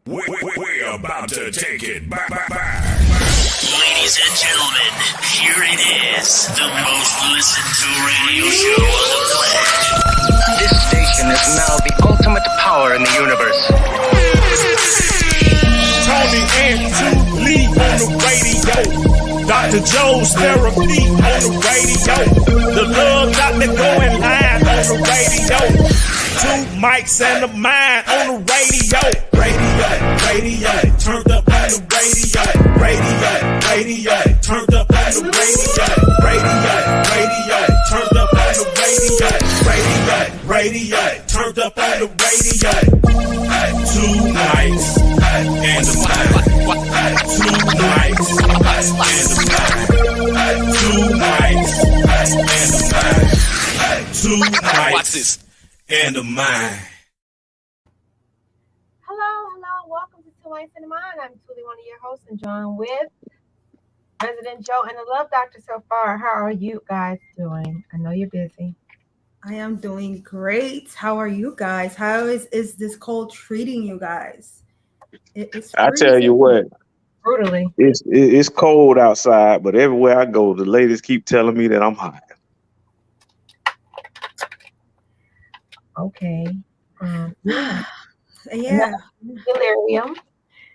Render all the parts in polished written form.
We're about to take it back. Ladies and gentlemen, here it is, the most listened to radio show on the planet. This station is now the ultimate power in the universe. Tony and 2 Lee on the radio. Dr. Joe's therapy on the radio. The love doctor going live on the radio. 2 mics and a mind on the radio. Radio, turned up on the radio. Radio, turned up on the radio. Radio, turned up on the radio. Radio, turned up on the radio. 2 mics and a mind. 2 mics and a mind. 2 mics and a mind. 2 mics and a mind. Hello, welcome to Two Mics and a Mind. I'm truly one of your hosts, and John with Resident Joe and the Love Doctor so far. How are you guys doing? I know you're busy. I am doing great. How are you guys? How is this cold treating you guys? It's I tell you what, brutally. It's cold outside, but everywhere I go, the ladies keep telling me that I'm hot. Okay. Yeah. Delirium,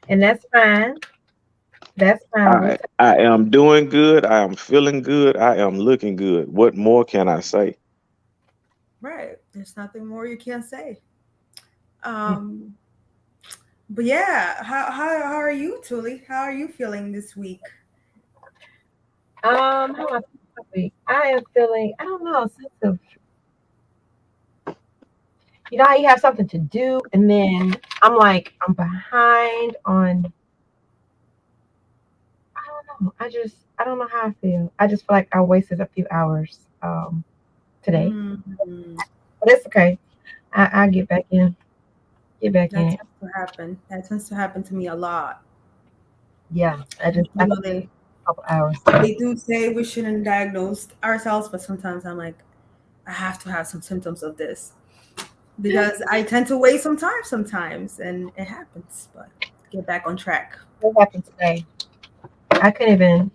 and that's fine. That's fine. I am doing good. I am feeling good. I am looking good. What more can I say? Right. There's nothing more you can say. But yeah, how are you, Tuli? How are you feeling this week? How am I feeling this week? I am feeling, I don't know, a sense of, you know how you have something to do, and then I'm behind on, I don't know. I don't know how I feel. I just feel like I wasted a few hours today. Mm-hmm. But it's okay. I'll get back in. That tends to happen. That tends to happen to me a lot. Yeah, I a couple hours. They do say we shouldn't diagnose ourselves, but sometimes I'm like, I have to have some symptoms of this. Because I tend to waste some time sometimes, and it happens. But get back on track. What happened today? I couldn't even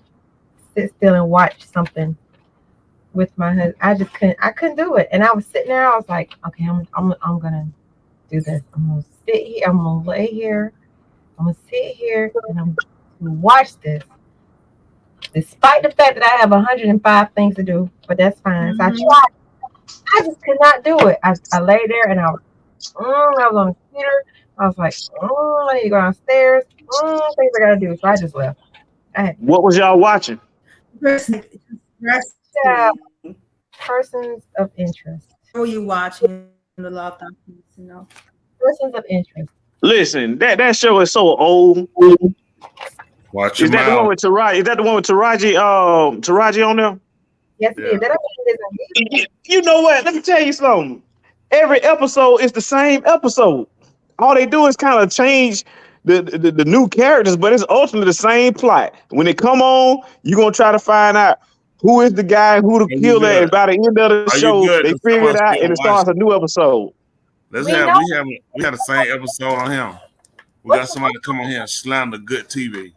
sit still and watch something with my husband. I couldn't do it. And I was sitting there. I was like, okay, I'm gonna do this. I'm gonna sit here. I'm gonna lay here. I'm gonna sit here, and I'm gonna watch this. Despite the fact that I have 105 things to do, but that's fine. So I tried. I just could not do it. I lay there and I was on the computer. I was like, I need to go downstairs. Things I gotta do. So I just left. What was y'all watching? Persons of interest. What were you watching? The Love Doctor, Persons of interest. Listen, that show is so old. Watch Is that the one with Taraji? Is that the one with Taraji on there? Yes, it is. That isn't. You know what? Let me tell you something. Every episode is the same episode. All they do is kind of change the new characters, but it's ultimately the same plot. When they come on, you're gonna try to find out who is the guy, who the killer, and by the end of the show, they figure it out and it starts a new episode. We had the same episode on him. We got somebody to come on here and slander good TV.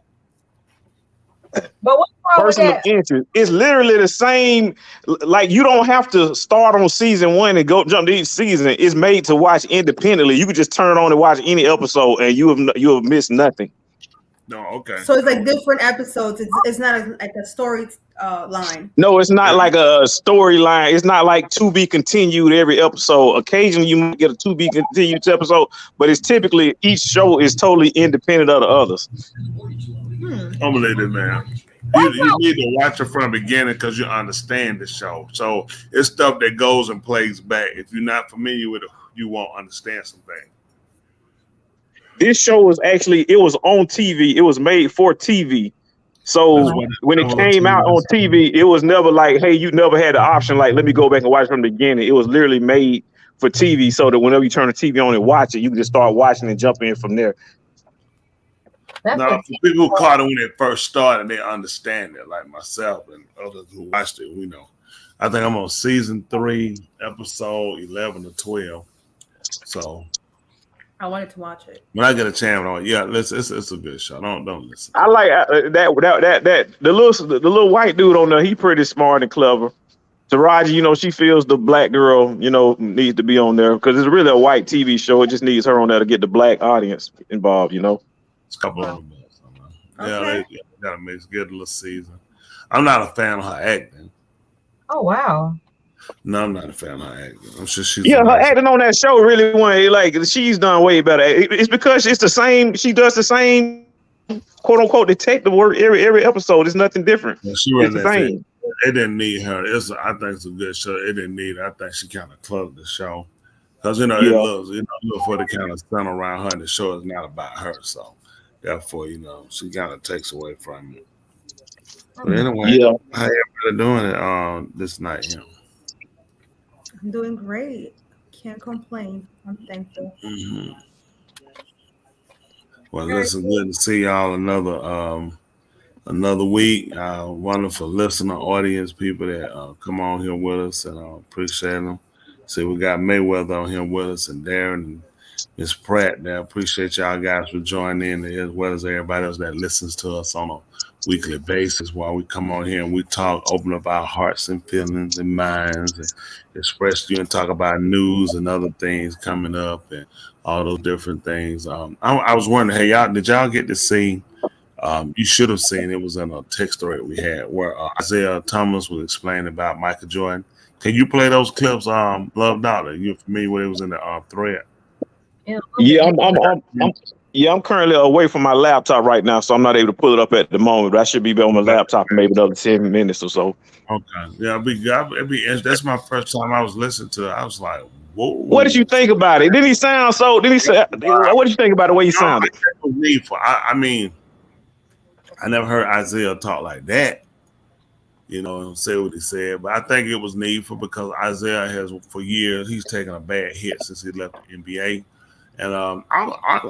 But what's wrong with Person of that? interest. It's literally the same. Like, you don't have to start on season 1 and go jump to each season. It's made to watch independently. You can just turn it on and watch any episode, and you have missed nothing. No, okay. So it's like different episodes. It's not like a story line. No, it's not like a storyline. It's not like to be continued every episode. Occasionally, you might get a to be continued episode, but it's typically each show is totally independent of the others. Unbelievable, man. You need to watch it from the beginning because you understand the show. So it's stuff that goes and plays back. If you're not familiar with it, you won't understand something. This show was it was on TV. It was made for TV. So when it came out on TV, it was never like, hey, you never had the option, like, let me go back and watch from the beginning. It was literally made for TV so that whenever you turn the TV on and watch it, you can just start watching and jump in from there. Now, for people who caught it when it first started, they understand it, like myself and others who watched it, we know. I think I'm on season 3, episode 11 or 12. So I wanted to watch it. When I get a chance, yeah, listen, it's a good show. Don't listen. I like that the little white dude on there. He pretty smart and clever. Taraji, she feels the black girl, needs to be on there because it's really a white TV show. It just needs her on there to get the black audience involved. It's a couple of them. Yeah, they got to mix good little season. I'm not a fan of her acting. Oh wow. No, I'm not a fan of her acting. I'm sure she's her acting on that show really she's done way better. It's because it's the same. She does the same quote unquote detective work every episode. It's nothing different. Yeah, it's the same. It didn't need her. I think it's a good show. It didn't need her. I think she kind of clubbed the show because it looks for the kind of center around her, and the show is not about her. So therefore, she kind of takes away from it. But anyway, how everybody doing it this night? I'm doing great. Can't complain. I'm thankful. Mm-hmm. Well, listen, good to see y'all another week. Wonderful listener, audience, people that come on here with us, and I appreciate them. See, we got Mayweather on here with us, and Darren and Miss Pratt there. Appreciate y'all guys for joining in, as well as everybody else that listens to us on a weekly basis while we come on here and we talk, open up our hearts and feelings and minds, and express you and talk about news and other things coming up and all those different things. I was wondering, hey, did y'all get to see? You should have seen it was in a text thread we had where Isaiah Thomas was explaining about Michael Jordan. Can you play those clips, Love Doctor? You familiar with it? Was in the thread? I'm currently away from my laptop right now, so I'm not able to pull it up at the moment. But I should be on my laptop in maybe another 7 minutes or so. Okay, yeah, that's my first time I was listening to it. I was like, whoa. What did you think about it? What did you think about the way he sounded? I mean, I never heard Isaiah talk like that, say what he said. But I think it was needful because Isaiah has, for years, he's taken a bad hit since he left the NBA. And I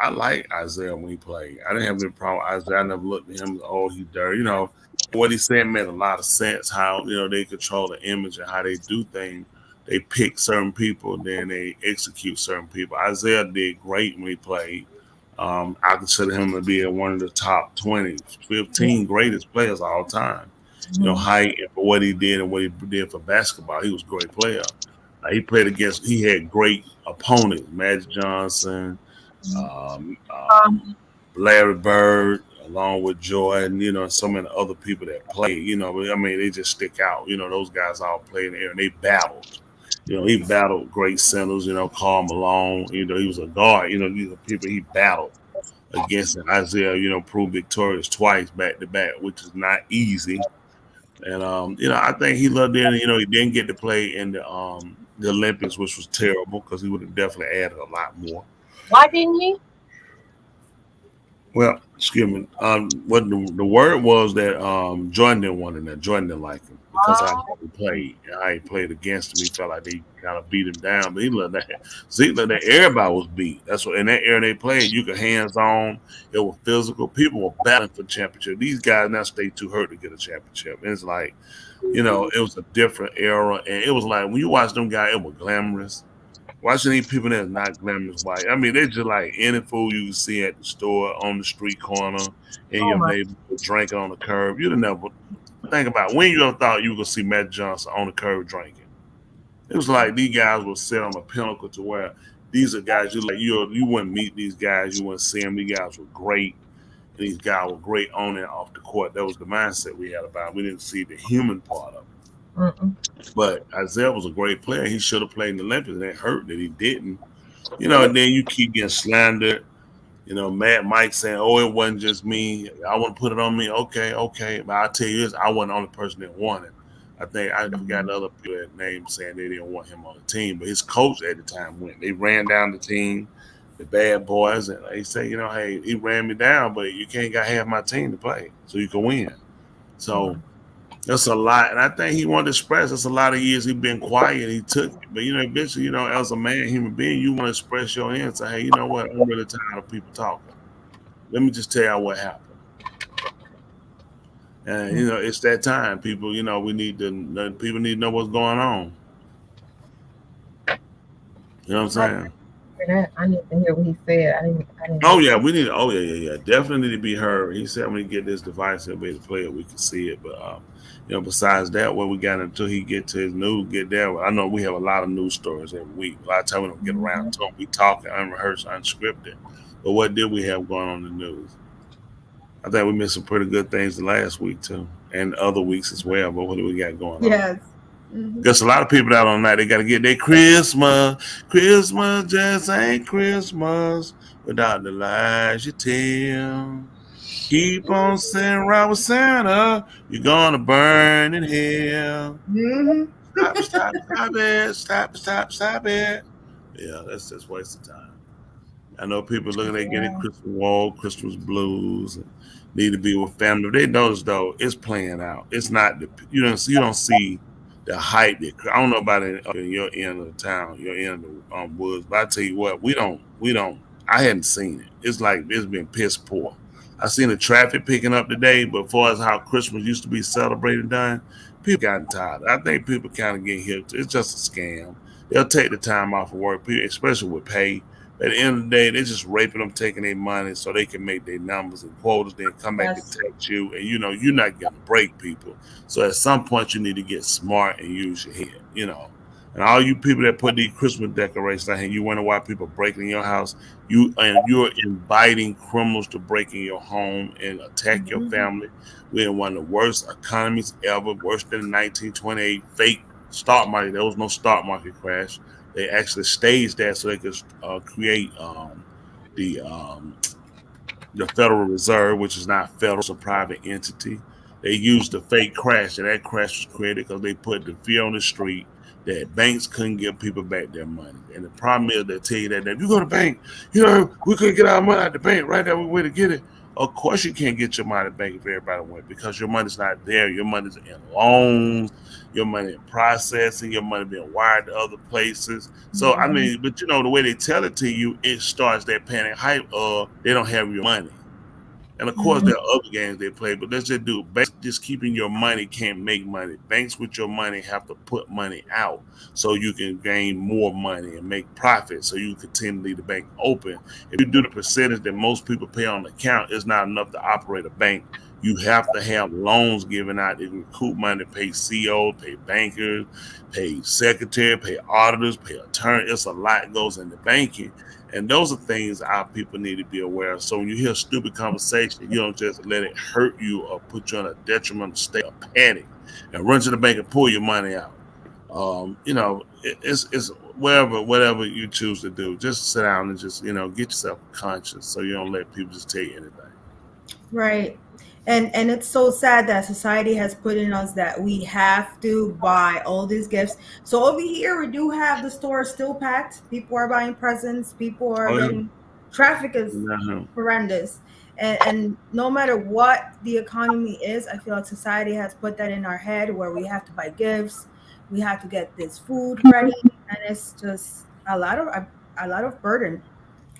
like Isaiah when he played. I didn't have any problem with Isaiah. I never looked at him as, he's dirty. What he said made a lot of sense, how, they control the image and how they do things. They pick certain people, then they execute certain people. Isaiah did great when he played. I consider him to be one of the top 20, 15 greatest players of all time. Height and for what he did and what he did for basketball, he was a great player. He had great opponents, Magic Johnson, Larry Bird, along with Jordan, and so many other people that played, they just stick out. Those guys all played in the air and they battled. He battled great centers, Karl Malone, he was a guard, these are people he battled against. And Isaiah, proved victorious twice back to back, which is not easy. And, I think he loved it. He didn't get to play in the Olympics, which was terrible because he would have definitely added a lot more. Why didn't he? Well, excuse me. What the word was that Jordan didn't want him there. Jordan didn't like him because I played against him. He felt like they kind of beat him down, but he let that everybody was beat. That's what in that era they played. You could hands on. It was physical. People were battling for championship. These guys now stay too hurt to get a championship. And it's like, it was a different era, and it was like when you watch them guys, it was glamorous. Watching these people that's not glamorous white. I mean, they're just like any fool you can see at the store, on the street corner, in your neighborhood, drinking on the curb. You'd never think about when you ever thought you were gonna see Magic Johnson on the curb drinking. It was like these guys were set on a pinnacle to where these are guys you wouldn't meet these guys, you wouldn't see them. These guys were great, and these guys were great on and off the court. That was the mindset we had about it. We didn't see the human part of it. But Isaiah was a great player. He should have played in the Olympics, and it hurt that he didn't. And then you keep getting slandered. Matt Mike saying, it wasn't just me. I want to put it on me. Okay. But I'll tell you this, I wasn't the only person that wanted him. I think I forgot other people that named saying they didn't want him on the team. But his coach at the time went. They ran down the team, the bad boys, and they say, hey, he ran me down, but you can't got half my team to play so you can win. So that's a lot, and I think he wanted to express. That's a lot of years he's been quiet. He took it, but eventually, as a man, human being, you want to express your end. Say, hey, you know what? I'm really tired of people talking. Let me just tell you what happened. And it's that time, people. We need to. People need to know what's going on. You know what I'm saying? hear that. I need to hear what he said. I didn't. Oh yeah, we need. Oh yeah. Definitely need to be heard. He said when he get this device, he'll be able to play it. We can see it, but besides that, what we got until he get to his news, get there. I know we have a lot of news stories every week. A lot of times we don't get around to them. We talking unrehearsed, unscripted. But what did we have going on in the news? I think we missed some pretty good things the last week too, and other weeks as well. But what do we got going on? Yes. Because a lot of people out on night, they got to get their Christmas. Christmas just ain't Christmas without the lies you tell. Keep on sitting around with Santa, you're gonna burn in hell. Stop it. Yeah, that's just waste of time. I know people looking at getting Christmas wall, Christmas blues, and need to be with family. They notice though, it's playing out. It's not you don't see the hype. I don't know about it in your end of the town, your end of the woods, but I tell you what, we don't. I hadn't seen it. It's like it's been piss poor. I seen the traffic picking up today, but as far as how Christmas used to be celebrated done, people gotten tired. I think people kind of get hit. It's just a scam. They'll take the time off of work, especially with pay. At the end of the day, they're just raping them, taking their money so they can make their numbers and quotas, then come back and text you. And, you're not going to break people. So at some point, you need to get smart and use your head, And all you people that put these Christmas decorations out here, you wonder why people breaking your house. You're inviting criminals to break in your home and attack your family. We're in one of the worst economies ever, worse than the 1928 fake stock market. There was no stock market crash. They actually staged that so they could create the Federal Reserve, which is not federal, it's a private entity. They used the fake crash, and that crash was created because they put the fear on the street that banks couldn't give people back their money. And the problem is they tell you that if you go to the bank, we couldn't get our money out of the bank, right? That was the way to get it. Of course you can't get your money out of the bank if everybody went, because your money's not there. Your money's in loans, your money in processing, your money being wired to other places. So, I mean, but the way they tell it to you, it starts that panic hype of they don't have your money. And of course, there are other games they play, but let's just do banks. Just keeping your money can't make money. Banks with your money have to put money out so you can gain more money and make profit so you continue to leave the bank open. If you do the percentage that most people pay on the account, it's not enough to operate a bank. You have to have loans given out to recoup money, pay CEOs, pay bankers, pay secretary, pay auditors, pay attorneys. It's a lot goes into banking. And those are things our people need to be aware of. So when you hear stupid conversation, you don't just let it hurt you or put you in a detrimental state of panic and run to the bank and pull your money out. It's whatever you choose to do. Just sit down and just, get yourself conscious so you don't let people just tell you anything. Right. And it's so sad that society has put in us that we have to buy all these gifts. So over here, we do have the store still packed. People are buying presents. People are getting, traffic is horrendous. And no matter what the economy is, I feel like society has put that in our head where we have to buy gifts. We have to get this food ready. And it's just a lot of burden.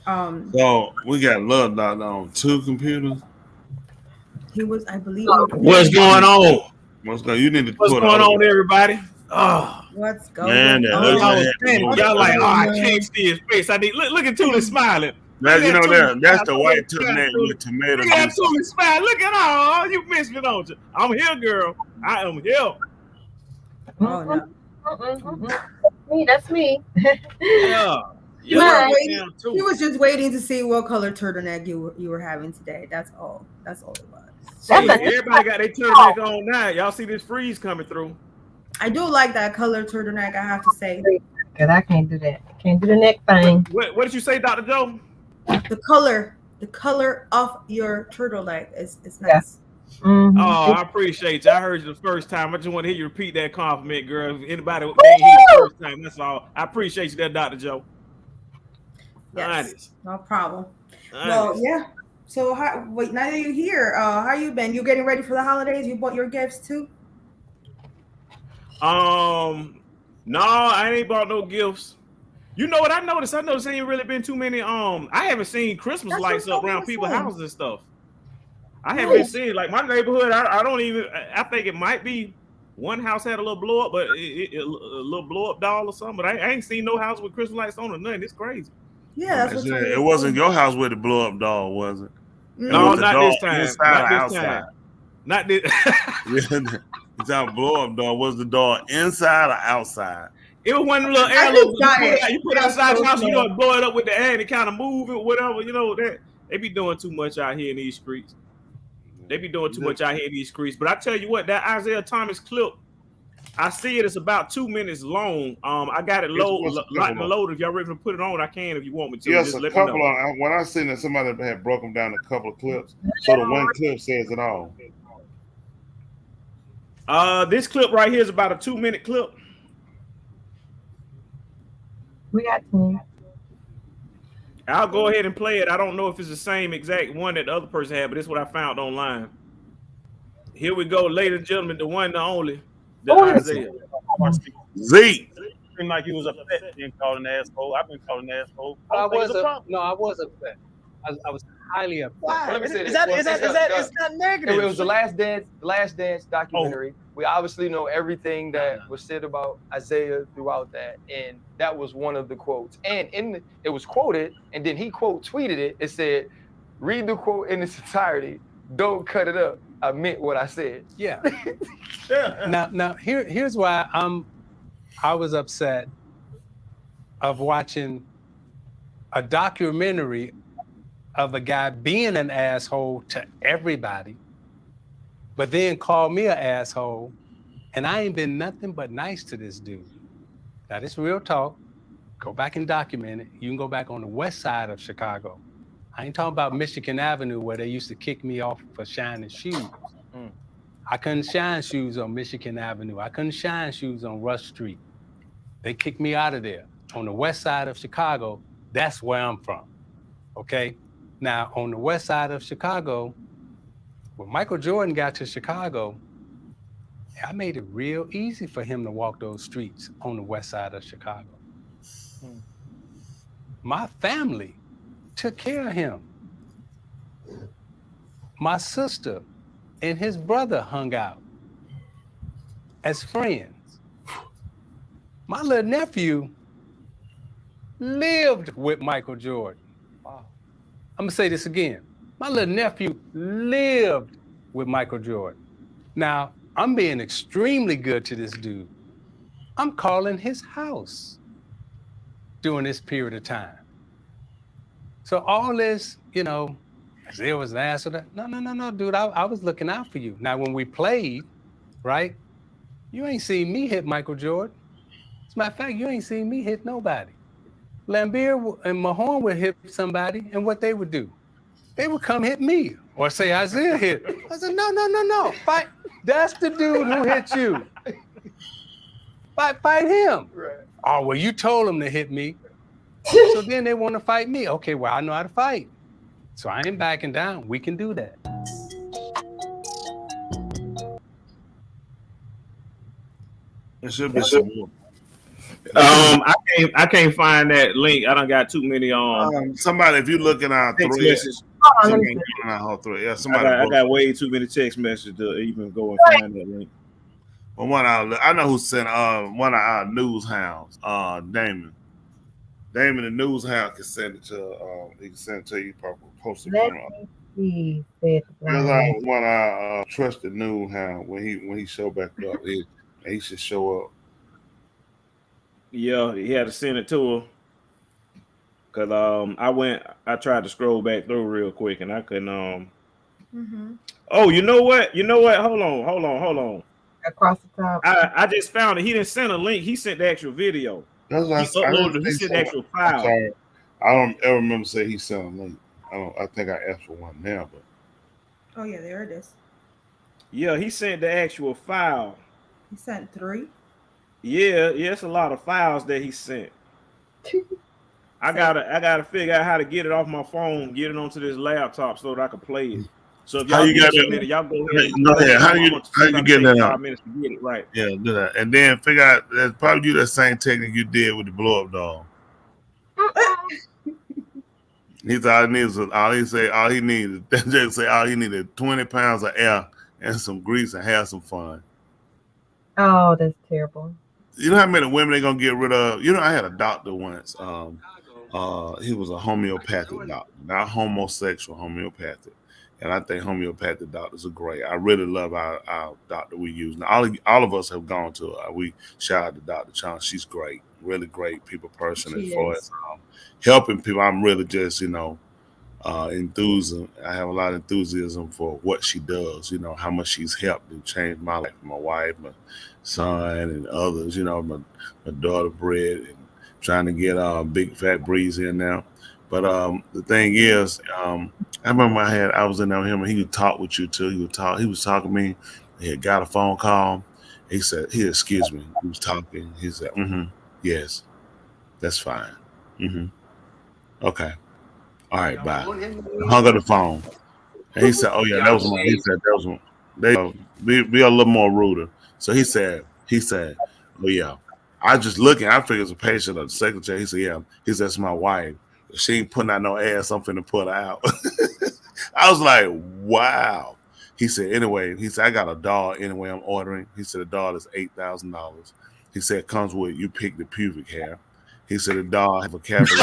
So we got Love Dot on 2 computers. He was, I believe. What's going on? What's going on, everybody? Oh, what's going on? Y'all like, I can't see his face. I need look at Tootie smiling. That's the white turtleneck with tomato. Look at Tootie smile. Look at all you missed me, don't you? I'm here, girl. I am here. Oh no. That's me. Yeah. He was just waiting to see what color turtleneck you were having today. That's all it was. Everybody got their turtleneck on now. Y'all see this freeze coming through. I do like that color turtleneck, I have to say. Because I can't do that. Can't do the neck thing. What did you say, Dr. Joe? The color of your turtleneck is nice. Yeah. Mm-hmm. Oh, I appreciate you. I heard you the first time. I just want to hear you repeat that compliment, girl. If anybody didn't hear you the first time, that's all. I appreciate you, that Dr. Joe. Yes, nice. No problem. Nice. Well, yeah. So, now that you're here, how you been? You getting ready for the holidays? You bought your gifts too? No, I ain't bought no gifts. You know what I noticed? I noticed ain't really been too many. I haven't seen Christmas lights up around people's houses and stuff. I haven't been seeing, like, my neighborhood. I don't even. I think it might be one house had a little blow up, but a little blow up doll or something. But I ain't seen no house with Christmas lights on or nothing. It's crazy. Yeah, that's what It wasn't your house where the blow up doll, was it? No, was the not dog this time. inside Not or this outside? time. Not this. It's out blow up dog. Was the dog inside or outside? It was one little air you put outside the house, you know, blow it up with the air and it kind of move it, whatever. You know that they be doing too much out here in these streets. They be doing too much out here in these streets. But I tell you what, that Isaiah Thomas clip, I see it. It's about 2 minutes long. I got it locked and loaded. If y'all ready to put it on, I can if you want me to. Yes, just a let couple me know. of when I seen that somebody had broken down a couple of clips, so the one clip says it all. This clip right here is about a 2-minute clip. We got to. I'll go ahead and play it. I don't know if it's the same exact one that the other person had, but it's what I found online. Here we go, ladies and gentlemen, the one, the only, the Isaiah. Zeke. Seemed like he was upset being called an asshole. I've been called an asshole. I was upset. I was highly upset. Why? Let me say It's this. not negative. It was the Last Dance documentary. We obviously know everything that was said about Isaiah throughout that, and that was one of the quotes. And it was quoted, and then he tweeted it. It said, "Read the quote in its entirety. Don't cut it up. I meant what I said." Yeah. Now here's why I was upset of watching a documentary of a guy being an asshole to everybody, but then call me an asshole, and I ain't been nothing but nice to this dude. Now this real talk. Go back and document it. You can go back on the west side of Chicago. I ain't talking about Michigan Avenue where they used to kick me off for shining shoes. I couldn't shine shoes on Michigan Avenue. I couldn't shine shoes on Rush Street. They kicked me out of there. On the west side of Chicago, that's where I'm from, okay? Now, on the west side of Chicago, when Michael Jordan got to Chicago, I made it real easy for him to walk those streets on the west side of Chicago. My family took care of him. My sister and his brother hung out as friends. My little nephew lived with Michael Jordan. Wow. I'm gonna say this again. My little nephew lived with Michael Jordan. Now, I'm being extremely good to this dude. I'm calling his house during this period of time. So all this, you know, Isaiah was an asshole. No, dude, I was looking out for you. Now, when we played, right, you ain't seen me hit Michael Jordan. As a matter of fact, you ain't seen me hit nobody. Lambeer and Mahorn would hit somebody, and what they would do? They would come hit me or say Isaiah hit. I said, no. Fight. That's the dude who hit you. Fight him. Right. Oh, well, you told him to hit me. So then they want to fight me. Okay, well, I know how to fight. So I ain't backing down. We can do that. It should be some more. I can't find that link. I don't got too many somebody, if you look at our text thread, message. Somebody I got way too many text messages to even go and find that link. Well, I know who sent one of our news hounds, Damon. Damon, the news hound, can send it to he can send it to you. Probably post it. There's one of our trusted news hound when he show back up, he should show up. Yeah, he had to send it to her. Cause I tried to scroll back through real quick and I couldn't Oh, you know what? Hold on. Across the top. I just found it. He didn't send a link, he sent the actual video. That's what he sent the actual file. Sorry. I don't ever remember saying he sent a link. I think I asked for one now, but oh yeah, there it is. Yeah, he sent the actual file. He sent 3. Yeah, it's a lot of files that he sent. I gotta figure out how to get it off my phone, get it onto this laptop so that I can play it. So if y'all get a minute, y'all go ahead. Go ahead. How you get that out? 5 minutes to get it right. Yeah, do that, and then figure out that's probably you the same technique you did with the blow up dog. All he needed 20 pounds of air and some grease and have some fun. Oh, that's terrible. You know how many women they gonna get rid of? You know, I had a doctor once. He was a homeopathic doctor, not homosexual, homeopathic. And I think homeopathic doctors are great. I really love our doctor we use. Now, all of us have gone to her. We shout out to Dr. Chan. She's great, really great people person. As far as helping people, I'm really just, enthusiasm. I have a lot of enthusiasm for what she does, how much she's helped and changed my life, my wife, my son, and others, my daughter, Brett, and trying to get Big Fat Breeze in now. But the thing is, I remember I was in there with him, and he would talk with you too. He was talking to me. He had got a phone call. He said, excuse me. He was talking. He said, yes, that's fine. Okay. All right, bye. Hung up the phone. And he said, oh yeah, that was one. He said, that was one. They be a little more ruder. So he said, oh yeah. I just looking, I figured it was a patient of the secretary. He said, yeah. He said, that's my wife. She ain't putting out no ass. I'm finna put her out. I was like, wow. He said, anyway, I got a doll anyway I'm ordering. He said, the doll is $8,000. He said, it comes with, you pick the pubic hair. He said, the doll have a cavity.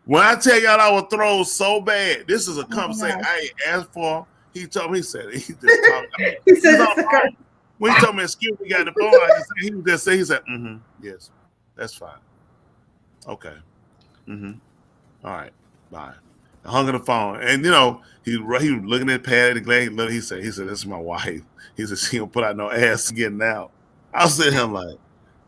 When I tell y'all I was thrown so bad, this is a conversation I ain't asked for. He told me, he said, he just talked. He said, when he told me, excuse me, got the phone, he said, yes, that's fine. Okay. All right, bye. I hung on the phone, and he was looking at Patty Glade. He said, this is my wife. He said, she don't put out no ass getting out. I was sitting here like,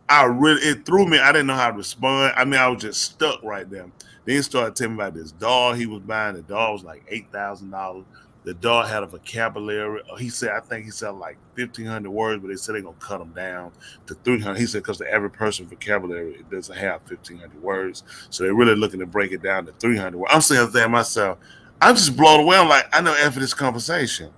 it threw me. I didn't know how to respond. I mean, I was just stuck right there. Then he started telling me about this doll he was buying. The doll was like $8,000. The doll had a vocabulary. He said, I think he said like 1,500 words, but they said they're going to cut them down to 300. He said, because the average person vocabulary doesn't have 1,500 words. So they're really looking to break it down to 300 words. I'm saying to myself, I'm just blown away. I'm like, I know after this conversation,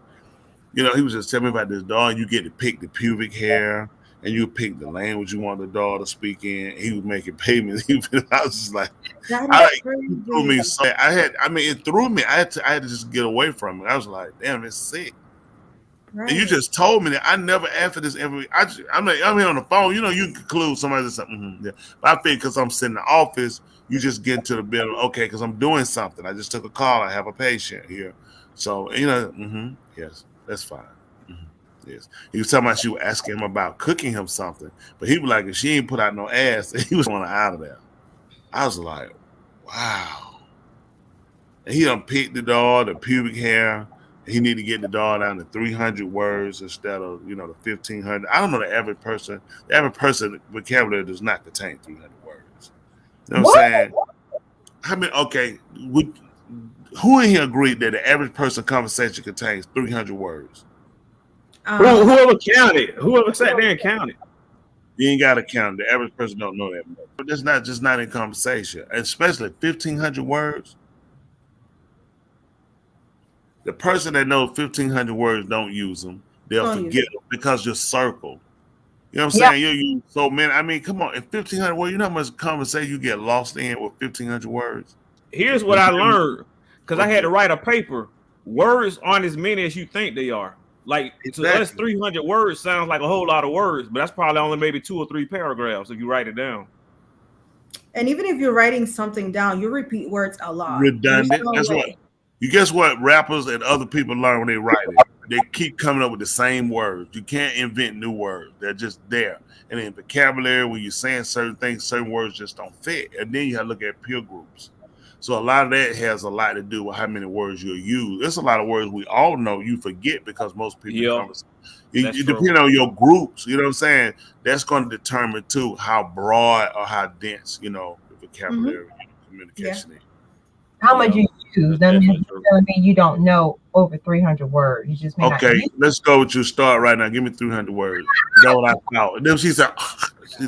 he was just telling me about this doll. You get to pick the pubic hair, and you pick the language you want the doll to speak in. He was making payments. I was just like, it threw me. So it threw me. I had to just get away from it. I was like, damn, it's sick. Right. And you just told me that. I never after this I'm here on the phone. You can conclude somebody said something. Yeah. But I think because I'm sitting in the office, you just get into the bed. Okay, because I'm doing something. I just took a call. I have a patient here. So yes, that's fine. Yes. He was talking about you asking him about cooking him something, but he was like, if she ain't put out no ass, he was going out of there. I was like, wow. And he done picked the doll, the pubic hair. He need to get the doll down to 300 words instead of the 1,500. I don't know the average person. The average person vocabulary does not contain 300 words. You know what I'm saying? I mean, okay, who in here agreed that the average person conversation contains 300 words? Whoever counted, whoever sat there and counted. You ain't got to count. The average person don't know that much. But that's not in conversation, especially 1,500 words. The person that knows 1,500 words don't use them. They'll forget them because you're circled. You know what I'm saying? You use so many. I mean, come on. In 1,500 words, you know how much conversation you get lost in with 1,500 words? Here's what I learned, because I had to write a paper. Words aren't as many as you think they are. Like, to us, 300 words sounds like a whole lot of words, but that's probably only maybe 2 or 3 paragraphs if you write it down. And even if you're writing something down, you repeat words a lot. Redundant. That's what. You guess what rappers and other people learn when they write it? They keep coming up with the same words. You can't invent new words. They're just there. And in vocabulary, when you're saying certain things, certain words just don't fit. And then you have to look at peer groups. So a lot of that has a lot to do with how many words you'll use. There's a lot of words we all know you forget because most people you depend on your groups. You know what I'm saying? That's going to determine too how broad or how dense the vocabulary communication is. How much you use? That means you're telling me you don't know over 300 words. You just may not use. Let's go with you. Start right now. Give me 300 words. That's what I thought. Then she said,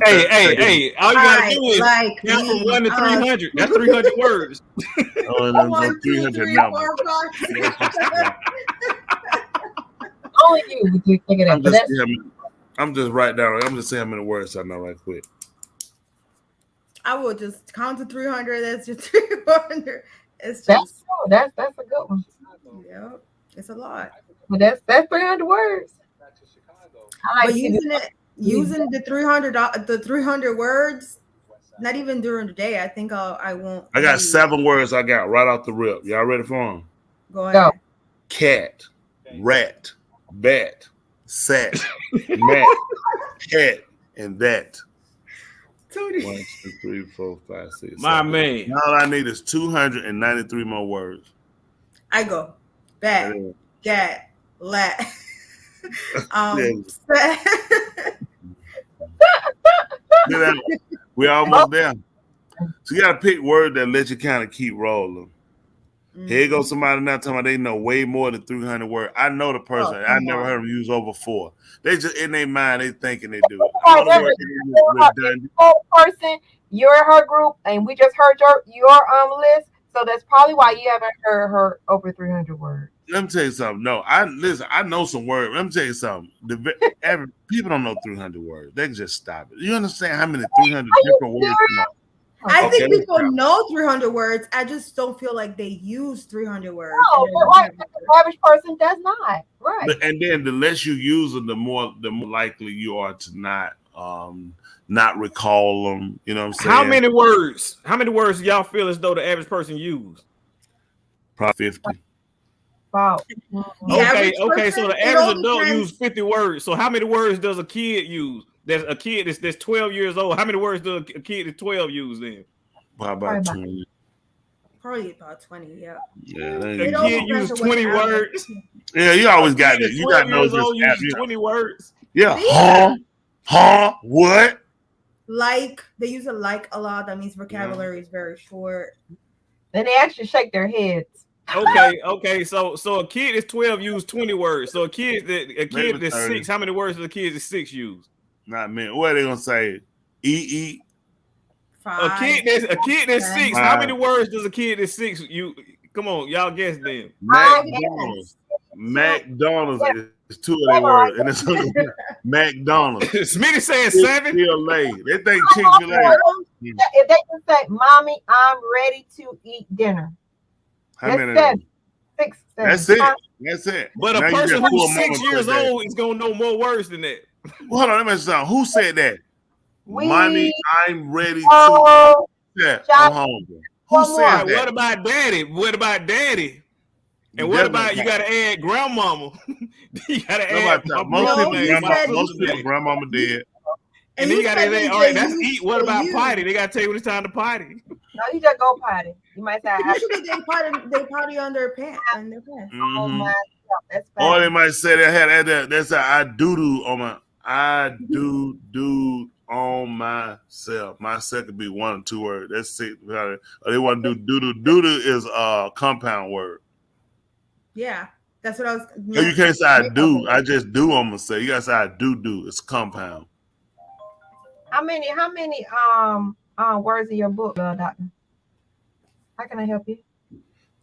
Hey! All you gotta do is count from 1 to 300. That's 300 words. Oh, and then 300 now. Only you would think of that. I'm just right down. I'm just saying how many words I know right quick. I will just count to 300. That's just 300. It's just that's a good one. Yeah, it's a lot. But that's 300 words. But using the 300 words, not even during the day. I think I won't. I got read. 7 words I got right off the rip. Y'all ready for them? Go ahead. Cat, rat, bat, sat, mat, cat, and that. 1, 2, 3, 4, 5, 6. My 7. man. All I need is 293 more words. I go. Bat, gat, lat. We almost there. So you gotta pick word that let you kind of keep rolling. Here goes somebody now talking about they know way more than 300 words. I know the person. I never heard them use over 4. They just in their mind, they thinking they do it. Person, you're in her group, and we just heard your list. So that's probably why you haven't heard her over 300 words. Let me tell you something. No, I know some words. Let me tell you something. People don't know 300 words. They can just stop it. You understand how many 300 different words you know? I think people know 300 words. I just don't feel like they use 300 words. No, but the average person does not. Right. And then the less you use them, the more likely you are to not recall them. You know what I'm saying? How many words? How many words do y'all feel as though the average person use? Probably 50. Wow. Okay. So the average adult use 50 words. So how many words does a kid use? There's a kid that's 12 years old. How many words does a kid that's 12 use then? How about 20? Probably about 20, yeah. A kid uses 20 words. Yeah, you always got it. You got to know this. 20 words. Yeah. What? Like, they use a like a lot. That means vocabulary is very short. And they actually shake their heads. Okay. So a kid is 12 use 20 words. So a kid that's 6, how many words does a kid that's 6 use? Not many. What are they gonna say? E. 5. A kid that's 6. How many words does a kid that's 6 use? Come on, y'all guess then. McDonald's is 2 of their words, and it's McDonald's. Smitty saying 7. Chick-fil-A. They think Chick-fil-A. If they can say, "Mommy, I'm ready to eat dinner." How many? 7. 6, 7. That's it. But a person who's 6 years old is gonna know more words than that. Well, hold on, let me say who said that? Mommy, I'm ready to. Yeah, I'm hungry. Who said that? What about daddy? And what about you gotta add grandmama? You gotta add most people grandmama did. And then you gotta add, all right, that's eat. What about potty? They gotta tell you when it's time to potty. No, you just go potty. You might say usually they potty on their pants. Oh my God, that's bad. Or they might say they had that's I do on myself. Myself could be 1 or 2 words. That's 6. Or they want to do doo. Doo is a compound word. Yeah, that's what I was. No, you can't say I do. I just do. I'm gonna say you gotta say I do. It's compound. How many words in your book, doctor? How can I help you?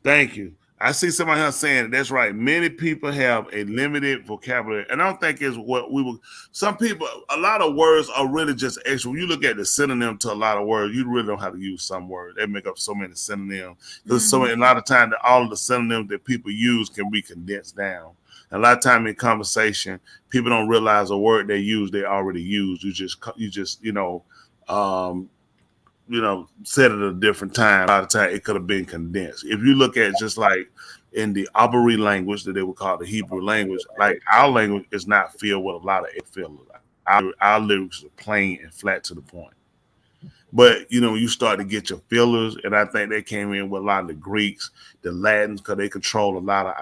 Thank you. I see somebody else saying that's right. Many people have a limited vocabulary, and I don't think it's what we will. Some people, a lot of words are really just extra. When you look at the synonym to a lot of words, you really don't have to use some words. They make up so many synonyms. There's a lot of times that all of the synonyms that people use can be condensed down. And a lot of time in conversation, people don't realize a word they use they already used. You just said it at a different time. A lot of time it could have been condensed. If you look at just like in the Abari language that they would call the Hebrew language, like our language is not filled with a lot of fillers. Our lyrics are plain and flat to the point. But you start to get your fillers, and I think they came in with a lot of the Greeks, the Latins, because they control a lot of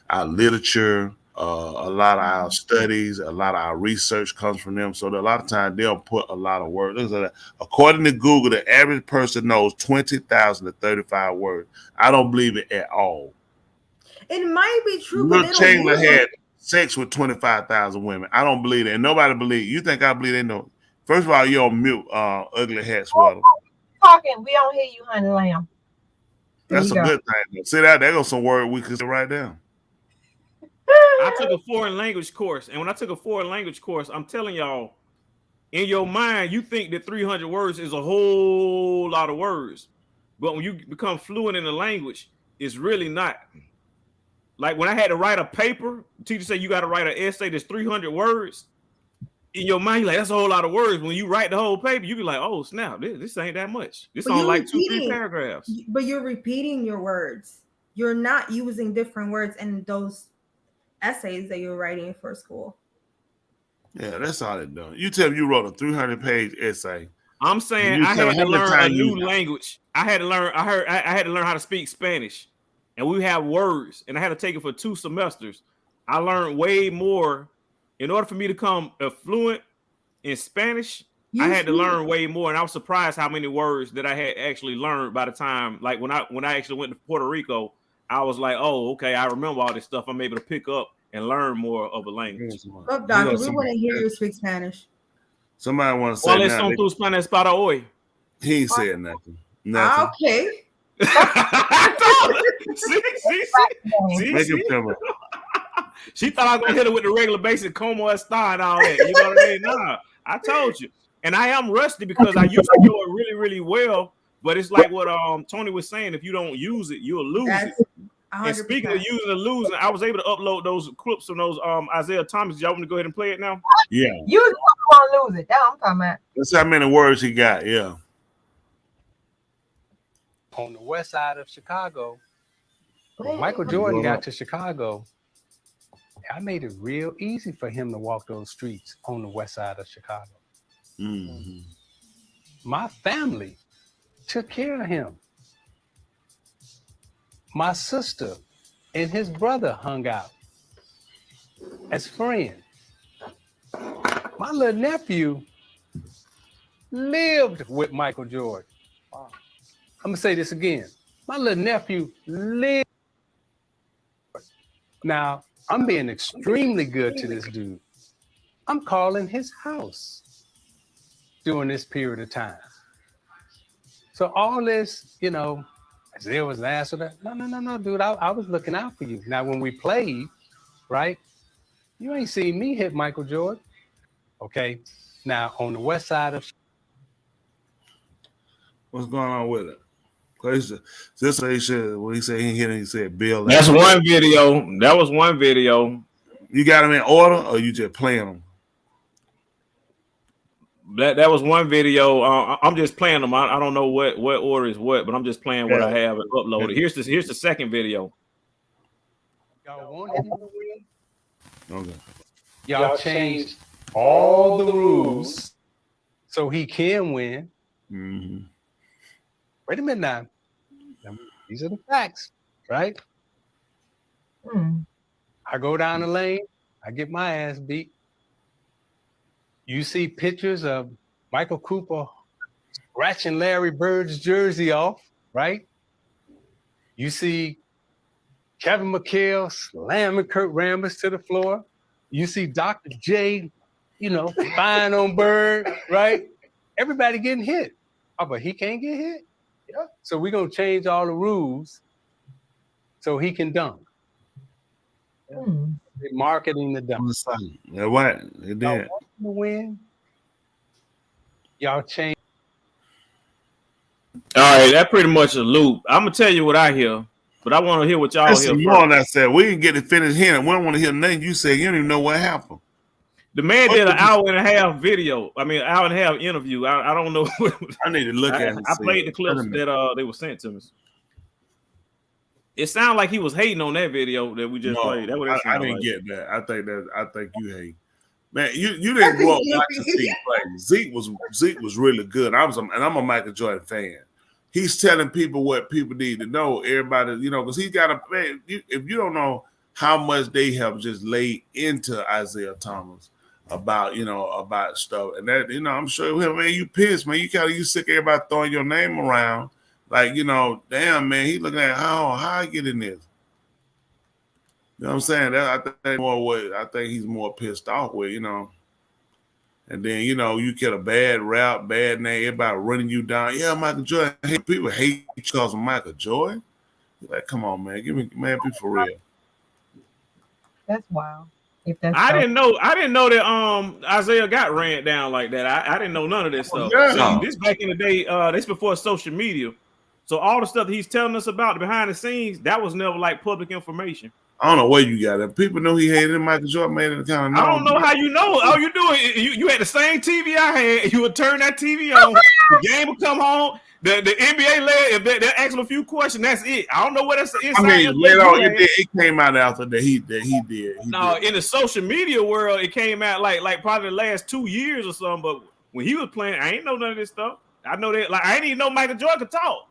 our literature. A lot of our studies, a lot of our research comes from them. So that a lot of times they'll put a lot of words. According to Google, the average person knows 20,000 to 35 words. I don't believe it at all. It might be true. Will Chamberlain had sex with 25,000 women. I don't believe it. And nobody believes. You think I believe they know? First of all, you're on mute, ugly hat sweater. Talking, we don't hear you, honey lamb. That's a good thing. See that? There goes some word we could write down. I took a foreign language course, and when I took a foreign language course, I'm telling y'all, in your mind, you think that 300 words is a whole lot of words, but when you become fluent in the language, it's really not. Like when I had to write a paper, the teacher said you got to write an essay that's 300 words. in your mind, you're like, that's a whole lot of words. When you write the whole paper, you be like, oh snap, this ain't that much. This But on you're like 2-3 repeating- paragraphs. But you're repeating your words. You're not using different words in those essays that you're writing for school. Yeah, that's all it does. You tell me you wrote a 300-page essay. I'm saying You I tell had how to much learn a time you new got. language. I had to learn. I had to learn how to speak Spanish, and we have words, and I had to take it for 2 semesters. I learned way more. In order for me to become fluent in Spanish, I had to learn way more, and I was surprised how many words that I had actually learned by the time. Like when I actually went to Puerto Rico, I was like, oh, okay, I remember all this stuff. I'm able to pick up and learn more of a language. Look, doctor, we want to hear you speak Spanish. Somebody want to say ¿Cuáles now, son tus planes para hoy? he ain't said nothing. Nothing. Okay. Make him tell me. She thought I was gonna hit her with the regular basic como está and all that. You know what I mean? Nah, I told you. And I am rusty because I used to do it really, really well. But it's like what Tony was saying: if you don't use it, you'll lose it. 100%. And speaking of using and losing, I was able to upload those clips from those Isaiah Thomas. Y'all want to go ahead and play it now? Yeah. You want to lose it. That's what I'm talking about. That's how many words he got. Yeah. On the west side of Chicago, when Michael Jordan got to Chicago, I made it real easy for him to walk those streets on the west side of Chicago. Mm-hmm. My family took care of him. My sister and his brother hung out as friends. My little nephew lived with Michael Jordan. I'm gonna say this again. My little nephew lived. Now, I'm being extremely good to this dude. I'm calling his house during this period of time. So all this, you know, Isaiah was asked that. No, dude. I was looking out for you. Now, when we played, right, you ain't seen me hit Michael Jordan. Okay. Now, on the west side of What's going on with it? This he said, what he said, he hit him, he said, Bill. That's one video. That was one video. You got them in order or you just playing them? That was one video. I'm just playing them. I don't know what order is what, but I'm just playing what I have uploaded. Here's the second video. Y'all want him to win? Okay. Y'all changed all the rules so he can win. Mm-hmm. Wait a minute now. These are the facts, right? I go down the lane. I get my ass beat. You see pictures of Michael Cooper scratching Larry Bird's jersey off, right? You see Kevin McHale slamming Kurt Rambis to the floor. You see Dr. J, you know, fine on Bird, right? Everybody getting hit. Oh, but he can't get hit? Yeah. So we're going to change all the rules so he can dunk. They're marketing the dunk. Yeah, what? It Y'all did. want him to win? Y'all change. All right, that pretty much a loop. I'm gonna tell you what I hear, but I want to hear what y'all That's hear some first. more that said. We didn't get to finish hearing. We don't want to hear nothing you said. You don't even know what happened. The man did an hour and a half video. I mean, hour and a half interview. I don't know. I need to look at it. and I see played it. the clips that they were sent to me. It sounded like he was hating on that video that we just played. That what it I sounded didn't like. get that. I think you hate. Man, you didn't grow up watching Zeke play. Zeke was really good. I'm a Michael Jordan fan. He's telling people what people need to know. Everybody, you know, because he's got a man. If you don't know how much they have just laid into Isaiah Thomas about stuff, and that, you know, I'm sure, man, you pissed, man. You sick of everybody throwing your name around, like, you know, damn, man, he looking at how I get in this. You know what I'm saying? I think he's more pissed off with, you know. And then, you know, you get a bad rap, bad name, everybody running you down. Yeah, Michael Jordan. People hate you because of Michael Jordan. You're like, come on, man, be for real. That's wild. If that's I didn't know that Isaiah got ran down like that. I didn't know none of this stuff. Yeah. See, this back in the day, this before social media. So all the stuff that he's telling us about behind the scenes, that was never like public information. I don't know where you got it. People knew he hated him. Michael Jordan made it kind of known. I don't know how you know. All you do is you had the same TV I had. You would turn that TV on. The game would come home. The NBA led. If they ask him a few questions, that's it. I don't know what that's inside. I mean, it came out after that he did. No, in the social media world, it came out like probably the last 2 years or something. But when he was playing, I ain't know none of this stuff. I know that. Like I didn't even know Michael Jordan could talk.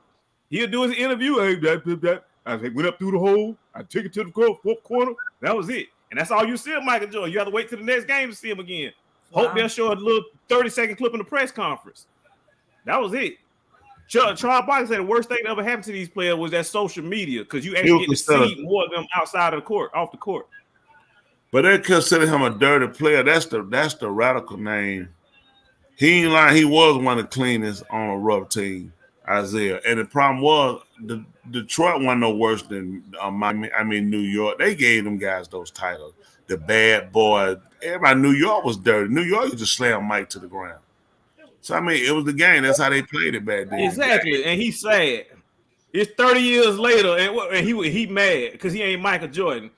He'll do his interview. I went up through the hole. I took it to the fourth corner. That was it. And that's all you see of Michael Jordan. You have to wait till the next game to see him again. Wow. Hope they'll show a little 30-second clip in the press conference. That was it. Charles Barkley said the worst thing that ever happened to these players was that social media because you actually get to see more of them outside of the court, off the court. But they consider him a dirty player. That's the radical name. He ain't lying. He was one of the cleanest on a rough team, Isaiah. And the problem was the Detroit wasn't no worse than New York. They gave them guys those titles. The bad boy. Everybody in New York was dirty. New York, you just slam Mike to the ground. So, I mean, it was the game. That's how they played it back then. Exactly. And he's sad. It's 30 years later, and he mad because he ain't Michael Jordan.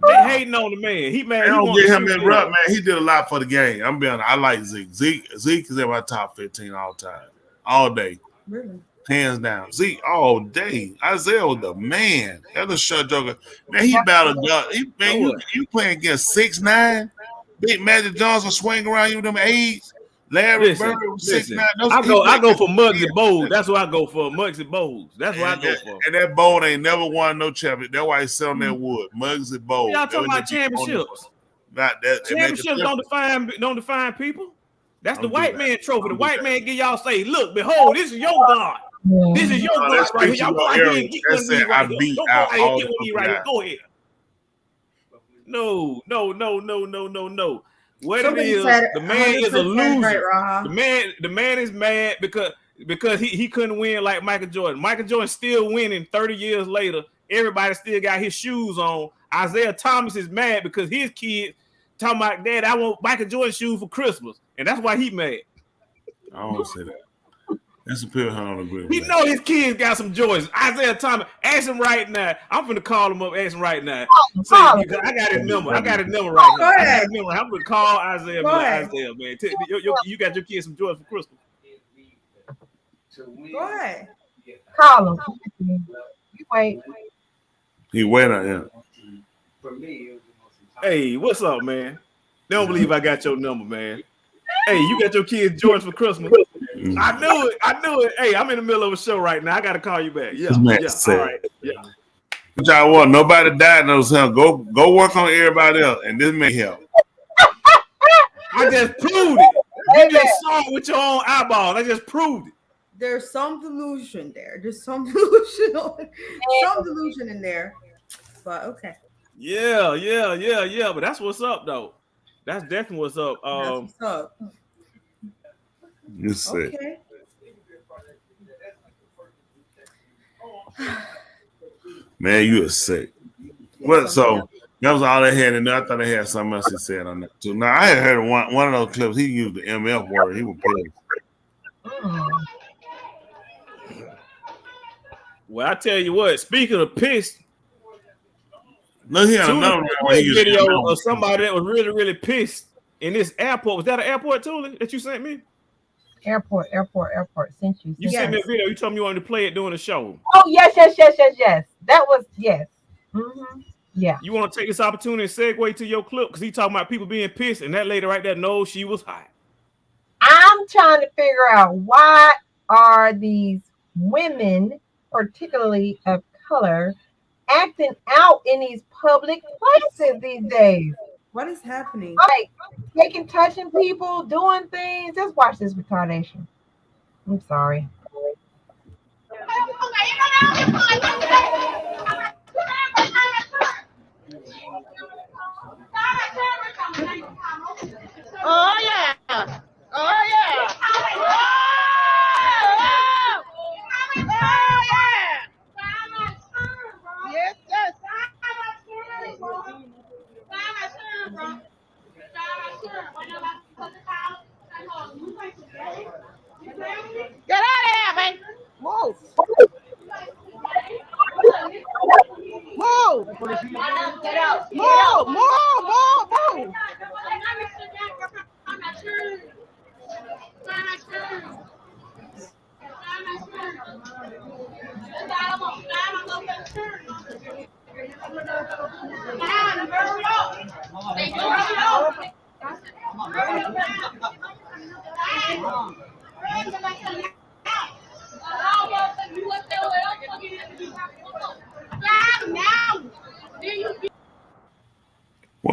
They hating on the man. He mad. I don't get him in rep, man. He did a lot for the game. I'm being honest. I like Zeke. Zeke is in my top 15 all time. All day. Really? Hands down. Zeke all day. Isaiah was the man. That's a short joker. Man, he battled up. You playing against 6'9"? Big Magic Johnson swing around you with them AIDS. Larry Bird was 6'9". I go for Muggsy Bogues. That's what I go for. Muggsy Bogues. That's what I go for. And that Bogues ain't never won no champion. That's why he's selling that wood. Muggsy Bogues. Y'all talking about championships? Not that. Championships don't define people. That's the white man trophy. The white man give y'all say, look, behold, this is your God. This is your God right here. Y'all go out here and get with me right here. Don't go out here and get with me right here. Go ahead. No. What it is, the man is a loser. Right, the man is mad because he couldn't win like Michael Jordan. Michael Jordan still winning 30 years later. Everybody still got his shoes on. Isaiah Thomas is mad because his kids talking about, Dad, I want Michael Jordan shoes for Christmas. And that's why he mad. I don't say that. That's a people I don't agree with. He know his kids got some joys. Isaiah Thomas, ask him right now. I'm finna call him up, ask him right now. I got his number. I got his number right now. I got his number. I'm gonna call Isaiah. Isaiah, man. You got your kids some joys for Christmas. Go ahead. Call him. You wait. He wait on him. Hey, what's up, man? They don't believe I got your number, man. Hey, you got your kids George for Christmas. I knew it. Hey, I'm in the middle of a show right now. I gotta call you back. Yeah. All right. Yeah. What y'all want? Nobody died. No, go work on everybody else, and this may help. I just proved it. You just saw it with your own eyeball. I just proved it. There's some delusion there. There's some delusion in there. But okay. Yeah. But that's what's up, though. That's definitely what's up. That's what's up. You sick. Okay. Man, you are sick. Well, so that was all they had, and I thought they had something else he said on that too. Now I had heard one of those clips. He used the MF word. He was pissed. Well, I tell you what. Speaking of pissed, look here, another video of somebody that was really, really pissed in this airport. Was that an airport, Tuli, that you sent me? Airport. Sent you. You sent me a video. You told me you wanted to play it during the show. Oh, yes. That was, yes. Mm-hmm. Yeah. You want to take this opportunity and segue to your clip? Because he talking about people being pissed, and that lady right there knows she was hot. I'm trying to figure out why are these women, particularly of color, acting out in these public places these days. What is happening? Like touching people, doing things. Just watch this retardation. I'm sorry. Oh yeah. Yes. Get out of here, man. Move. Get out.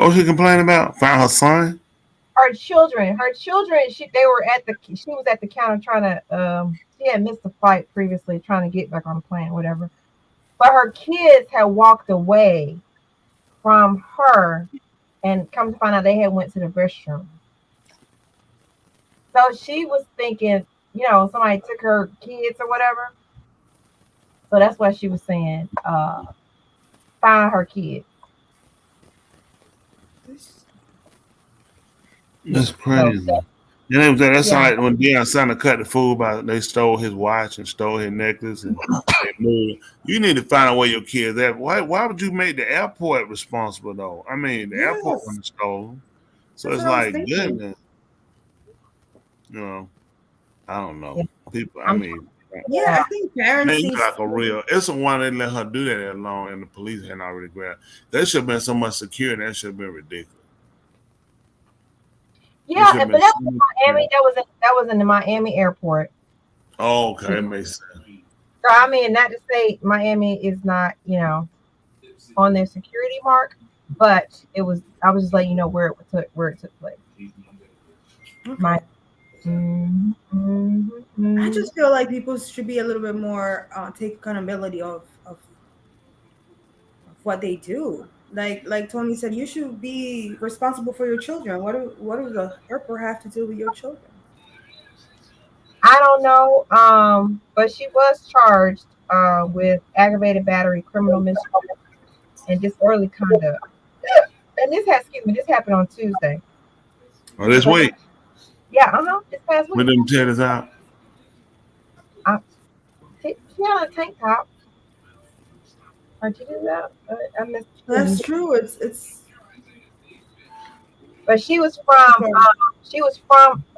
What was she complaining about? Found her son? Her children. She was at the counter trying to she had missed a flight previously, trying to get back on the plane, whatever. But her kids had walked away from her, and come to find out they had went to the restroom. So she was thinking, somebody took her kids or whatever. So that's why she was saying, find her kids. That's crazy. And that's like when Deion Sanders cut the fool they stole his watch and stole his necklace and they moved. You need to find out where your kids at. Why would you make the airport responsible though? I mean, the airport wasn't stolen. So That's it's what I was like thinking. goodness. I don't know. People, I mean, I think parents man, see you like a real. It's a one they let her do that long, and the police hadn't already grabbed. There should have been so much security. That should have been ridiculous. Yeah, but that was in Miami. That was in the Miami airport. Oh, okay, that makes sense. So I mean, not to say Miami is not, on their security mark, but it was. I was just letting you know where it took place. My. I just feel like people should be a little bit more take accountability of what they do. Like Tony said, you should be responsible for your children. What does the airport have to do with your children? I don't know, but she was charged with aggravated battery, criminal mischief, and disorderly conduct. And this happened on Tuesday. Oh, this week. Yeah, this past week. When them teddies out. She had a tank top. Aren't you do that? I missed. That's true. It's. But she was from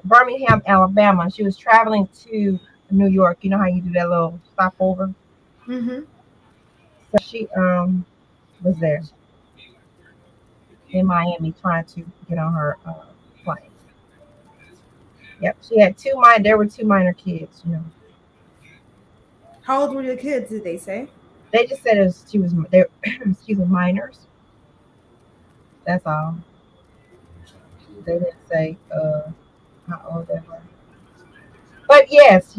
Birmingham, Alabama. She was traveling to New York. You know how you do that little stopover. Mm-hmm. So she was there in Miami trying to get on her plane. Yep, she had there were two minor kids. How old were your kids? Did they say? They just said they're minors. That's all. They didn't say how old they were. But yes.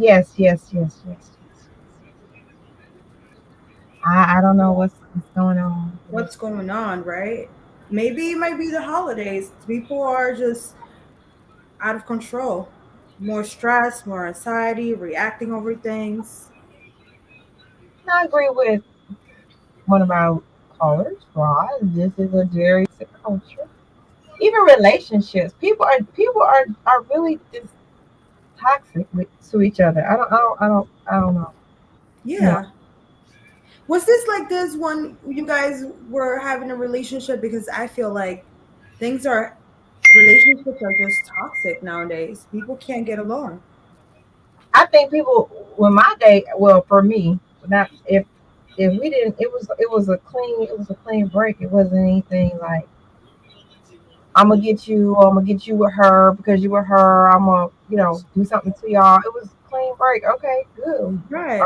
I don't know what's going on. What's going on, right? Maybe it might be the holidays. People are just out of control. More stress, more anxiety, reacting over things. I agree with one of our callers, Rod. This is a very sick culture. Even relationships, people are really just toxic to each other. I don't know. Yeah. Was this like this when you guys were having a relationship? Because I feel like relationships are just toxic nowadays. People can't get along. I think people, for me, not if we didn't, it was a clean break. It wasn't anything like I'm gonna get you with her because you were her. I'm gonna do something to y'all. It was a clean break. Okay, good. Right.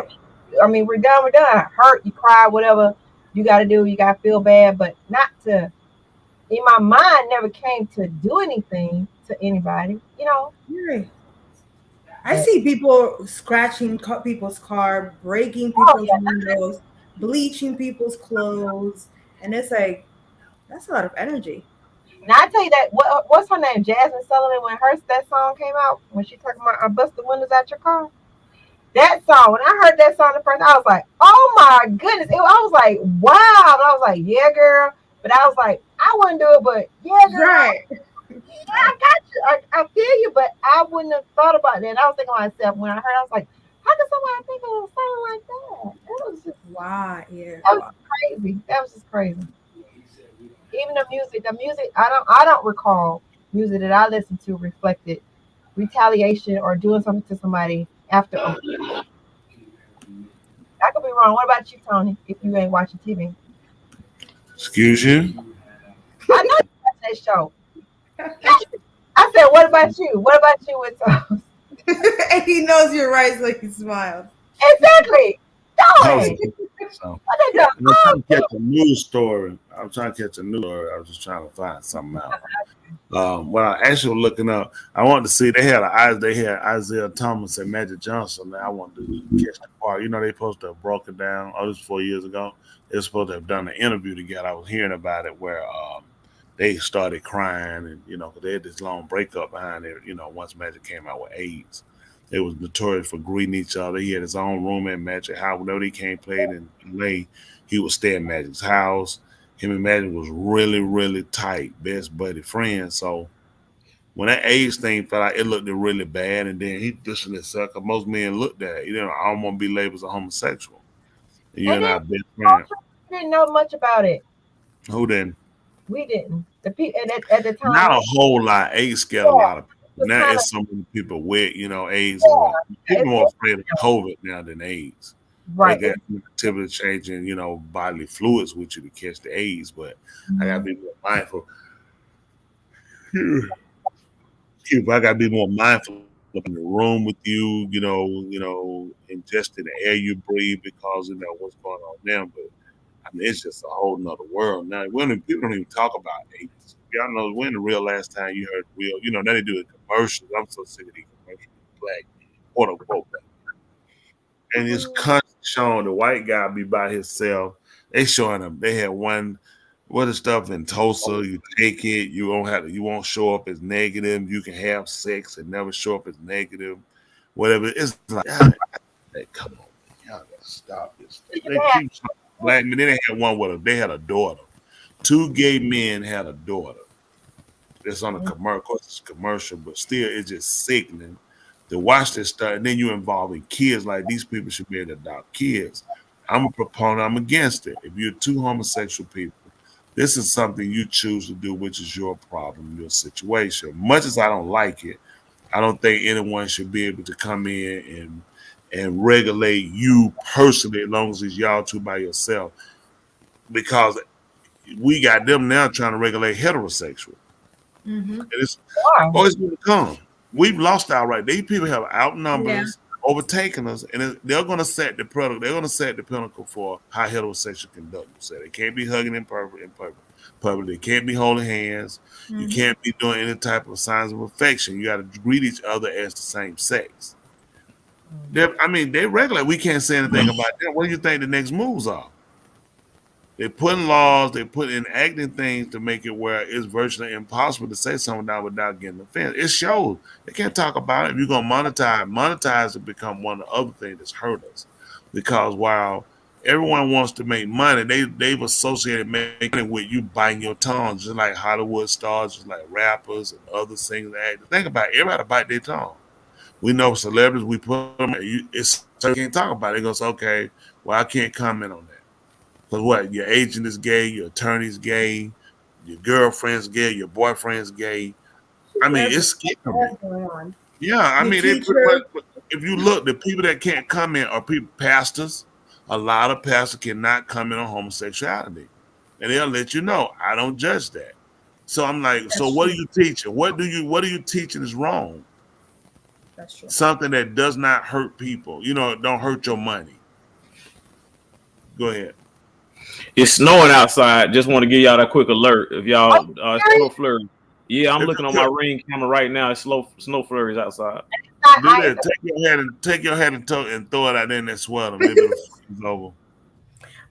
I mean, we're done. Hurt, you cry, whatever you got to do. You got to feel bad, but not to. In my mind, never came to do anything to anybody. Right. I see people scratching people's car, breaking people's windows, bleaching people's clothes, and it's like that's a lot of energy. Now I tell you that what's her name, Jasmine Sullivan, when that song came out, when she talking about I bust the windows out your car. That song, when I heard that song the first, I was like, oh my goodness. I was like, wow. And I was like, yeah, girl. But I was like, I wouldn't do it, but yeah, girl. Right. Yeah, I got you. I feel you, but I wouldn't have thought about that. And I was thinking to myself when I heard, I was like, how could somebody think of a song like that? That was just wow, yeah. That was crazy. That was just crazy. Even the music, I don't recall music that I listened to reflected retaliation or doing something to somebody after. I could be wrong. What about you, Tony? If you ain't watching TV, excuse you. I know you watch that show. I said, "What about you? What about you with Tom?" And he knows you're right, so he smiles. Exactly. Tony. So What they got? I'm trying to catch a news story. I was just trying to find something out. When I actually was looking up, I wanted to see they had Isaiah Thomas and Magic Johnson. And I wanted to catch the part. You know, they supposed to have broken down. Oh, this was 4 years ago. They were supposed to have done an interview together. I was hearing about it where they started crying, and you know, 'cause they had this long breakup behind it. You know, once Magic came out with AIDS, they was notorious for greeting each other. He had his own room at Magic house. Whenever he came played in LA, he would stay at Magic's house. Him and Magic was really, really tight, best buddy friends. So when that AIDS thing fell out, it looked really bad, and then he distanced himself. 'Cause most men looked at it. You know, I don't want to be labeled as a homosexual. And you're not best friend. We didn't know much about it. Who then? We didn't. The people at the time. Not a whole lot. AIDS scared a lot of people. Now it's so many people with, you know, AIDS. People more afraid of COVID now than AIDS. Right. They got temperature changing, you know, bodily fluids with you to catch the AIDS, but I gotta be more mindful. I gotta be more mindful in the room with you, you know, ingesting the air you breathe because you know what's going on now. But I mean, it's just a whole nother world now. People don't even talk about AIDS. Y'all know when the real last time you heard real, you know, now they do the commercials. I'm so sick of these commercials, black, quote unquote. And it's constantly showing the white guy be by himself. They showing him. They had one, what is stuff in Tulsa? You take it, you won't show up as negative. You can have sex and never show up as negative. Whatever. It's like, hey, come on, y'all gotta stop this. They keep black men. Then they had one with they had a daughter. 2 gay men had a daughter. It's on a commercial. Of course, it's commercial, but still, it's just sickening to watch this stuff. And then you're involving kids. Like these people should be able to adopt kids. I'm a proponent. I'm against it. If you're 2 homosexual people, this is something you choose to do, which is your problem, your situation. Much as I don't like it, I don't think anyone should be able to come in and regulate you personally, as long as it's y'all 2 by yourself, because we got them now trying to regulate heterosexual. Mm-hmm. And it's always going to come. We've lost our right. These people have outnumbered us, overtaken us, and they're going to set the product. They're going to set the pinnacle for how heterosexual conduct themselves. They can't be hugging in public. They can't be holding hands. Mm-hmm. You can't be doing any type of signs of affection. You got to greet each other as the same sex. They regulate. We can't say anything about that. What do you think the next moves are? They're putting laws, they're putting acting things to make it where it's virtually impossible to say something now without getting offended. It shows. They can't talk about it. If you're going to monetize it become one of the other things that's hurt us. Because while everyone wants to make money, they've associated making it with you biting your tongue, just like Hollywood stars, just like rappers and other singers. Think about it. Everybody bite their tongue. We know celebrities, we put them, you can't talk about it. It goes, okay, well, I can't comment on that. Because what? Your agent is gay, your attorney's gay, your girlfriend's gay, your boyfriend's gay. I mean, it's scary. Yeah, I mean, if you look, the people that can't comment are pastors. A lot of pastors cannot comment on homosexuality. And they'll let you know, I don't judge that. So I'm like, what are you teaching? What are you teaching is wrong? That's true. Something that does not hurt people. You know, don't hurt your money. Go ahead. It's snowing outside. Just want to give y'all that quick alert. If y'all snow flurries. Yeah, I'm looking on my Ring camera right now. It's snow flurries outside. Do that. Take your head and throw it out there in that sweater. Maybe it's over.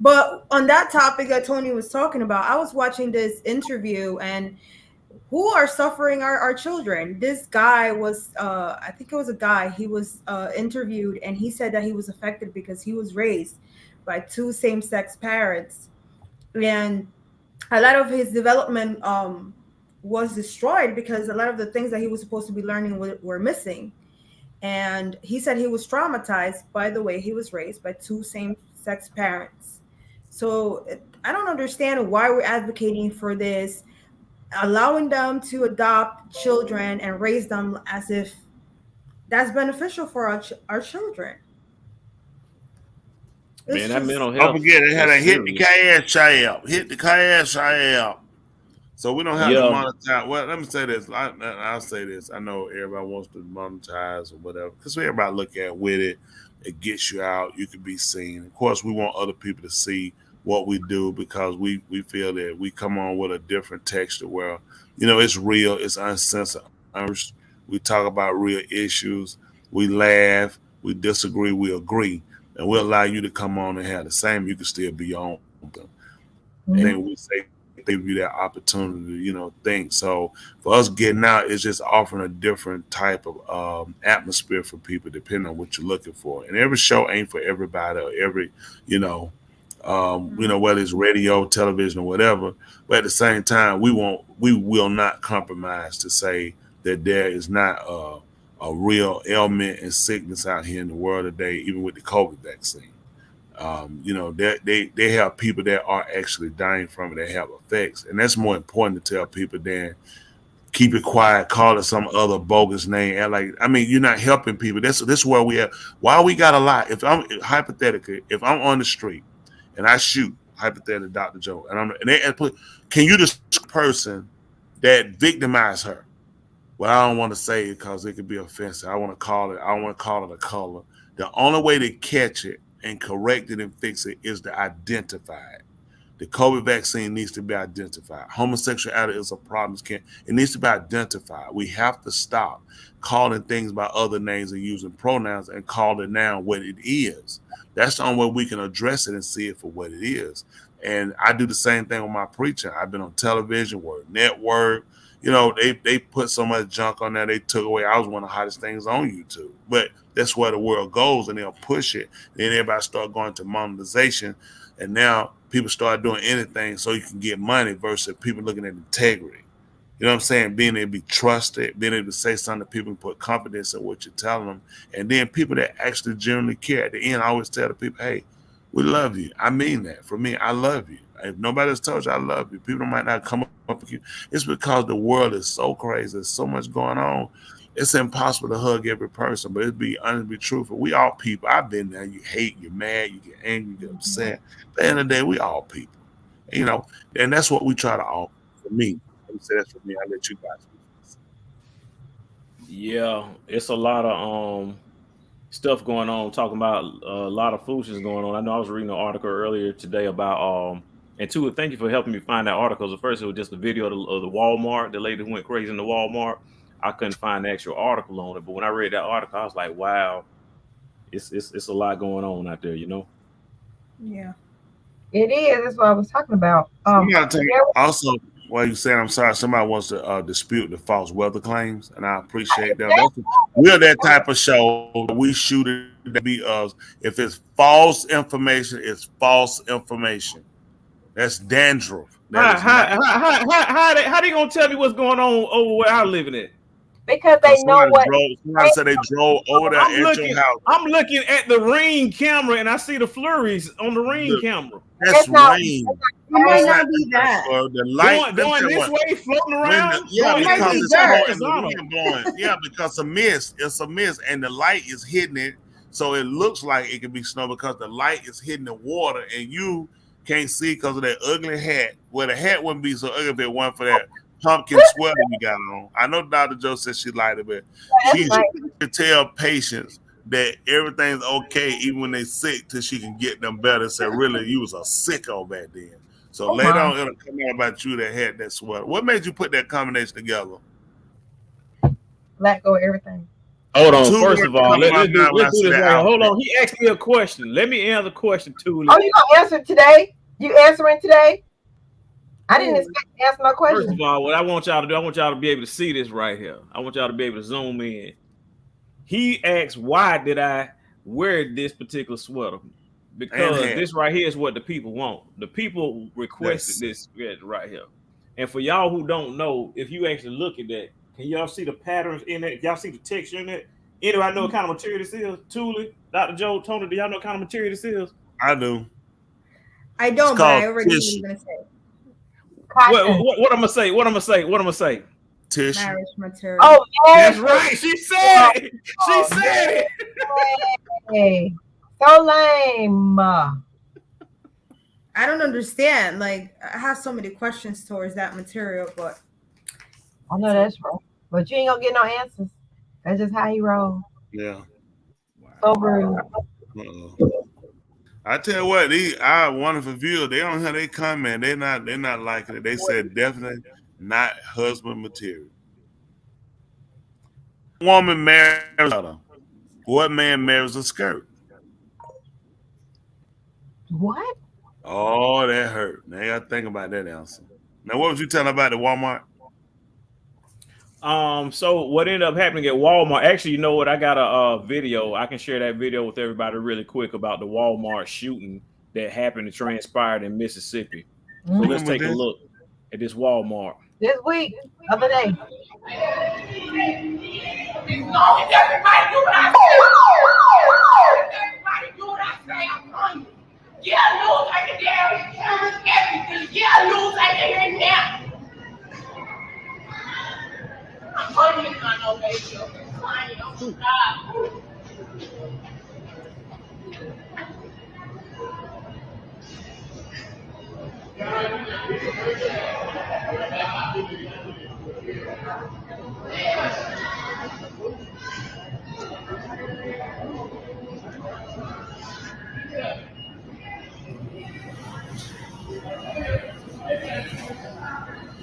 But on that topic that Tony was talking about, I was watching this interview, and who are suffering our children. This guy was, I think it was a guy. He was interviewed, and he said that he was affected because he was raised by 2 same-sex parents, and a lot of his development was destroyed because a lot of the things that he was supposed to be learning were missing. And he said he was traumatized by the way he was raised by 2 same-sex parents. So I don't understand why we're advocating for this, allowing them to adopt children and raise them as if that's beneficial for our children. Man, that mental health. Don't forget, they had to hit the cash out. Hit the cash out. So we don't have to monetize. Well, let me say this. I'll say this. I know everybody wants to monetize or whatever, because everybody look at with it. It gets you out. You can be seen. Of course, we want other people to see what we do because we feel that we come on with a different texture where, it's real, it's uncensored. We talk about real issues. We laugh. We disagree. We agree. And we'll allow you to come on and have the same. You can still be on them. And then we say, give you that opportunity to, think. So for us getting out, it's just offering a different type of atmosphere for people, depending on what you're looking for. And every show ain't for everybody or every, whether it's radio, television, or whatever. But at the same time, we will not compromise to say that there is not a real ailment and sickness out here in the world today, even with the COVID vaccine. They have people that are actually dying from it that have effects, and that's more important to tell people than keep it quiet, call it some other bogus name. You're not helping people. This where we are. Why we got a lot. If I'm on the street and I shoot hypothetically Dr. Joe, can you just person that victimized her? Well, I don't want to say it because it could be offensive. I don't want to call it a color. The only way to catch it and correct it and fix it is to identify it. The COVID vaccine needs to be identified. Homosexuality is a problem. It needs to be identified. We have to stop calling things by other names and using pronouns and call it now what it is. That's the only way we can address it and see it for what it is. And I do the same thing with my preaching. I've been on television, Word Network. They put so much junk on there. They took away. I was one of the hottest things on YouTube. But that's where the world goes, and they'll push it. Then everybody start going to monetization, and now people start doing anything so you can get money versus people looking at integrity. You know what I'm saying? Being able to be trusted, being able to say something to people and put confidence in what you're telling them. And then people that actually genuinely care. At the end, I always tell the people, hey, we love you. I mean that. For me, I love you. If nobody has told you I love you, people might not come up with you. It's because the world is so crazy. There's so much going on. It's impossible to hug every person, but it'd be honest, be truthful. We all people. I've been there. You hate, you're mad, you get angry, you get upset. At the end of the day, we all people. And that's what we try to offer. For me, let me say that's for me. I'll let you guys. Yeah, it's a lot of stuff going on, talking about a lot of foolishness going on. I know I was reading an article earlier today about and two, thank you for helping me find that article. At first, it was just a video of the Walmart, the lady who went crazy in the Walmart. I couldn't find the actual article on it, but when I read that article, I was like, wow, it's a lot going on out there, Yeah. It is. That's what I was talking about. Also, while you saying, I'm sorry, somebody wants to dispute the false weather claims, and I appreciate that. We're that type of show. We shoot it to be us. If it's false information, it's false information. That's dandruff. How they gonna tell me what's going on over where I'm living at? Because they know what. Somebody said they drove over there at your house. I'm looking at the Ring camera and I see the flurries on the Ring camera. That's rain. It might not be that. The light going this way, floating around. Because it's blowing. Yeah, because a mist. It's a mist, and the light is hitting it, so it looks like it could be snow because the light is hitting the water, and you can't see because of that ugly hat. Well, the hat wouldn't be so ugly if it weren't for that pumpkin sweater you got on. I know Dr. Joe said she liked it, but she should tell patients that everything's okay even when they sick till she can get them better. Say, really, you was a sicko back then. So later on, it'll come out about you that had that sweater. What made you put that combination together? Let go of everything. Hold on. First of all, let's do this right. Hold on. He asked me a question. Let me answer the question too. Oh, you gonna answer today? You answering today? I didn't expect to answer no question. First of all, what I want y'all to do, I want y'all to be able to see this right here. I want y'all to be able to zoom in. He asked, why did I wear this particular sweater? Because this right here is what the people want. The people requested this right here. And for y'all who don't know, if you actually look at that, can y'all see the patterns in it? Y'all see the texture in it? Anybody know what kind of material this is? Thule, Dr. Joe, Tony, do y'all know what kind of material this is? I do. I don't, but I already knew what you were going to say. What I'm gonna say? What I'm gonna say? Tissue. Marriage material. Oh, that's right. She said it. She said it. Hey, so lame. I don't understand. Like, I have so many questions towards that material, but I know that's right. But you ain't gonna get no answers. That's just how you roll. Yeah. So rude. I tell you what, our wonderful viewers, they don't have they comment. They're not liking it. They said definitely not husband material. Woman marries a what man marries a skirt? What? Oh, that hurt. Now you gotta think about that answer. Now, what was you telling about the Walmart? So what ended up happening at Walmart? Actually, you know what? I got a video. I can share that video with everybody really quick about the Walmart shooting that happened and transpired in Mississippi. So let's take a look at this Walmart. This week, other day. Everybody do what I say. Everybody do what I say. I'm on you. Yeah, lose like a damn cameras, everything. Yeah, lose like a here now. I'm on you, I know, baby. I'm flying. Don't stop.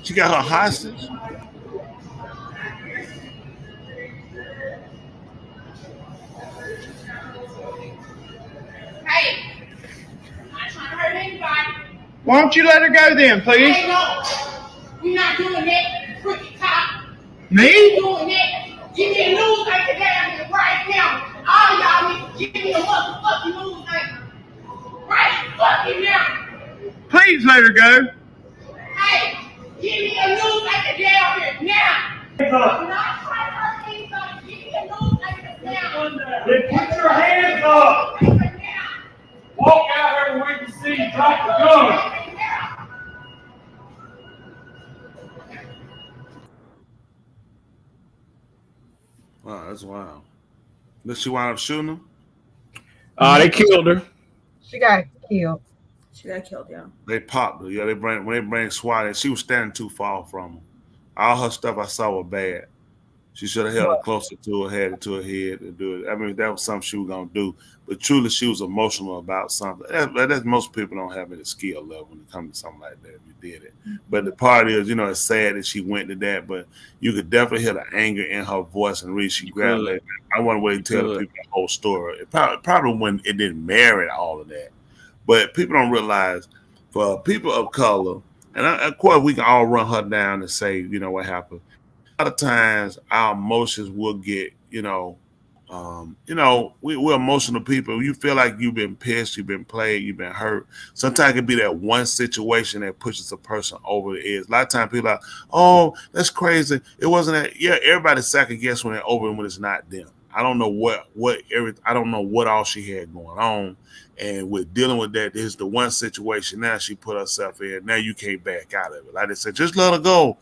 She got her hostage. Hey, I'm not trying to hurt anybody. Why don't you let her go then, please? Hey, no. We're not doing that, crooked cop. Me? We doing that. Give me a news anchor down here right now. All y'all need to give me a motherfucking news anchor. Right fucking now. Please let her go. Hey, give me a news anchor down here now. I'm not trying to hurt anybody. Give me a news anchor now. Then put your hands up. Walk out here where we can see you drop the gun. Wow, that's wild. Did she wind up shooting him? They killed her. She got killed. She got killed, yeah. They popped her. Yeah, when they bring SWAT in, she was standing too far from him. All her stuff I saw was bad. She should have held it closer to her, had it to her head and do it. I mean, that was something she was gonna do. But truly, she was emotional about something. That's most people don't have any skill level when it comes to something like that. If you did it, but the part is, it's sad that she went to that. But you could definitely hear the anger in her voice and read. She grabbed it. I want to wait and tell the people the whole story. It probably when it didn't merit all of that. But people don't realize for people of color, and of course we can all run her down and say, what happened. A lot of times our emotions will get, we're emotional people. You feel like you've been pissed, you've been played, you've been hurt. Sometimes it can be that one situation that pushes a person over the edge. A lot of times people are like, oh, that's crazy. It wasn't that. Yeah, everybody second guess when they're over and when it's not them. I don't know I don't know what all she had going on. And with dealing with that, this is the one situation now she put herself in. Now you can't back out of it. Like I said, just let her go.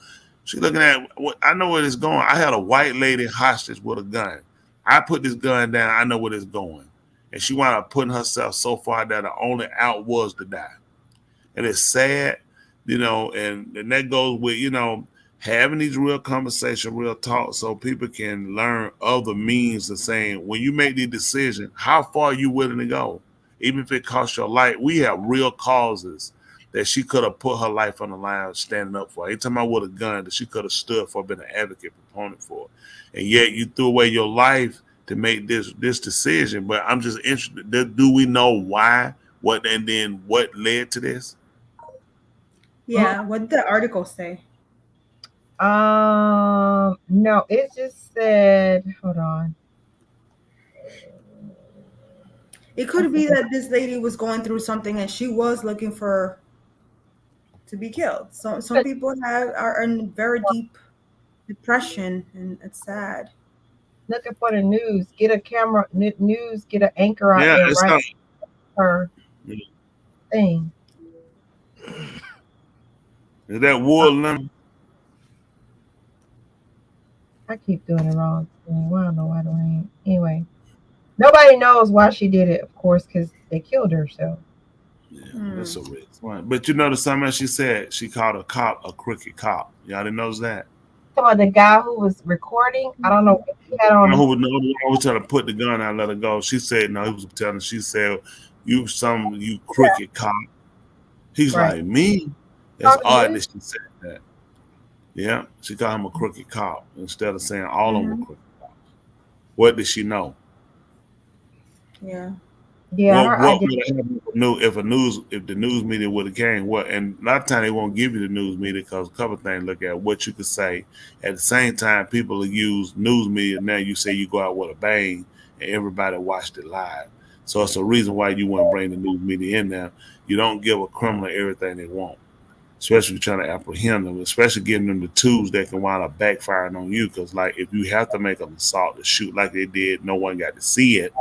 She looking at what I know where it's going. I had a white lady hostage with a gun. I put this gun down. I know where it's going. And she wound up putting herself so far that the only out was to die. And it's sad, and that goes with, having these real conversations, real talk, so people can learn other means of saying, when you make the decision, how far are you willing to go? Even if it costs your life, we have real causes that she could have put her life on the line standing up for. Anytime I with a gun that she could have stood for, been an advocate, proponent for. And yet you threw away your life to make this decision. But I'm just interested, do we know why, and then what led to this? Yeah, what did the article say? No, it just said, hold on. It could be that this lady was going through something and she was looking to be killed. So some people are in very deep depression, and it's sad. Looking for the news. Get a camera, news, get an anchor out there, right? Her thing. Is that wool? I keep doing the wrong thing. Well, I don't know why I don't. Anyway, nobody knows why she did it, of course, because they killed her. So. Yeah, that's a risk. But you notice something else she said? She called a cop a crooked cop. Y'all didn't notice that? about the guy who was recording. I don't know what he had on. Who was trying to put the gun out and let her go. She said, no, he was telling her, she said, you crooked cop. He's Right. like, me? That's odd that she said that. Yeah, she called him a crooked cop instead of saying all of them were crooked cops. What did she know? Yeah. Yeah. What would have happened if the news media would have came? What? And a lot of times they won't give you the news media because a couple of things look at what you could say. At the same time, people use news media now. You say you go out with a bang, and everybody watched it live. So it's a reason why you want to bring the news media in there. You don't give a criminal everything they want, especially trying to apprehend them, especially giving them the tools that can wind up backfiring on you. Because like if you have to make an assault to shoot like they did, no one got to see it.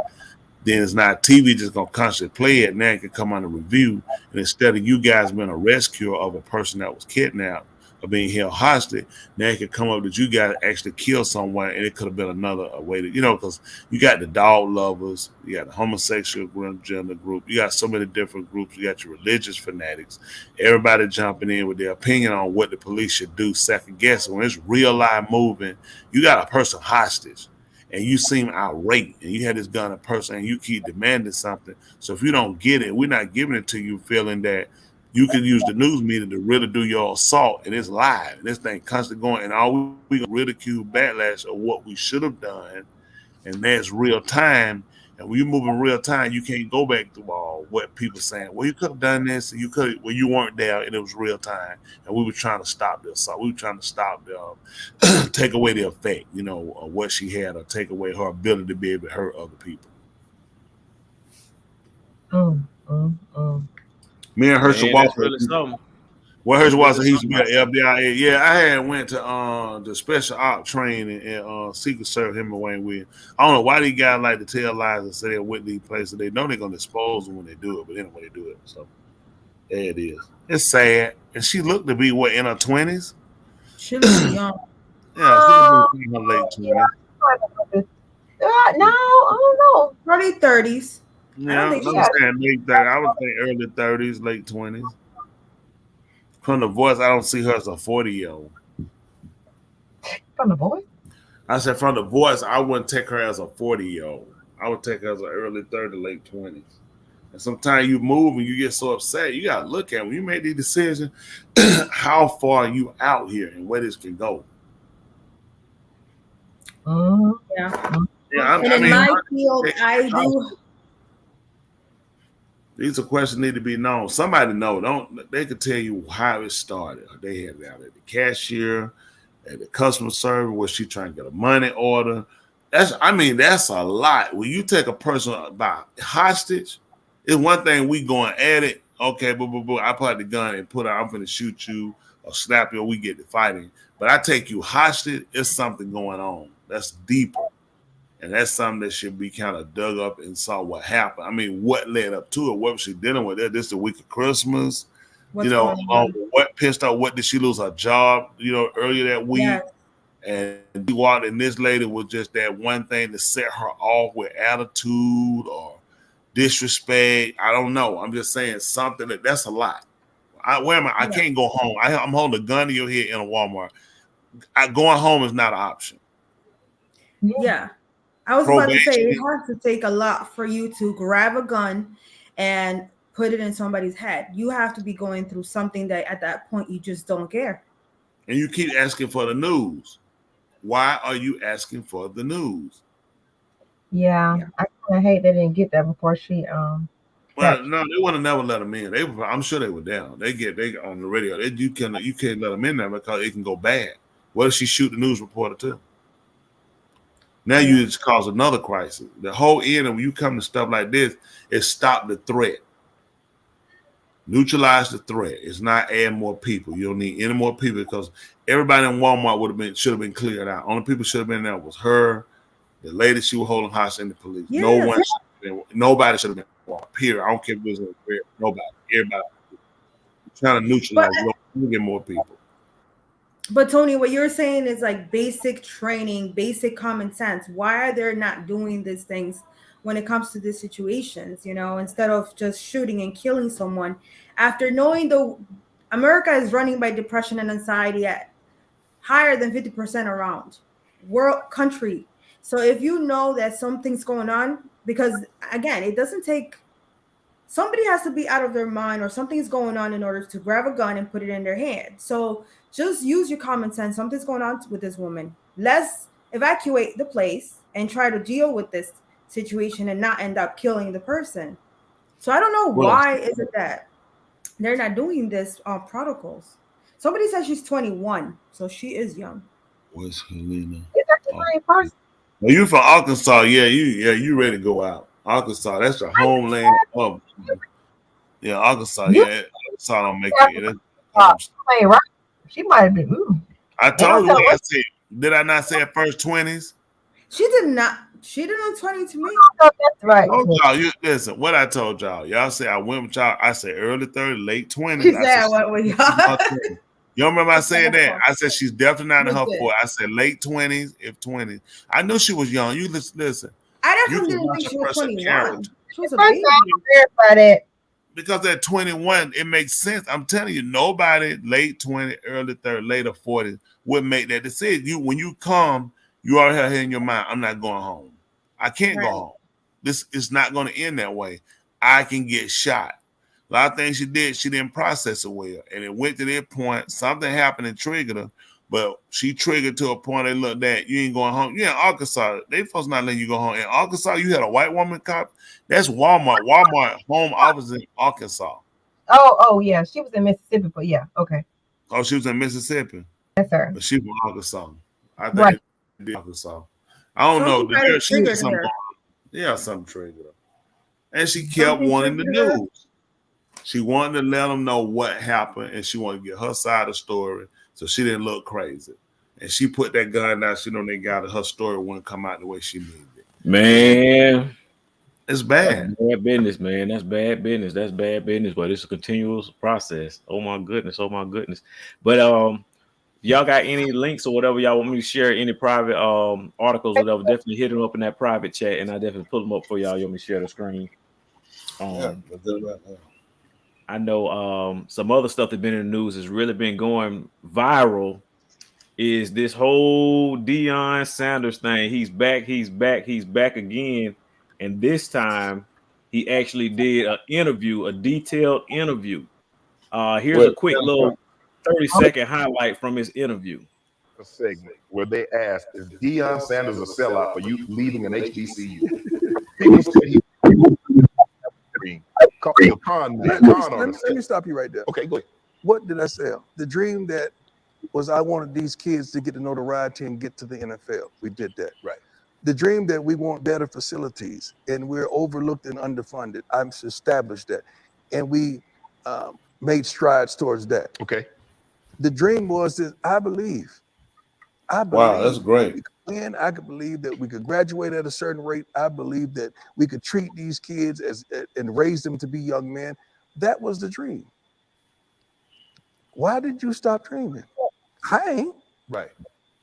Then it's not TV just gonna constantly play it. Now it can come under review, and instead of you guys being a rescuer of a person that was kidnapped or being held hostage, now it could come up that you guys actually killed someone, and it could have been another way to, because you got the dog lovers, you got the homosexual gender group, you got so many different groups, you got your religious fanatics, everybody jumping in with their opinion on what the police should do, second guessing. When it's real live moving, you got a person hostage. And you seem irate, and you had this gun in person, and you keep demanding something. So if you don't get it, we're not giving it to you, feeling that you can use the news media to really do your assault, and it's live. And this thing constantly going, and all we ridicule, backlash of what we should have done, and that's real time. And when you move in real time, you can't go back to what people saying. Well, you could have done this, and you weren't there, and it was real time. And we were trying to stop the assault. We were trying to stop the take away the effect, of what she had, or take away her ability to be able to hurt other people. Me and Herschel Walker. Really something. Well, Herschel Walker, he used to be an FBI. Yeah, I had went to the special op training and Secret Service, him and Wayne Williams. I don't know why these guys like to tell lies and say they're with these places. They know they're gonna expose them when they do it, but anyway, they do it. So there it is. It's sad. And she looked to be in her 20s? She looks young. Yeah, she in her late 20s. No, I don't know. Probably 30s. Yeah, I'm saying late 30s. I would think early 30s, late 20s. From the voice, I don't see her as a 40-year-old. From the voice? I said from the voice, I wouldn't take her as a 40-year-old. I would take her as an early 30s, late 20s. And sometimes you move and you get so upset, you got to look at when you make these decisions, how far are you out here and where this can go. Yeah. Yeah, and in my field, I do. These are questions need to be known. Somebody know. They could tell you how it started. They had it out at the cashier, at the customer service, was she trying to get a money order? That's a lot. When you take a person by hostage, it's one thing we going at it. Okay, I pull out the gun and I'm going to shoot you or slap you or we get to fighting. But I take you hostage, it's something going on. That's deeper. And that's something that should be kind of dug up and saw what happened. What led up to it? What was she dealing with? This the week of Christmas. What pissed off? What did she lose her job? Earlier that week. Yes. And you walked, and this lady was just that one thing to set her off with attitude or disrespect. I don't know. I'm just saying something that's a lot. Where am I? I can't go home. I'm holding a gun to your head in a Walmart. Going home is not an option. Yeah. I was about to say it has to take a lot for you to grab a gun and put it in somebody's head. You have to be going through something that at that point you just don't care. And you keep asking for the news. Why are you asking for the news? Yeah. I kind of hate they didn't get that before she no, they would have never let them in. I'm sure they were down. They on the radio. You can't let them in there because it can go bad. What if she shoot the news reporter too? Now you just cause another crisis. The whole end of when you come to stuff like this is stop the threat. Neutralize the threat. It's not add more people. You don't need any more people because everybody in Walmart should have been cleared out. Only people should have been there was her, the lady she was holding hostage, and the police. Yeah. Nobody should have been Walmart. Period. I don't care if it was nobody. Everybody. Trying to neutralize. You don't get more people. But Tony, what you're saying is like basic training, basic common sense. Why are they not doing these things when it comes to these situations? Instead of just shooting and killing someone, after knowing America is running by depression and anxiety at higher than 50% around world country. So if you know that something's going on, because again, it doesn't take, somebody has to be out of their mind or something's going on in order to grab a gun and put it in their hand. So just use your common sense. Something's going on with this woman. Let's evacuate the place and try to deal with this situation and not end up killing the person. So I don't know why is it that they're not doing this protocols. Somebody says she's 21, so she is young. Where's Helena? Is that the same person? Well, you from Arkansas? You ready to go out? Arkansas, that's your homeland. Yeah, Arkansas. Yeah, Arkansas don't make it. Ain't right. She might have been. I told you. I said, did I not say at first 20s? She did not. She didn't 20 to me. That's right. Y'all, listen, what I told y'all. Y'all say I went with y'all. I said early 30s, late 20s. She said I went with y'all. You remember I said that? I said she's definitely not in her 40s. I said late 20s, if 20s. I knew she was young. You listen. I definitely didn't think she was 21. She was a First baby. time I verify that. Because at 21, it makes sense. I'm telling you, nobody late 20, early 30, later 40 would make that decision. When you come, you already have in your mind, I'm not going home. I can't go home. This is not going to end that way. I can get shot. A lot of things she did, she didn't process it well. And it went to that point. Something happened and triggered her. But she triggered to a point they looked at, you ain't going home. Yeah, in Arkansas, they supposed not letting you go home. In Arkansas, you had a white woman cop. That's Walmart. Walmart home office in Arkansas. Oh, yeah. She was in Mississippi, but yeah, okay. Oh, she was in Mississippi. Yes, sir. But she was in Arkansas. I think they did Arkansas. I don't know. She was something. Yeah, something triggered her. And she kept wanting the news. She wanted to let them know what happened, and she wanted to get her side of the story so she didn't look crazy. And she put that gun down. She know they got it. Her story wouldn't come out the way she needed it. Man, it's bad. That's bad business, man. That's bad business. That's bad business. But it's a continuous process. Oh my goodness. Oh my goodness. But y'all got any links or whatever y'all want me to share? Any private articles or whatever? Definitely hit them up in that private chat, and I definitely pull them up for y'all. You want me to share the screen? I know some other stuff that's been in the news has really been going viral. Is this whole Deion Sanders thing? He's back again, and this time he actually did an interview, a detailed interview. Here's a quick little 30-second highlight from his interview. A segment where they asked, "Is Deion Sanders a sellout for you leaving an HBCU?" People said he. Let me stop you right there. Okay, go ahead. What did I sell? The dream that was I wanted these kids to get the notoriety and get to the NFL. We did that. Right. The dream that we want better facilities and we're overlooked and underfunded. I've established that. And we made strides towards that. Okay. The dream was that I believe. Wow, that's great. And I could believe that we could graduate at a certain rate. I believe that we could treat these kids and raise them to be young men. That was the dream. Why did you stop dreaming? I ain't. Right.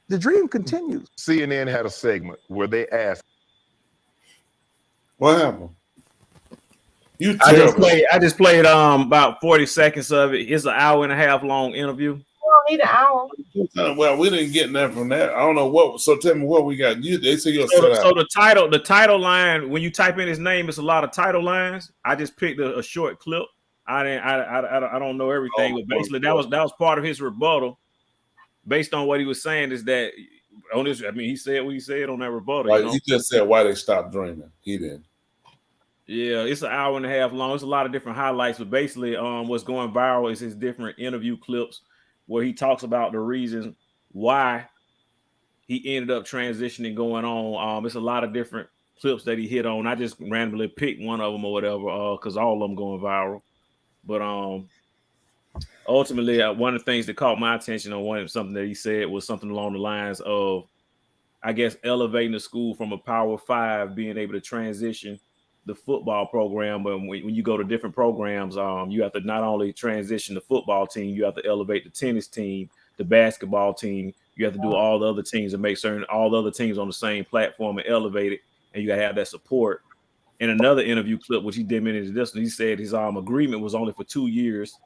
The dream continues. CNN had a segment where they asked, "What happened?" I just played about 40 seconds of it. It's an hour and a half long interview. Need an hour. Well, we didn't get nothing from that. I don't know what. So tell me what we got. They say you're so the title line, when you type in his name, it's a lot of title lines. I just picked a short clip. I don't know everything, but basically that was part of his rebuttal. Based on what he was saying, is that on this? I mean, he said what he said on that rebuttal. Right, he just said why they stopped dreaming. He didn't. Yeah, it's an hour and a half long. It's a lot of different highlights, but basically, what's going viral is his different interview clips where he talks about the reasons why he ended up transitioning going on. It's a lot of different clips that he hit on. I just randomly picked one of them or whatever, because all of them going viral. But ultimately, one of the things that caught my attention on something that he said was something along the lines of, I guess, elevating the school from a Power 5, being able to transition the football program. But when you go to different programs, you have to not only transition the football team, you have to elevate the tennis team, the basketball team. You have to do all the other teams and make certain all the other teams on the same platform and elevate it. And you got to have that support. In another interview clip, which he did minutes this, he said his agreement was only for 2 years.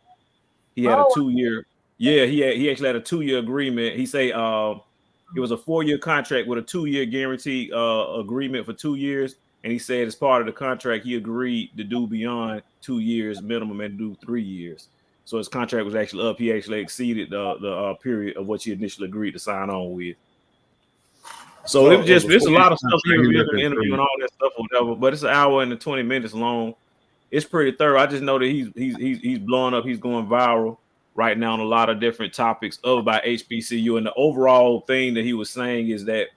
He had a 2-year Yeah, he actually had a 2-year agreement. He say it was a 4-year contract with a 2-year guarantee agreement for 2 years. And he said as part of the contract, he agreed to do beyond 2 years minimum and do 3 years. So his contract was actually up. He actually exceeded the period of what he initially agreed to sign on with. So it was just it's a lot of stuff he revealed in the interview and all that stuff or whatever. But it's an hour and 20 minutes long. It's pretty thorough. I just know that he's blowing up. He's going viral right now on a lot of different topics about HBCU. And the overall thing that he was saying is that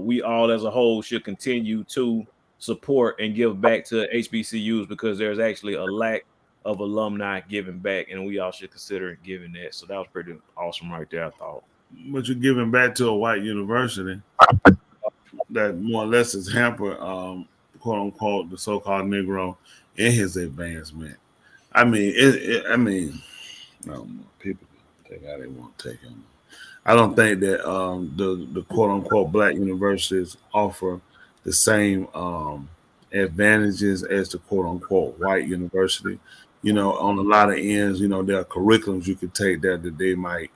we all as a whole should continue to support and give back to HBCUs because there's actually a lack of alumni giving back, and we all should consider giving that. So that was pretty awesome right there, I thought. But you're giving back to a white university that more or less is hampered, quote unquote, the so-called Negro in his advancement. I mean, no, people take how they want to take him. I don't think that the quote unquote black universities offer the same advantages as the quote unquote white university. You know, on a lot of ends, you know, there are curriculums you could take that they might,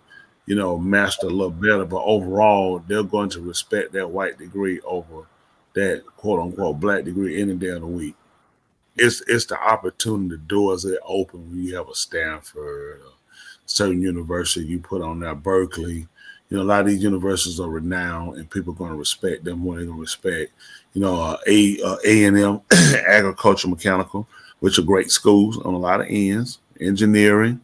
you know, master a little better, but overall, they're going to respect that white degree over that quote unquote black degree any day of the week. It's the opportunity, the doors that open when you have a Stanford, a certain university you put on there, Berkeley. You know, a lot of these universities are renowned, and people are going to respect them more. They're going to respect, you know, A&M, agriculture, mechanical, which are great schools on a lot of ends, engineering.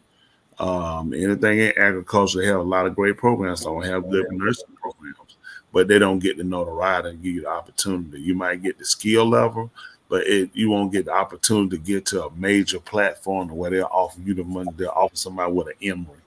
Anything in agriculture, they have a lot of great programs. So they have good nursing programs, but they don't get the notoriety and give you the opportunity. You might get the skill level, but you won't get the opportunity to get to a major platform where they'll offer you the money. They'll offer somebody with an Emory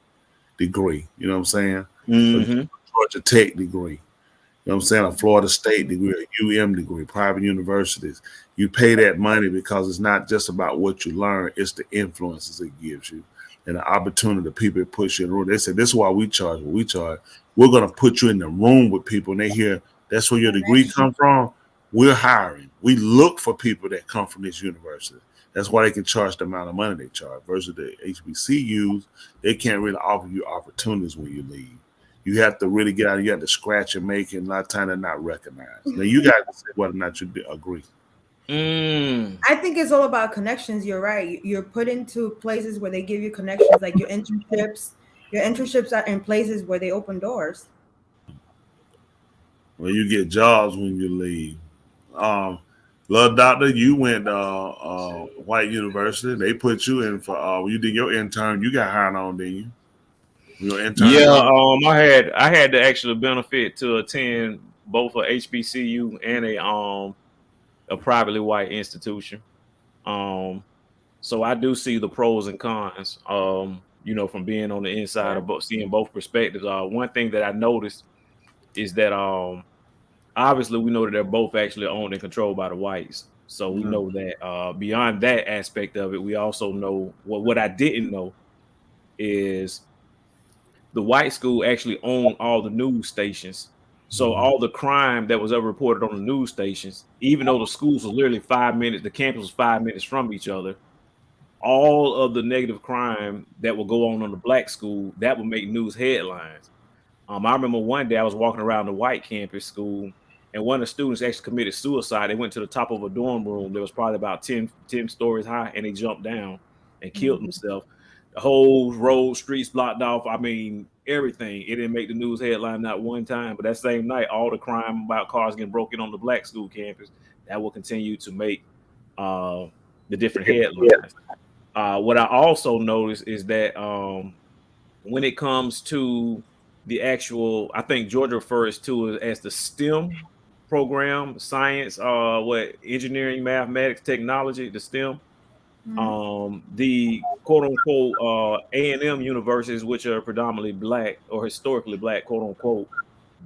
degree. You know what I'm saying? Mm-hmm. Georgia Tech degree. You know what I'm saying? A Florida State degree, a UM degree, private universities. You pay that money because it's not just about what you learn, it's the influences it gives you. And the opportunity that people push you in the room. They say, this is why we charge what we charge. We're going to put you in the room with people and they hear, that's where your degree come from. We're hiring. We look for people that come from this university. That's why they can charge the amount of money they charge. Versus the HBCUs, they can't really offer you opportunities when you leave. You have to really get out. You have to scratch and make it. And a lot of times they're not recognized. Now you got to say whether or not you agree. I think it's all about connections. You're right. You're put into places where they give you connections, like your internships. Your internships are in places where they open doors. Well, you get jobs when you leave. Love Doctor, you went white university. They put you in for when you did your intern. You got hired on, didn't you? Your intern. Yeah, I had the actual benefit to attend both a HBCU and a privately white institution. So I do see the pros and cons. You know, from being on the inside of seeing both perspectives. One thing that I noticed is that obviously we know that they're both actually owned and controlled by the whites. So we know that beyond that aspect of it, we also know what I didn't know is the white school actually owned all the news stations. So all the crime that was ever reported on the news stations, even though the schools were literally 5 minutes, the campus was 5 minutes from each other, all of the negative crime that would go on the black school, that would make news headlines. I remember one day I was walking around the white campus school, and one of the students actually committed suicide. They went to the top of a dorm room that was probably about 10 stories high, and they jumped down and killed themselves. The whole road, streets blocked off. I mean, everything. It didn't make the news headline not one time, but that same night, all the crime about cars getting broken on the black school campus, that will continue to make the different headlines. What I also noticed is that when it comes to the actual, I think Georgia refers to it as the STEM program, science, engineering, mathematics, technology, the STEM. The quote unquote A&M universities, which are predominantly black or historically black, quote unquote,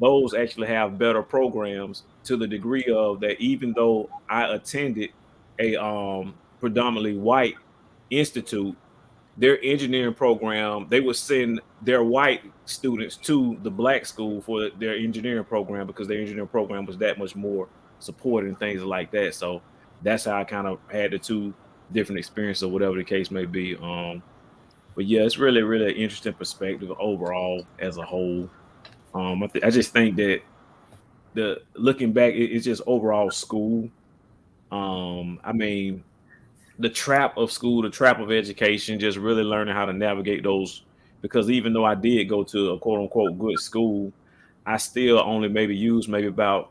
those actually have better programs to the degree of that. Even though I attended a predominantly white institute, their engineering program, they would send their white students to the black school for their engineering program because their engineering program was that much more supported and things like that. So that's how I kind of had the two different experiences or whatever the case may be. But yeah, it's really, really an interesting perspective overall as a whole. I just think that looking back, it's just overall school. I mean, the trap of school, the trap of education, just really learning how to navigate those. Because even though I did go to a quote unquote good school, I still only use about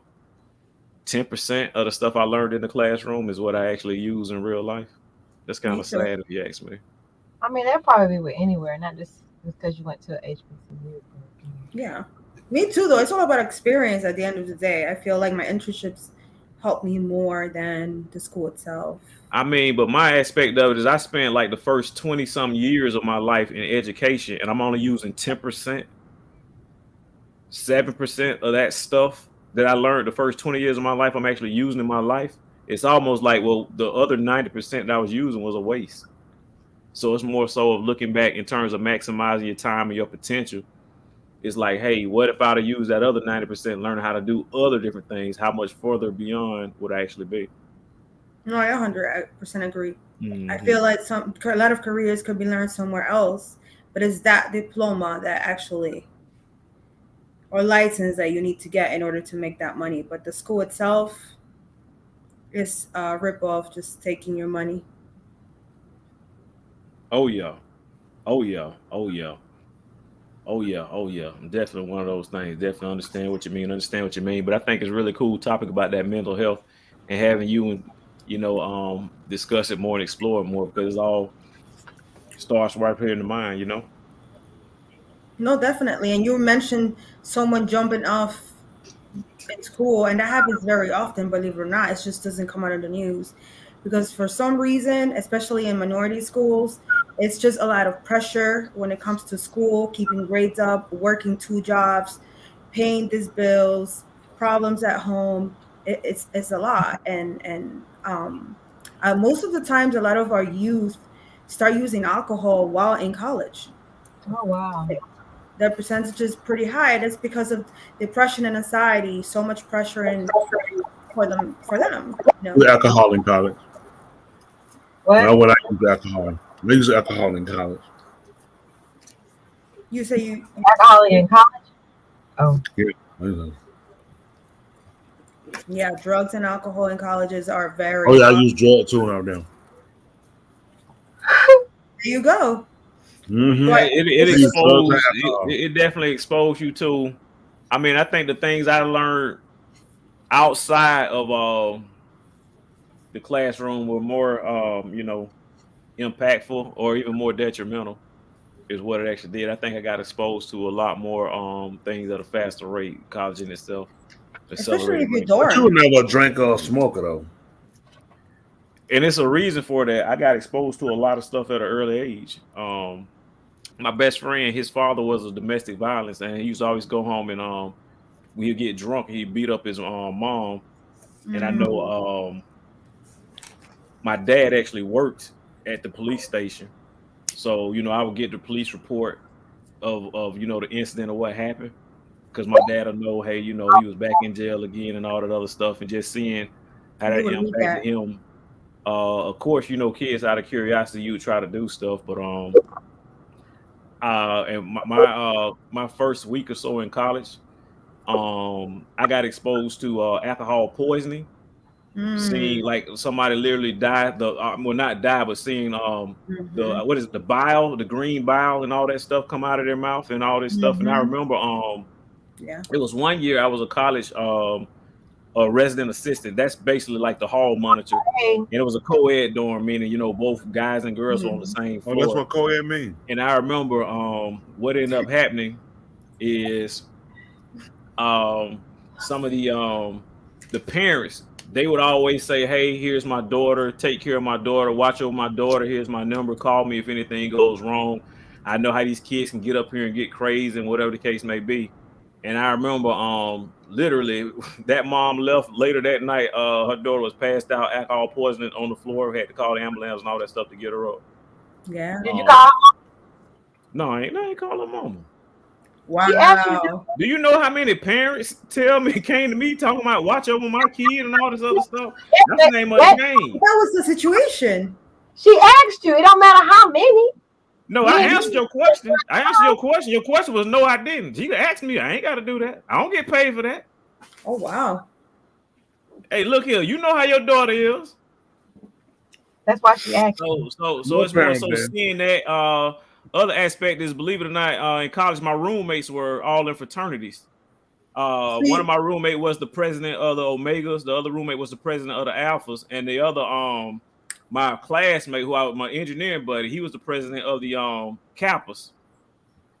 10% of the stuff I learned in the classroom is what I actually use in real life. That's kind of sad if you ask me. I mean, that probably went anywhere, not just because you went to an HBCU. Yeah, me too. Though it's all about experience. At the end of the day, I feel like my internships helped me more than the school itself. I mean, but my aspect of it is I spent like the first 20 some years of my life in education, and I'm only using 10%, 7% of that stuff that I learned the first 20 years of my life. I'm actually using in my life. It's almost like, well, the other 90% that I was using was a waste. So it's more so of looking back in terms of maximizing your time and your potential. It's like, hey, what if I'd have used that other 90% learning how to do other different things? How much further beyond would I actually be? No, I 100% agree. Mm-hmm. I feel like a lot of careers could be learned somewhere else, but it's that diploma that actually, or license that you need to get in order to make that money. But the school itself is a ripoff, just taking your money. Oh yeah. Oh yeah. Oh yeah. Oh yeah. Oh yeah. I'm definitely one of those things. Definitely understand what you mean. But I think it's a really cool topic about that mental health and having you discuss it more and explore it more, because it all starts right here in the mind, you know? No, definitely. And you mentioned someone jumping off in school, and that happens very often, believe it or not. It just doesn't come out of the news. Because for some reason, especially in minority schools, it's just a lot of pressure when it comes to school, keeping grades up, working 2 jobs, paying these bills, problems at home. It's a lot. And most of the times, a lot of our youth start using alcohol while in college. Oh, wow. The percentage is pretty high. That's because of depression and anxiety, so much pressure for them. With alcohol in college. What? Not what I use alcohol. I use alcohol in college. You say you alcohol in college? Oh. Yeah. Yeah, drugs and alcohol in colleges are very. Oh yeah, I use drugs too when I'm down. There you go. Mm-hmm. It definitely exposed you to. I mean, I think the things I learned outside of the classroom were more, impactful or even more detrimental, is what it actually did. I think I got exposed to a lot more things at a faster rate. College in itself, especially if you're dorm. You never drank or smoke though. And it's a reason for that. I got exposed to a lot of stuff at an early age. My best friend, his father was a domestic violence, and he used to always go home and he'd get drunk and he'd beat up his mom. Mm-hmm. And I know my dad actually worked at the police station, so I would get the police report of the incident of what happened, because my dad would know, hey, he was back in jail again and all that other stuff, and just seeing how that impacted him. Of course, kids out of curiosity, you would try to do stuff, but and my first week or so in college, I got exposed to alcohol poisoning. Seeing like somebody literally die, not die, but seeing the bile, the green bile and all that stuff come out of their mouth and all this stuff. And I remember it was one year I was a college a resident assistant. That's basically like the hall monitor. And it was a co-ed dorm, meaning both guys and girls were on the same floor. Oh, that's what co-ed means. And I remember what ended up happening is some of the parents, they would always say, hey, here's my daughter, take care of my daughter, watch over my daughter, here's my number, call me if anything goes wrong. I know how these kids can get up here and get crazy and whatever the case may be. And I remember literally that mom left later that night. Her daughter was passed out, alcohol poisoning on the floor, had to call the ambulance and all that stuff to get her up. Yeah. Did you call? No, I ain't call her mama. Wow. Do you know how many parents came to me talking about watch over my kid and all this other stuff? That's the name of the game. That was the situation. She asked you. It don't matter how many. No, I answered your question. Your question was no, I didn't. You asked me. I ain't got to do that. I don't get paid for that. Oh wow. Hey, look here. You know how your daughter is. That's why she asked. So No it's more so parent, seeing that. Other aspect is, believe it or not, in college, my roommates were all in fraternities. One of my roommate was the president of the Omegas. The other roommate was the president of the Alphas, and the other my classmate, my engineering buddy, he was the president of the Kappas.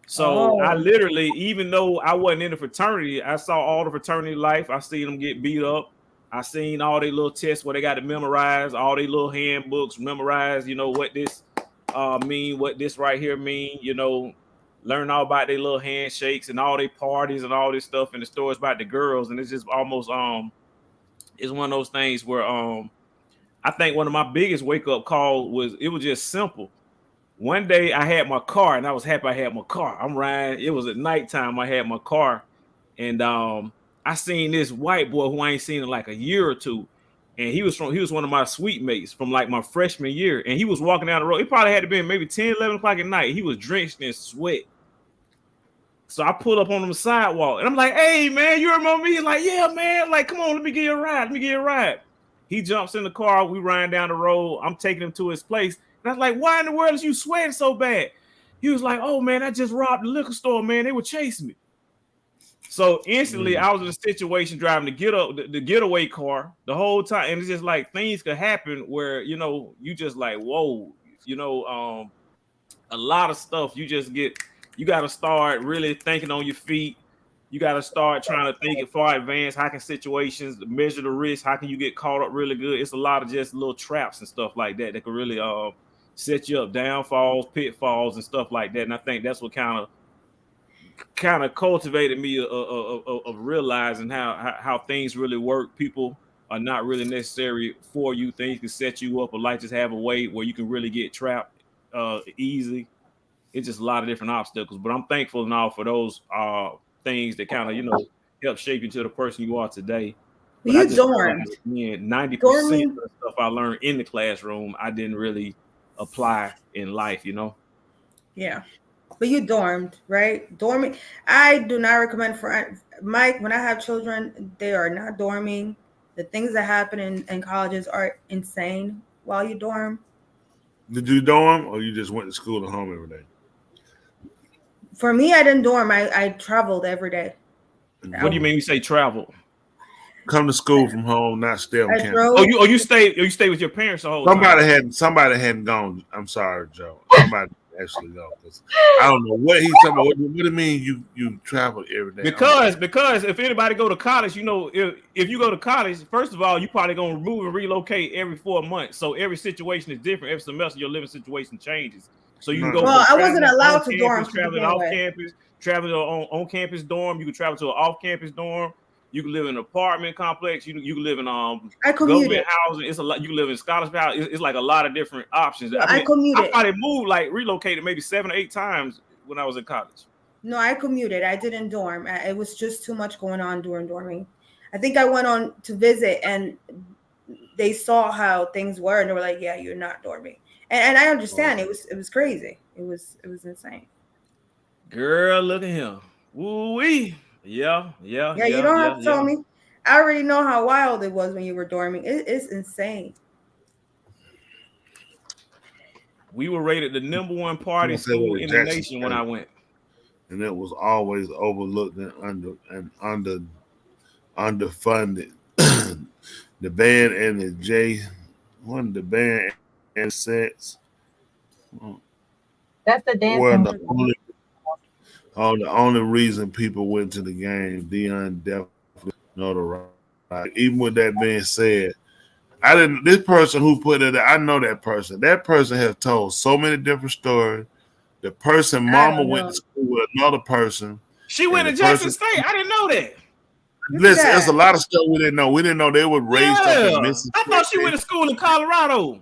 So I literally, even though I wasn't in the fraternity, I saw all the fraternity life. I seen them get beat up. I seen all their little tests where they got to memorize, all their little handbooks, memorize, what this mean, what this right here mean, learn all about their little handshakes and all their parties and all this stuff, and the stories about the girls. And it's just almost it's one of those things where I think one of my biggest wake up call was just simple. One day I had my car and I was happy I had my car. I'm riding. It was at nighttime. I had my car, and I seen this white boy who I ain't seen in like a year or two. And he was one of my suite mates from like my freshman year. And he was walking down the road. It probably had to be maybe 10, 11 o'clock at night. He was drenched in sweat. So I pulled up on the sidewalk and I'm like, hey man, you remember me? He's like, yeah, man. Like, come on, let me get you a ride. He jumps in the car. We riding down the road. I'm taking him to his place. And I was like, why in the world is you sweating so bad? He was like, oh man, I just robbed the liquor store, man. They were chasing me. So instantly, I was in a situation driving the getaway car the whole time, and it's just like things could happen where you just like whoa, a lot of stuff. You got to start really thinking on your feet. You got to start trying to think far advanced. How can situations measure the risk? How can you get caught up really good? It's a lot of just little traps and stuff like that could really set you up, downfalls, pitfalls, and stuff like that. And I think that's what kind of cultivated me of realizing how things really work. People are not really necessary for you. Things can set you up, or life just have a way where you can really get trapped easy. It's just a lot of different obstacles. But I'm thankful now for those things that kind of help shape you to the person you are today. But you dormed. 90% of the stuff I learned in the classroom, I didn't really apply in life. Yeah. But you dormed, right? Dorming. I do not recommend for Mike, when I have children, they are not dorming. The things that happen in colleges are insane while you dorm. Did you dorm, or you just went to school and home every day? For me, I didn't dorm. I traveled every day. What do you mean you say travel? Come to school from home, not stay on campus. You stay with your parents the whole time. Somebody hadn't gone. I'm sorry, Joe. Somebody actually gone. I don't know what he's talking about. What do you mean you travel every day? Because if anybody go to college, if you go to college, first of all, you probably gonna move and relocate every 4 months. So every situation is different. Every semester, your living situation changes. So you can go. Well, I wasn't allowed to dorm. Traveling off campus, traveling to on campus dorm. You can travel to an off campus dorm. You can live in an apartment complex. You can live in government housing. It's a lot. You can live in scholarship house. It's like a lot of different options. I commuted. I probably moved, relocated maybe 7 or 8 times when I was in college. No, I commuted. I didn't dorm. It was just too much going on during dorming. I think I went on to visit, and they saw how things were, and they were like, "Yeah, you're not dorming." And I understand. It was crazy. It was insane. Girl, look at him. Woo-wee. Yeah. You don't have to tell me. I already know how wild it was when you were dorming. It's insane. We were rated the #1 party school in the nation when I went, and it was always overlooked and underfunded. The band and the band and sex. That's the dance. The only reason people went to the game, Deion definitely know the right. Even with that being said, this person who put it, I know that person. That person has told so many different stories. The person mama went to school with another person. She went to Jackson State. I didn't know that. Listen, there's a lot of stuff we didn't know. We didn't know they were raised up in Mississippi. I thought she went to school in Colorado.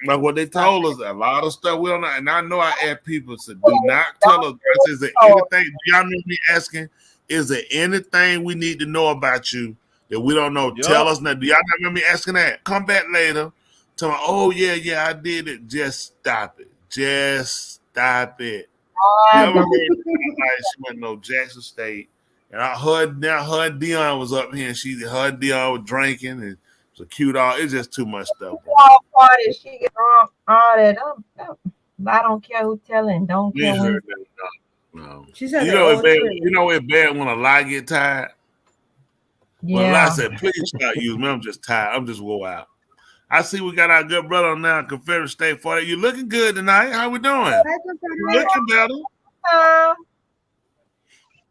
Like what they told us, a lot of stuff we don't know. And I know I asked people to do not tell us. Is there anything? Y'all know me asking? Is there anything we need to know about you that we don't know? Yep. Tell us now. Do y'all not remember me asking that? Come back later. Tell me, oh yeah, I did it. Just stop it. Just Stop it. Oh, The other don't- day, she went to Jackson State, and I heard now her and Dion was up here, and her and Dion was drinking, and it was a cute all. It's just too much stuff. all party, she get all that. I don't care who telling. Don't You care ain't when. heard that. No. She said You they know all it's bad. true. You know it's bad when a lie get tired. When a lie Yeah. said, "Please stop using me. I'm just tired. I'm just wore out." I see we got our good brother on now, Confederate State 40. You looking good tonight? How we doing? You looking better?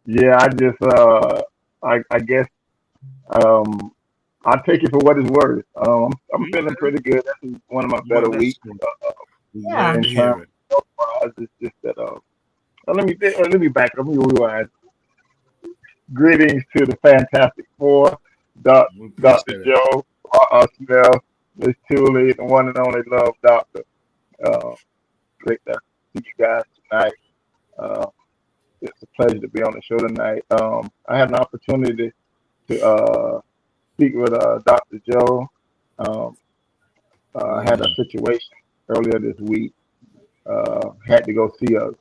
Yeah, I just I guess I'll take it for what it's worth. I'm feeling pretty good. This is one of my better weeks. Yeah. In terms of it's just that let me back up. Let me rewind. Greetings to the Fantastic Four, Dr. Joe, Smell, Miss Tully, the one and only Love Doctor. Great to see you guys tonight. It's a pleasure to be on the show tonight. I had an opportunity to speak with Dr. Joe. I had a situation earlier this week. Had to go see a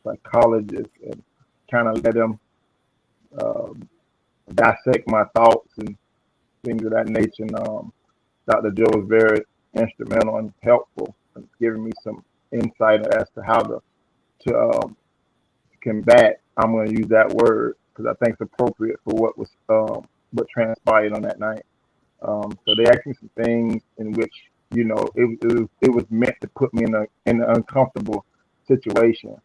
psychologist and kind of let him dissect my thoughts and things of that nature. And, Dr. Joe was very instrumental and helpful in giving me some insight as to how to combat. I'm going to use that word because I think it's appropriate for what transpired on that night. So they asked me some things in which it was meant to put me in an uncomfortable situation.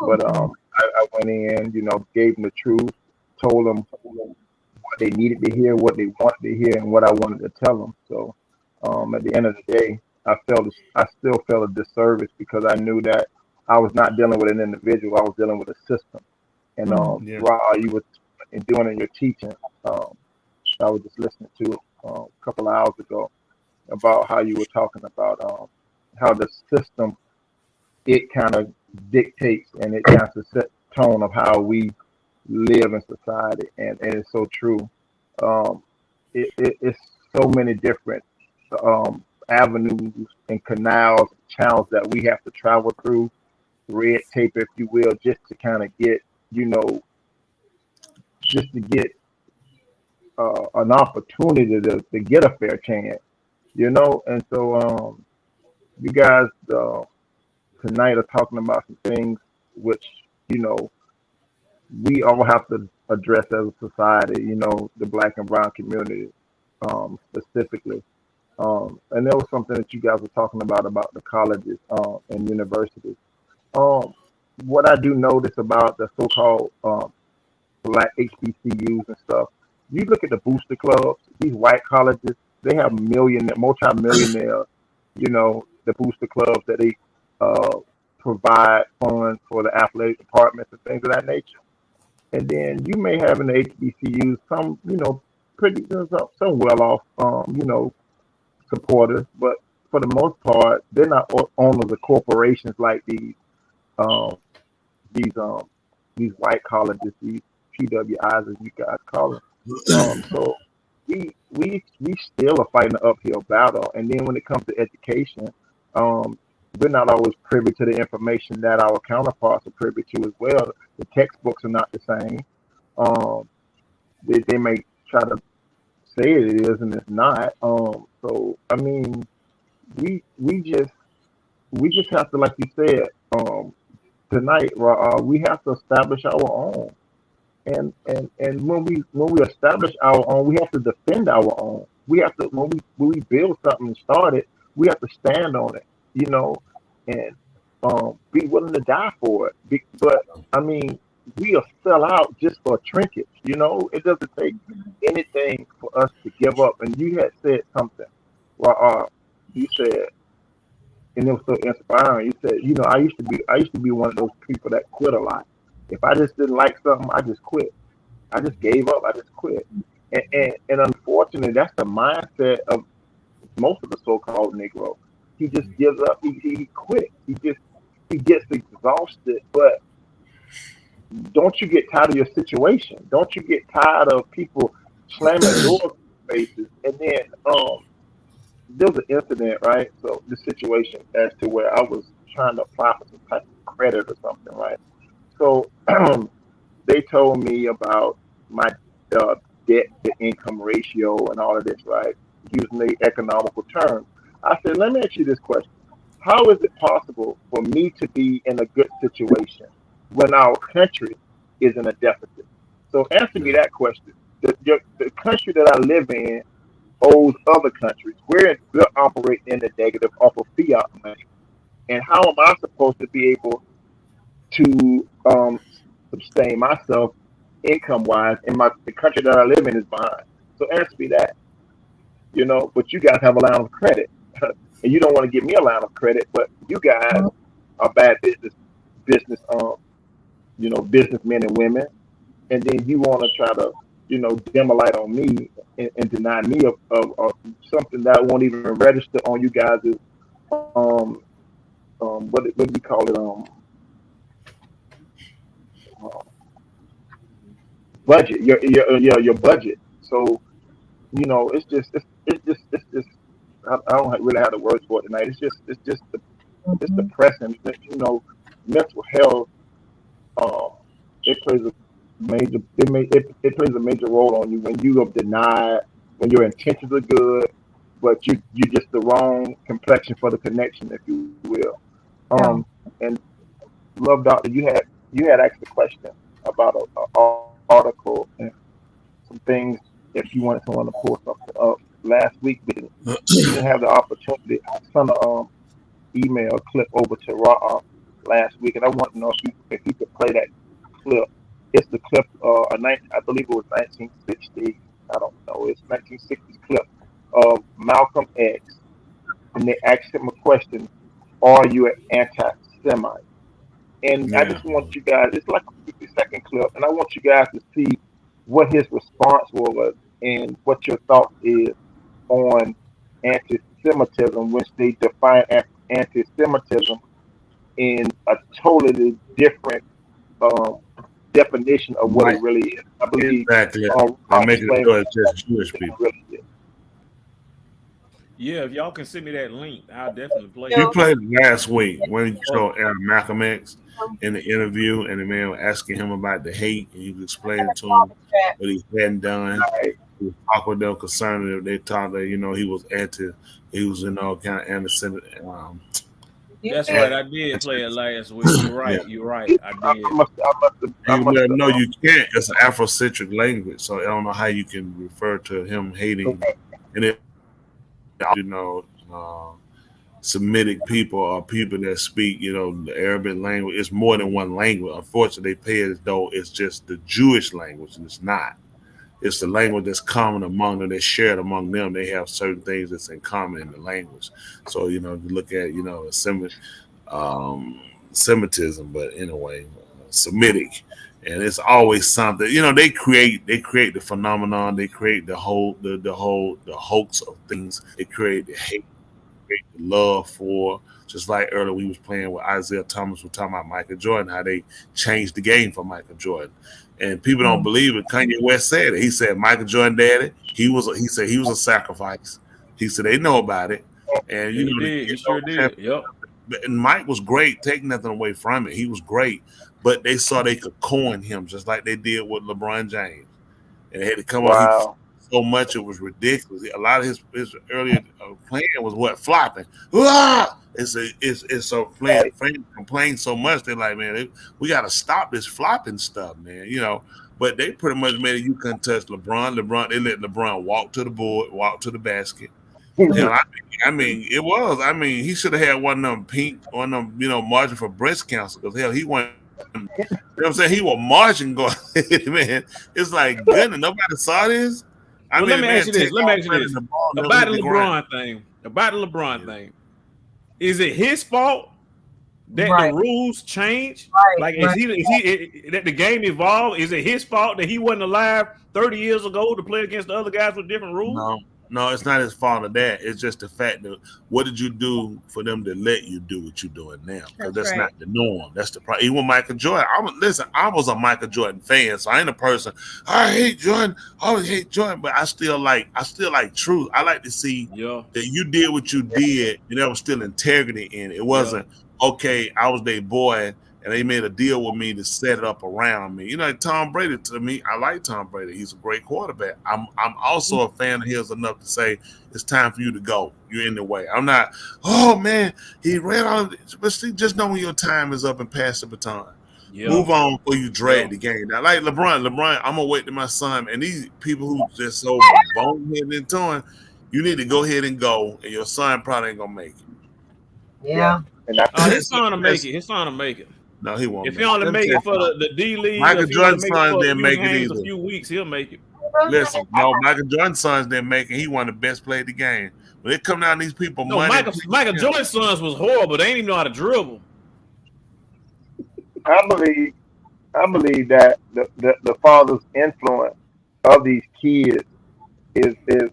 But I went in, gave them the truth, told them what they needed to hear, what they wanted to hear, and what I wanted to tell them. So at the end of the day, I still felt a disservice because I knew that I was not dealing with an individual. I was dealing with a system. And Ra, you were doing in your teaching. I was just listening to a couple of hours ago about how you were talking about how the system, it kind of dictates and it kind of sets the tone of how we live in society, and it's so true. It's so many different avenues and canals, channels that we have to travel through, red tape, if you will, just to kind of get, an opportunity to get a fair chance, And so you guys tonight are talking about some things which, we all have to address as a society, the Black and brown community specifically. And there was something that you guys were talking about the colleges and universities. What I do notice about the so-called Black HBCUs and stuff, you look at the booster clubs, these white colleges, they have multi-millionaire, the booster clubs that they provide funds for the athletic departments and things of that nature. And then you may have in the HBCUs some, some well-off, supporters, but for the most part, they're not owners of corporations like these white colleges, these PWIs, as you guys call them. So we still are fighting an uphill battle. And then when it comes to education, we're not always privy to the information that our counterparts are privy to as well. The textbooks are not the same. They may try to say it is and it's not. So I mean, we just have to, like you said, tonight, we have to establish our own. And when we establish our own, we have to defend our own. We have to when we build something and start it, we have to stand on it, and be willing to die for it. But I mean, we'll sell out just for a trinket. It doesn't take anything for us to give up. And you had said something. You said, and it was so inspiring. You said, I used to be one of those people that quit a lot. If I just didn't like something, I just quit. I just gave up. I just quit. And unfortunately, that's the mindset of most of the so-called Negro. He just gives up. He quits. He gets exhausted. But don't you get tired of your situation? Don't you get tired of people slamming doors in faces? And then there was an incident, right? So the situation as to where I was trying to apply for some type of credit or something, right? So they told me about my debt to income ratio and all of this, right? Using the economical terms. I said, let me ask you this question. How is it possible for me to be in a good situation when our country is in a deficit? So answer me that question. The country that I live in owes other countries. We're operating in the negative off of fiat money. And how am I supposed to be able to sustain myself income-wise in the country that I live in is behind? So answer me that. You know, but you guys have a line of credit. And you don't want to give me a line of credit, but you guys are bad businessmen and women. And then you want to try to, dim a light on me and deny me of something that won't even register on you guys' what do we call it? Budget. Your budget. So, it's just I don't really have the words for it tonight. It's depressing. Mental health. It plays a major role on you when you are denied, when your intentions are good, but you just the wrong complexion for the connection, if you will. And Love Doctor, you had asked a question about an article and some things. If you wanted someone to pull something up last week, we didn't have the opportunity. I sent an email clip over to Raw last week, and I want to know if you could play that clip. It's the clip, I believe it was 1960. I don't know. It's 1960s clip of Malcolm X, and they asked him a question: "Are you an anti-Semite?" And I just want you guys. It's like a 50-second clip, and I want you guys to see what his response was and what your thoughts is on anti-Semitism, which they define anti-Semitism in a totally different definition of what it really is. I believe exactly. I'm making it good just Jewish people. Yeah, if y'all can send me that link, I'll definitely play it. You played last week when you showed Malcolm X in the interview, and the man was asking him about the hate, and you explained to him what he hadn't done. He was talking with them concerning it. They thought that he was he was kind of anti-Semitic. That's right. I did play it last week. You're right. Yeah. You're right. I did. No, you can't. It's an Afrocentric language, so I don't know how you can refer to him hating. And it, Semitic people are people that speak, the Arabic language. It's more than one language. Unfortunately, they pay it as though it's just the Jewish language, and it's not. It's the language that's common among them, that's shared among them. They have certain things that's in common in the language. So, if you look at, Semitism, but anyway, Semitic, and it's always something. They create the phenomenon. They create the hoax of things. They create the hate, create the love for. Just like earlier we was playing with Isaiah Thomas, we're talking about Michael Jordan, how they changed the game for Michael Jordan. And people don't believe it. Kanye West said it. He said Michael Jordan daddy. He said he was a sacrifice. He said they know about it. And he sure did. Yep. And Mike was great. Take nothing away from it. He was great. But they saw they could coin him just like they did with LeBron James. And they had to come up so much it was ridiculous. A lot of his earlier playing was flopping. It's so fans complain so much. They're like, man, we got to stop this flopping stuff, man. But they pretty much made it. You couldn't touch LeBron. They let LeBron walk to the board, walk to the basket. I mean, it was. I mean, he should have had one of them marching for breast cancer, because hell, he went. You know what I'm saying? He was marching going, man. It's like, goodness, nobody saw this. Let me ask you this. About the LeBron thing. Is it his fault that the rules changed? Is he that the game evolved? Is it his fault that he wasn't alive 30 years ago to play against the other guys with different rules? No, it's not his fault of that. It's just the fact that what did you do for them to let you do what you're doing now? Because that's not the norm. That's the problem. Even Michael Jordan. I was a Michael Jordan fan, so I ain't a person. I hate Jordan. I always hate Jordan, but I still like truth. I like to see that you did what you did, and there was still integrity in it. It wasn't okay, I was their boy, and they made a deal with me to set it up around me. You know, Tom Brady, to me, I like Tom Brady. He's a great quarterback. I'm also a fan of his enough to say it's time for you to go. You're in the way. I'm not, oh man, he ran on. But see, just know when your time is up and pass the baton. Yeah. Move on before you drag the game. Now, like LeBron, I'm gonna wait to my son. And these people who just so boneheaded and torn, you need to go ahead and go, and your son probably ain't gonna make it. Yeah. And that's His son will make it. His son will make it. No, he won't. If he only make it for the D League, Michael Jordan's son didn't make it a either. few weeks, he'll make it. Listen, no, Michael Jordan's sons didn't make it. He won the best play of the game. When it come down, these people No, money. Michael Jordan's sons was horrible. They ain't even know how to dribble. I believe that the father's influence of these kids is a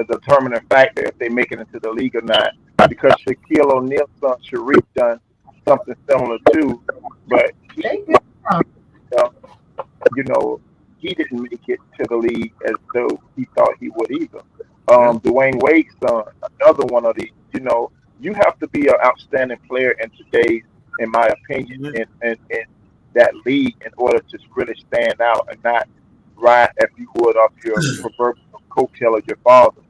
determining factor if they make it into the league or not. Because Shaquille O'Neal's son Sharif done something similar too, but he, he didn't make it to the league as though he thought he would either. Dwayne Wade's son, another one of these. You have to be an outstanding player in today's, in my opinion, in that league in order to really stand out and not ride, if you would, off your proverbial coattail of your father.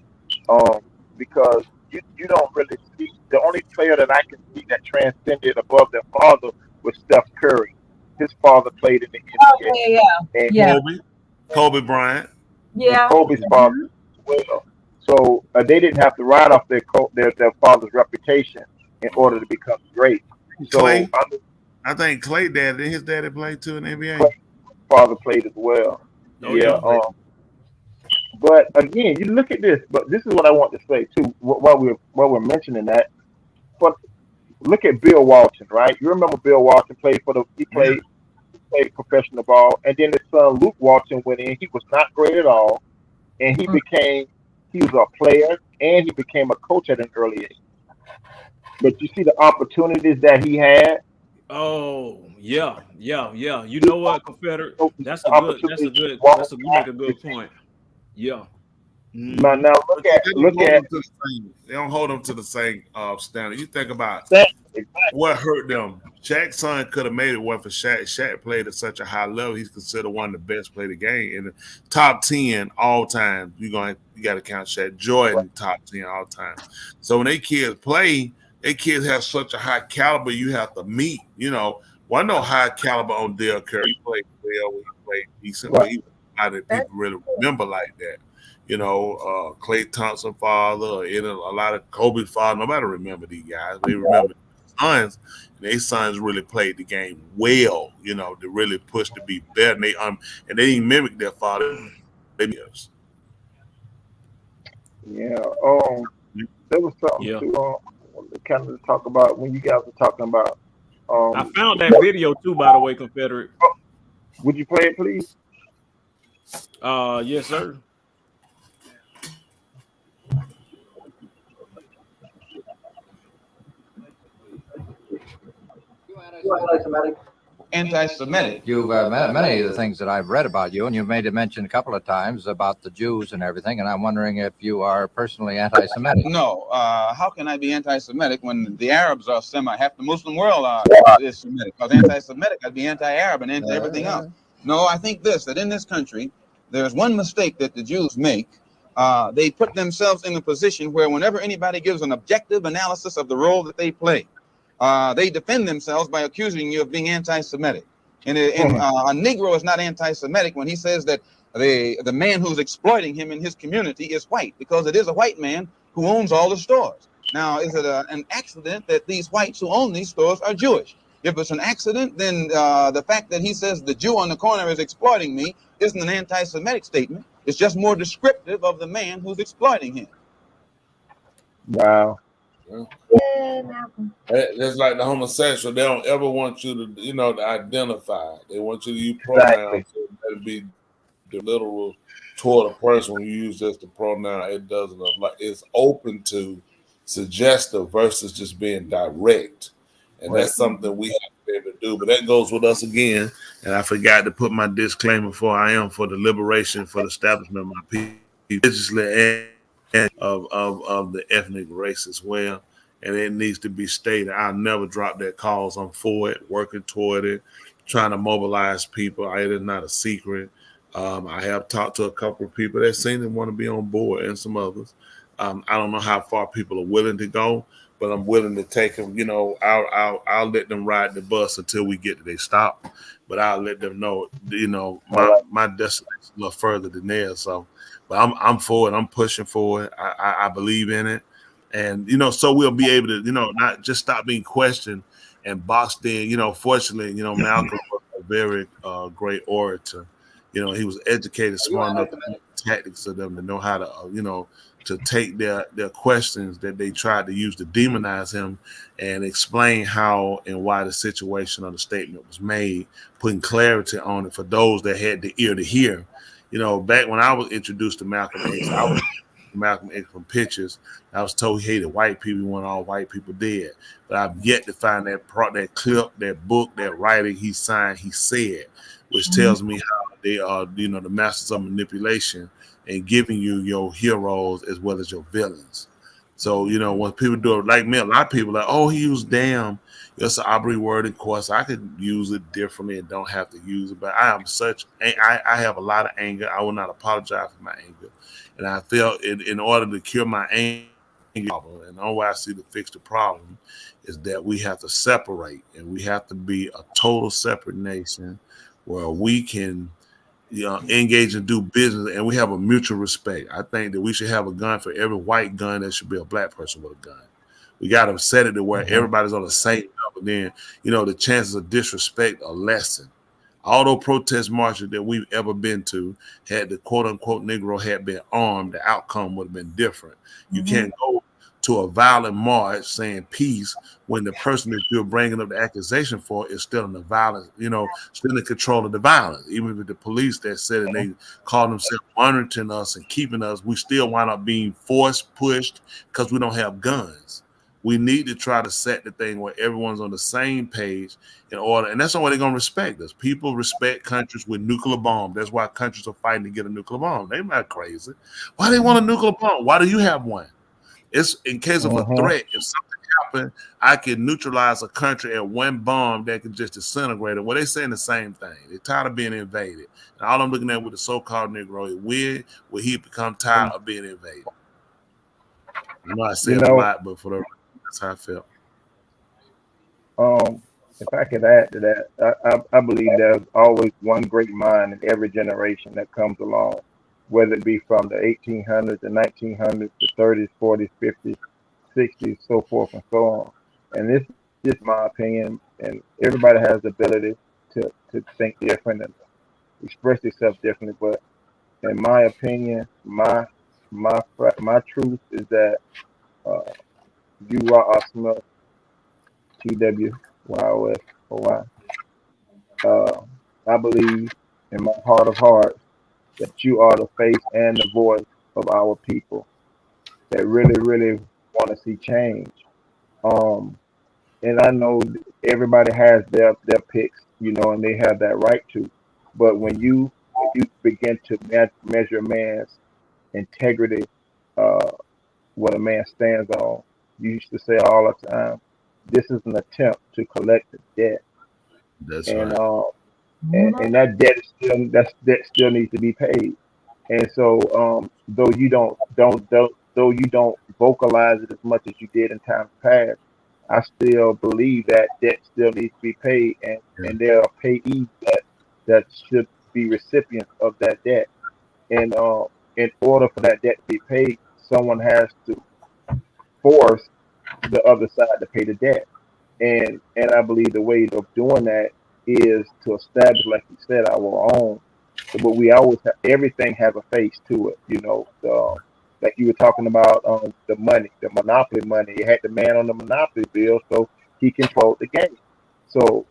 Because you don't really see, the only player that I can see that transcended above their father was Steph Curry. His father played in the NBA. And Yeah. Kobe Bryant. Yeah. Kobe's father as well. So they didn't have to ride off their father's reputation in order to become great. So Clay, I think Clay dad, his daddy played too in the NBA. Clay's father played as well. But again, you look at this. But this is what I want to say too. While we're mentioning that, but look at Bill Walton, right? You remember Bill Walton played he played professional ball, and then his son Luke Walton went in. He was not great at all, and he was a player, and he became a coach at an early age. But you see the opportunities that he had. Oh yeah. You know what, Confederate? You make a good point. Yeah. Now look at they don't hold them to the same standard. You think about what hurt them. Shaq's son could have made it one for Shaq. Shaq played at such a high level. He's considered one of the best played the game in the top 10 all time. You got to count Shaq. Jordan top 10 all time. So when they kids play, they kids have such a high caliber. You have to meet. One no high caliber on Dale Curry. He played well. He played decently. He was not that people really remember like that. Klay Thompson father, a lot of Kobe's father. Nobody remember these guys. They remember their sons. And their sons really played the game well. To really push to be better. And they didn't mimic their father. Yeah. There was something to kind of talk about when you guys were talking about. I found that video too, by the way, Confederate. Would you play it, please? Yes, sir. Anti-Semitic. You've many of the things that I've read about you, and you've made a mention a couple of times about the Jews and everything, and I'm wondering if you are personally anti-Semitic. No. How can I be anti-Semitic when the Arabs are half the Muslim world is Semitic? Because anti-Semitic, I'd be anti-Arab and anti-everything else. No, I think that in this country, there's one mistake that the Jews make. They put themselves in a position where whenever anybody gives an objective analysis of the role that they play, they defend themselves by accusing you of being anti-Semitic. And a Negro is not anti-Semitic when he says that the man who's exploiting him in his community is white, because it is a white man who owns all the stores. Now, is it an accident that these whites who own these stores are Jewish? If it's an accident, then the fact that he says the Jew on the corner is exploiting me isn't an anti-Semitic statement. It's just more descriptive of the man who's exploiting him. Wow. It's like the homosexual. They don't ever want you to, to identify. They want you to use pronouns. So that'd be the literal toward a person when you use just the pronoun. It doesn't like it's open to suggestive versus just being direct, and that's something we have to be able to do. But that goes with us again. And I forgot to put my disclaimer for I am for the liberation for the establishment of my people, religiously and of the ethnic race as well. and it needs to be stated. I'll never drop that cause. I'm for it, working toward it, trying to mobilize people. It is not a secret. I have talked to a couple of people that seem to want to be on board, and some others. I don't know how far people are willing to go, but I'm willing to take them. You know, I'll let them ride the bus until we get to their stop. But I'll let them know, you know, my destination is a little further than theirs. So, but I'm for it. I'm pushing for it. I believe in it, and you know, so we'll be able to, you know, not just stop being questioned and boxed in. You know, fortunately, you know, Malcolm was a very great orator. You know, he was educated, smart enough to know the tactics of them to know how to, you know, to take their questions that they tried to use to demonize him and explain how and why the situation of the statement was made, putting clarity on it for those that had the ear to hear. You know, back when I was introduced to Malcolm X, I was Malcolm X from pictures. I was told he hated white people, he wanted all white people dead. But I've yet to find that clip, that book, that writing he signed, he said, which tells me how they are, you know, the masters of manipulation and giving you your heroes as well as your villains. So, you know, when people do it like me, a lot of people are like, oh, he used damn. It's an Aubrey word, of course. I could use it differently and don't have to use it. But I have a lot of anger. I will not apologize for my anger. And I felt in order to cure my anger, and the only way I see to fix the problem is that we have to separate, and we have to be a total separate nation where we can, you know, engage and do business, and we have a mutual respect. I think that we should have a gun for every white gun. There should be a black person with a gun. We got to set it to where everybody's on the same level. Then, you know, the chances of disrespect are lessened. All those protest marches that we've ever been to, had the quote unquote Negro had been armed, the outcome would have been different. You can't go to a violent march saying peace when the person that you're bringing up the accusation for is still in the violence, you know, still in control of the violence. Even with the police that said that they call themselves monitoring us and keeping us, we still wind up being forced, pushed, because we don't have guns. We need to try to set the thing where everyone's on the same page in order, and that's the way they're going to respect us. People respect countries with nuclear bombs. That's why countries are fighting to get a nuclear bomb. They're not crazy. Why they want a nuclear bomb? Why do you have one? It's in case of a threat. If something happened, I can neutralize a country at one bomb that can just disintegrate it. Well, they're saying the same thing. They're tired of being invaded. And all I'm looking at with the so-called Negro is will he become tired of being invaded? I know I said a lot, but for the that's how I felt. If I could add to that, I believe there's always one great mind in every generation that comes along, whether it be from the 1800s, the 1900s, the 30s, 40s, 50s, 60s, so forth and so on. And this is just my opinion, and everybody has the ability to think different and express themselves differently. But in my opinion, my truth is that you are Smith, TWYOS. I believe in my heart of hearts that you are the face and the voice of our people that really, really want to see change. And I know everybody has their picks, you know, and they have that right to. But when you begin to measure man's integrity, what a man stands on, you used to say all the time, this is an attempt to collect the debt. That's and, right. And that debt still needs to be paid. And so, though you don't vocalize it as much as you did in times past, I still believe that debt still needs to be paid, and there are payees that should be recipients of that debt. And in order for that debt to be paid, someone has to force the other side to pay the debt. And I believe the way of doing that is to establish, like you said, our own. But we always have, everything has a face to it, you know. Like you were talking about the money, the monopoly money. You had the man on the monopoly bill, so he controlled the game. So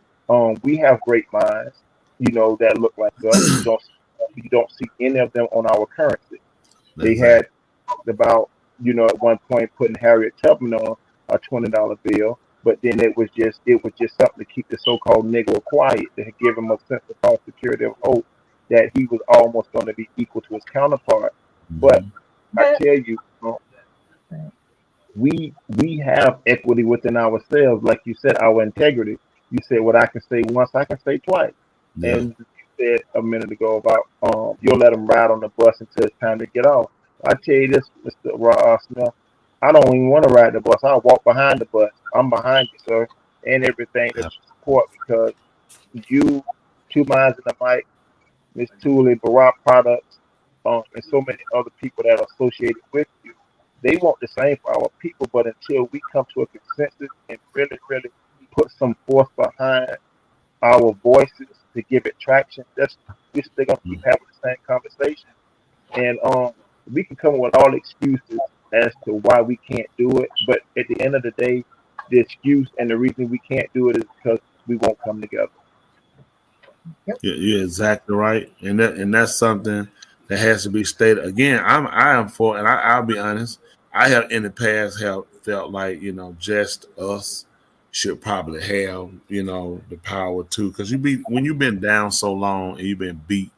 we have great minds, you know, that look like us. You don't see any of them on our currency. They had talked about, you know, at one point putting Harriet Tubman on a $20 bill, but then it was just something to keep the so-called Negro quiet, to give him a sense of false security of hope that he was almost going to be equal to his counterpart. But I tell you, we have equity within ourselves, like you said, our integrity. You said what I can say once, I can say twice. Yeah. And you said a minute ago about you'll let them ride on the bus until it's time to get off. I tell you this, Mr. Smith, I don't even want to ride the bus. I'll walk behind the bus. I'm behind you, sir, and everything that you support, because you, Two Minds in the Mic, Miss Thule, Barack Products, and so many other people that are associated with you, they want the same for our people. But until we come to a consensus and really, really put some force behind our voices to give it traction, we're still gonna keep having the same conversation. And we can come up with all excuses as to why we can't do it, but at the end of the day, the excuse and the reason we can't do it is because we won't come together. You're exactly right, and that's something that has to be stated again. I am for, and I'll be honest, I have in the past felt like, you know, just us should probably have, you know, the power too, because when you've been down so long and you've been beat,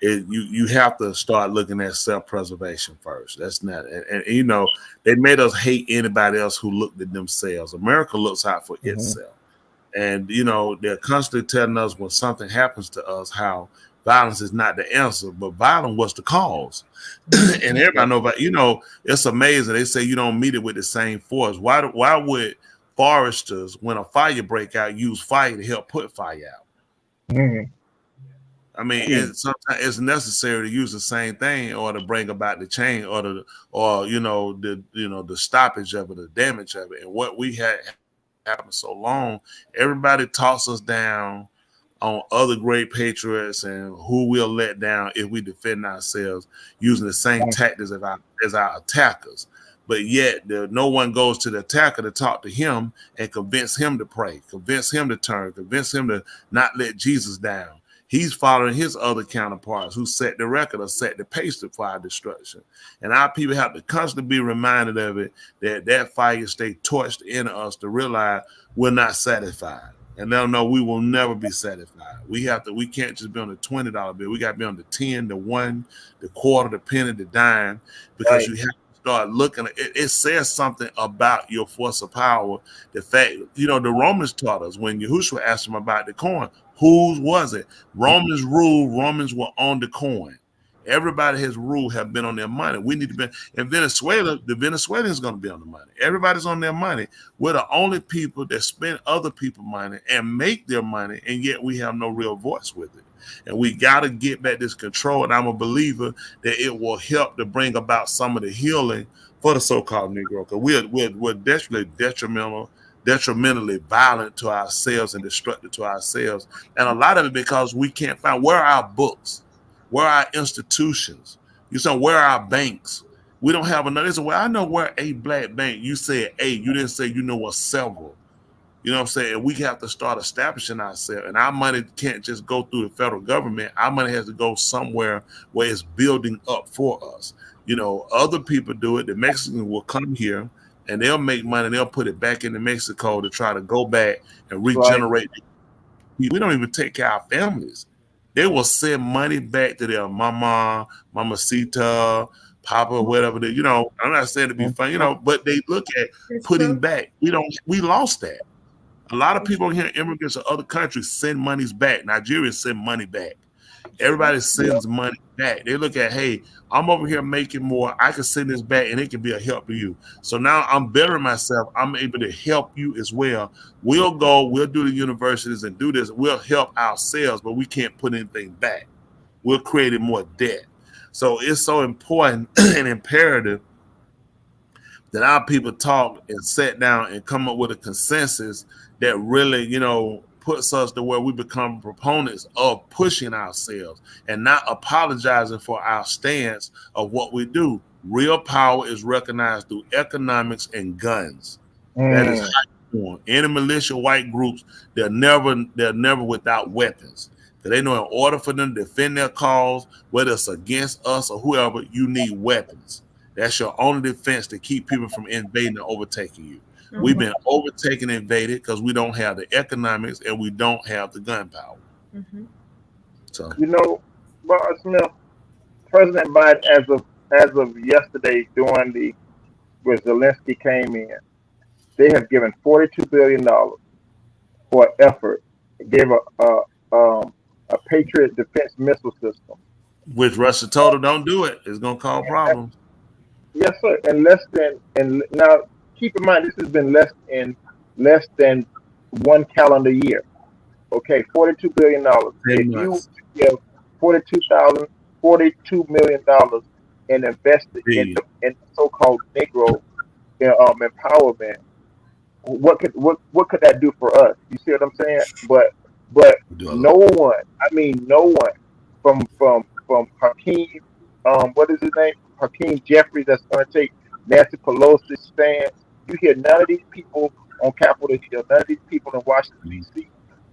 you have to start looking at self-preservation first. That's not, and you know, they made us hate anybody else who looked at themselves. America looks out for itself. And, you know, they're constantly telling us when something happens to us how violence is not the answer, but violence was the cause. And everybody know about, you know, it's amazing. They say you don't meet it with the same force. Why would foresters, when a fire break out, use fire to help put fire out? I mean, sometimes it's necessary to use the same thing or to bring about the change or the stoppage of it, the damage of it. And what we had happened so long, everybody toss us down on other great patriots and who we'll let down if we defend ourselves using the same tactics as our attackers. But yet no one goes to the attacker to talk to him and convince him to pray, convince him to turn, convince him to not let Jesus down. He's following his other counterparts who set the record or set the pace for our destruction. And our people have to constantly be reminded of it, that fire stay torched in us to realize we're not satisfied. And they'll know we will never be satisfied. We can't just be on the $20 bill. We got to be on the 10, the 1, the quarter, the penny, the dime, because you have to start looking at it. It says something about your force of power. The fact, you know, the Romans taught us when Yahushua asked them about the coin, whose was it? Romans ruled. Romans were on the coin. Everybody has ruled have been on their money. We need to be in Venezuela. The Venezuelans going to be on the money. Everybody's on their money. We're the only people that spend other people's money and make their money, and yet we have no real voice with it. And we got to get back this control. And I'm a believer that it will help to bring about some of the healing for the so-called Negro, because we're detrimentally violent to ourselves and destructive to ourselves. And a lot of it because we can't find, where are our books? Where are our institutions? You said, where are our banks? We don't have another. They say, well, I know where a black bank. You said a, you didn't say you know what several. You know what I'm saying? And we have to start establishing ourselves. And our money can't just go through the federal government. Our money has to go somewhere where it's building up for us. You know, other people do it. The Mexicans will come here and they'll make money. They'll put it back into Mexico to try to go back and regenerate. Right. We don't even take care of our families. They will send money back to their mama, mamacita, papa, whatever. You know, I'm not saying to be funny, you know, but they look at putting back. We lost that. A lot of people here, immigrants of other countries, send monies back. Nigerians send money back. Everybody sends money back. They look at, hey, I'm over here making more. I can send this back and it can be a help to you. So now I'm bettering myself. I'm able to help you as well. We'll do the universities and do this. We'll help ourselves, but we can't put anything back. We're creating more debt. So it's so important and imperative that our people talk and sit down and come up with a consensus that really, you know, puts us to where we become proponents of pushing ourselves and not apologizing for our stance of what we do. Real power is recognized through economics and guns. That is how you do it. Any militia white groups, they're never without weapons. They know in order for them to defend their cause, whether it's against us or whoever, you need weapons. That's your only defense to keep people from invading and overtaking you. We've been overtaken and invaded because we don't have the economics and we don't have the gunpowder. So, you know, Boss Smith, President Biden, as of yesterday, during where Zelensky came in, they have given $42 billion for effort. It gave a Patriot defense missile system. Which Russia told them don't do it. It's gonna cause problems. Yes, sir. And now keep in mind this has been less than one calendar year. Okay, $42 billion. If you give $42 million and invested in the so-called Negro empowerment, what could that do for us? You see what I'm saying? But no one, from Hakeem, what is his name? Hakeem Jeffries, that's going to take Nancy Pelosi's stance. You hear none of these people on Capitol Hill, none of these people in Washington D.C.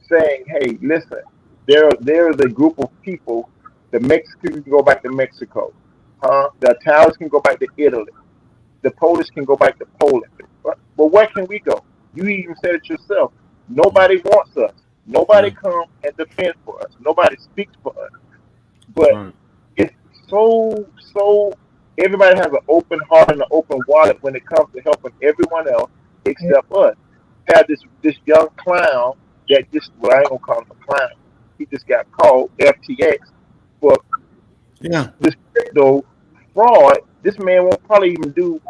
saying, "Hey, listen, there is a group of people. The Mexicans can go back to Mexico, the Italians can go back to Italy, the Polish can go back to Poland. But where can we go? You even said it yourself. Nobody wants us. Nobody comes and defends for us. Nobody speaks for us. But it's so everybody has an open heart and an open wallet when it comes to helping everyone else except us. Had this young clown that I ain't gonna call him a clown. He just got called FTX for this crypto fraud. This man won't probably even do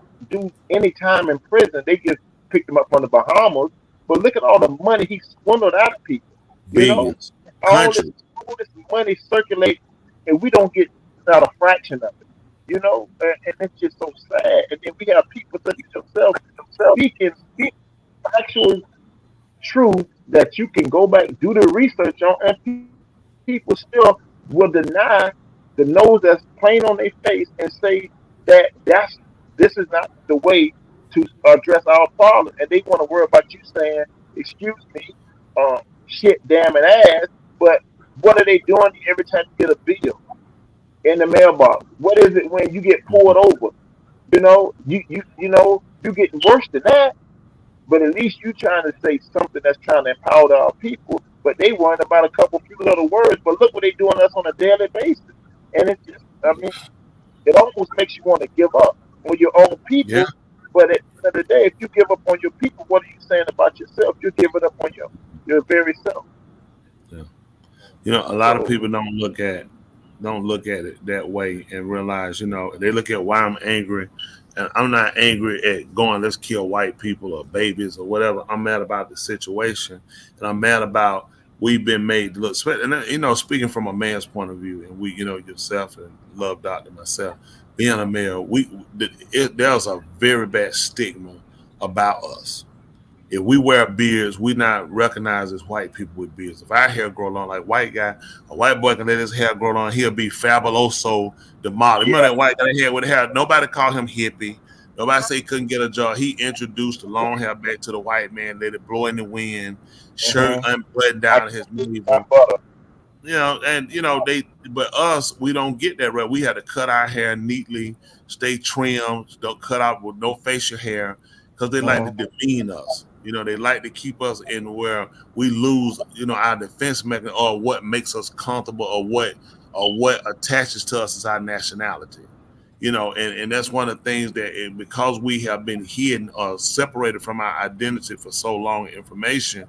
any time in prison. They just picked him up from the Bahamas. But look at all the money he swindled out of people. Billions. All this money circulates, and we don't get not a fraction of it. And it's just so sad. And then we have people such as yourself speaking actual truth that you can go back, do the research on, and people still will deny the nose that's plain on their face and say that this is not the way to address our problem. And they want to worry about you saying, excuse me, shit, damn, and ass. But what are they doing every time you get a bill in the mailbox? What is it when you get pulled over? You're getting worse than that. But at least you trying to say something that's trying to empower our people. But they worrying about a couple few little words. But look what they doing to us on a daily basis. And it's just, it almost makes you want to give up on your own people. Yeah. But at the end of the day, if you give up on your people, what are you saying about yourself? You're giving up on your very self. Yeah. A lot of people don't look at it that way and realize, they look at why I'm angry. And I'm not angry at going, let's kill white people or babies or whatever. I'm mad about the situation. And I'm mad about we've been made to look. And, speaking from a man's point of view, and we, yourself and Love Doctor, myself, being a male, there's a very bad stigma about us. If we wear beards, we not recognized as white people with beards. If our hair grow long, like a white boy can let his hair grow long, he'll be fabuloso the model. Remember that white guy hair with hair? Nobody called him hippie. Nobody say he couldn't get a job. He introduced the long hair back to the white man, let it blow in the wind, shirt unbuttoned down his knees. But us, we don't get that right. We had to cut our hair neatly, stay trimmed, don't cut out with no facial hair, because they like to demean us. They like to keep us in where we lose, our defense mechanism or what makes us comfortable or what attaches to us as our nationality. And that's one of the things that because we have been hidden or separated from our identity for so long, information,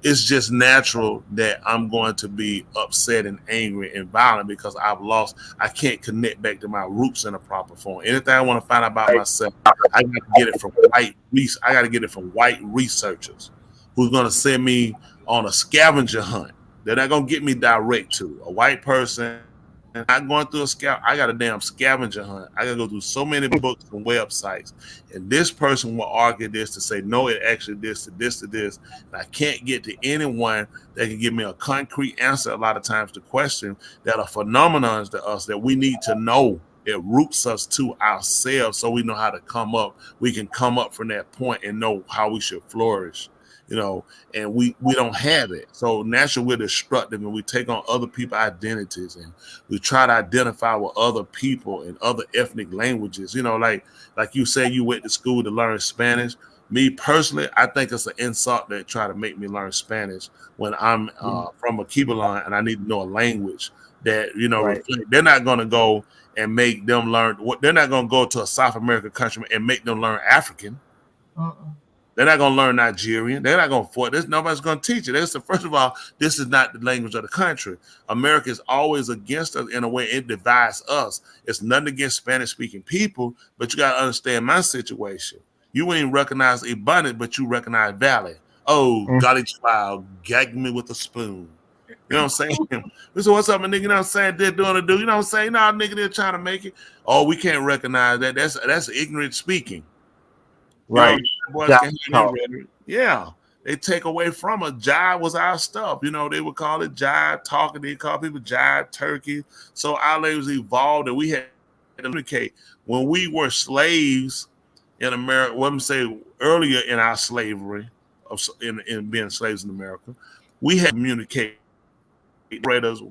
it's just natural that I'm going to be upset and angry and violent because I can't connect back to my roots in a proper form. Anything I want to find out about myself, I got to get it from white researchers who's going to send me on a scavenger hunt. They're not going to get me direct to a white person. And I'm going through I got a damn scavenger hunt. I got to go through so many books and websites. And this person will argue this to say, no, it actually this to this to this. And I can't get to anyone that can give me a concrete answer a lot of times to question that are phenomenons to us that we need to know. It roots us to ourselves so we know how to come up. We can come up from that point and know how we should flourish. And we don't have it. So naturally we're destructive and we take on other people's identities and we try to identify with other people and other ethnic languages. Like you say, you went to school to learn Spanish. Me personally, I think it's an insult that try to make me learn Spanish when I'm from a Kibalan and I need to know a language. that, you know, Right. reflect. They're not going to go and make them learn. They're not going to go to a South American country and make them learn African. They're not going to learn Nigerian. They're not going to this. Nobody's going to teach it. First of all, this is not the language of the country. America is always against us in a way. It divides us. It's nothing against Spanish-speaking people, but you got to understand my situation. You ain't recognize Ebonics, but you recognize Valley. Oh, golly child, gag me with a spoon. You know what I'm saying? So what's up, my nigga? You know what I'm saying? They're doing to do. You know what I'm saying? Nah, nigga, they're trying to make it. Oh, we can't recognize that. That's ignorant speaking. Right. You know, boys can't hear that rhetoric. Yeah. They take away from us. Jive was our stuff. You know, they would call it jive talking. They call people jive turkey. So our language evolved, and we had to communicate. When we were slaves in America, let me say earlier in our slavery, in being slaves in America, we had to communicate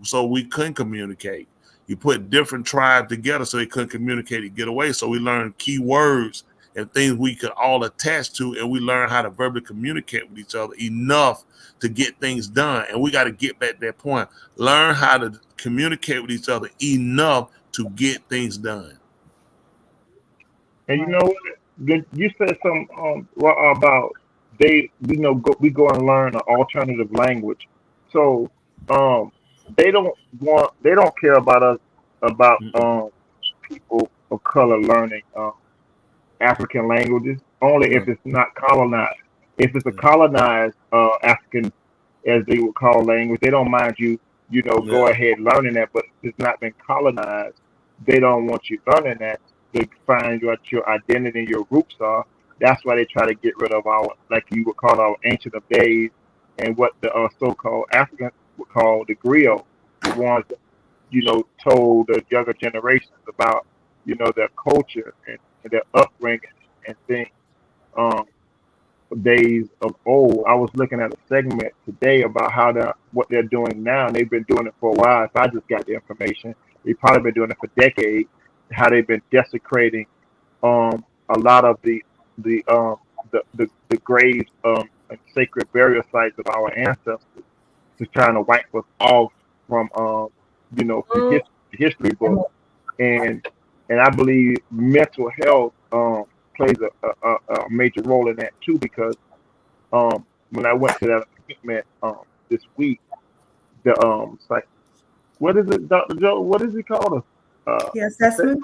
so we couldn't communicate. You put different tribes together so they couldn't communicate and get away. So we learned key words and things we could all attach to, and we learn how to verbally communicate with each other enough to get things done. And we got to get back to that point. Learn how to communicate with each other enough to get things done. And you know what? You said something about we go and learn an alternative language. So they don't care about us people of color learning African languages, only if it's not colonized. If it's a colonized African, as they would call language, they don't mind you go ahead learning that, but if it's not been colonized, they don't want you learning that. They find what your identity and your roots are. That's why they try to get rid of our, like you would call our ancient of days, and what the so-called Africans would call the griot, the ones that, told the younger generations about, their culture and their upbringing and things. Days of old. I was looking at a segment today about what they're doing now, and they've been doing it for a while. If I just got the information, they've probably been doing it for decades. How they've been desecrating a lot of the graves and sacred burial sites of our ancestors, to trying to wipe us off from the history book. And I believe mental health plays a major role in that too, because when I went to that appointment this week, the like, what is it, Dr. Joe? What is he called? Assessment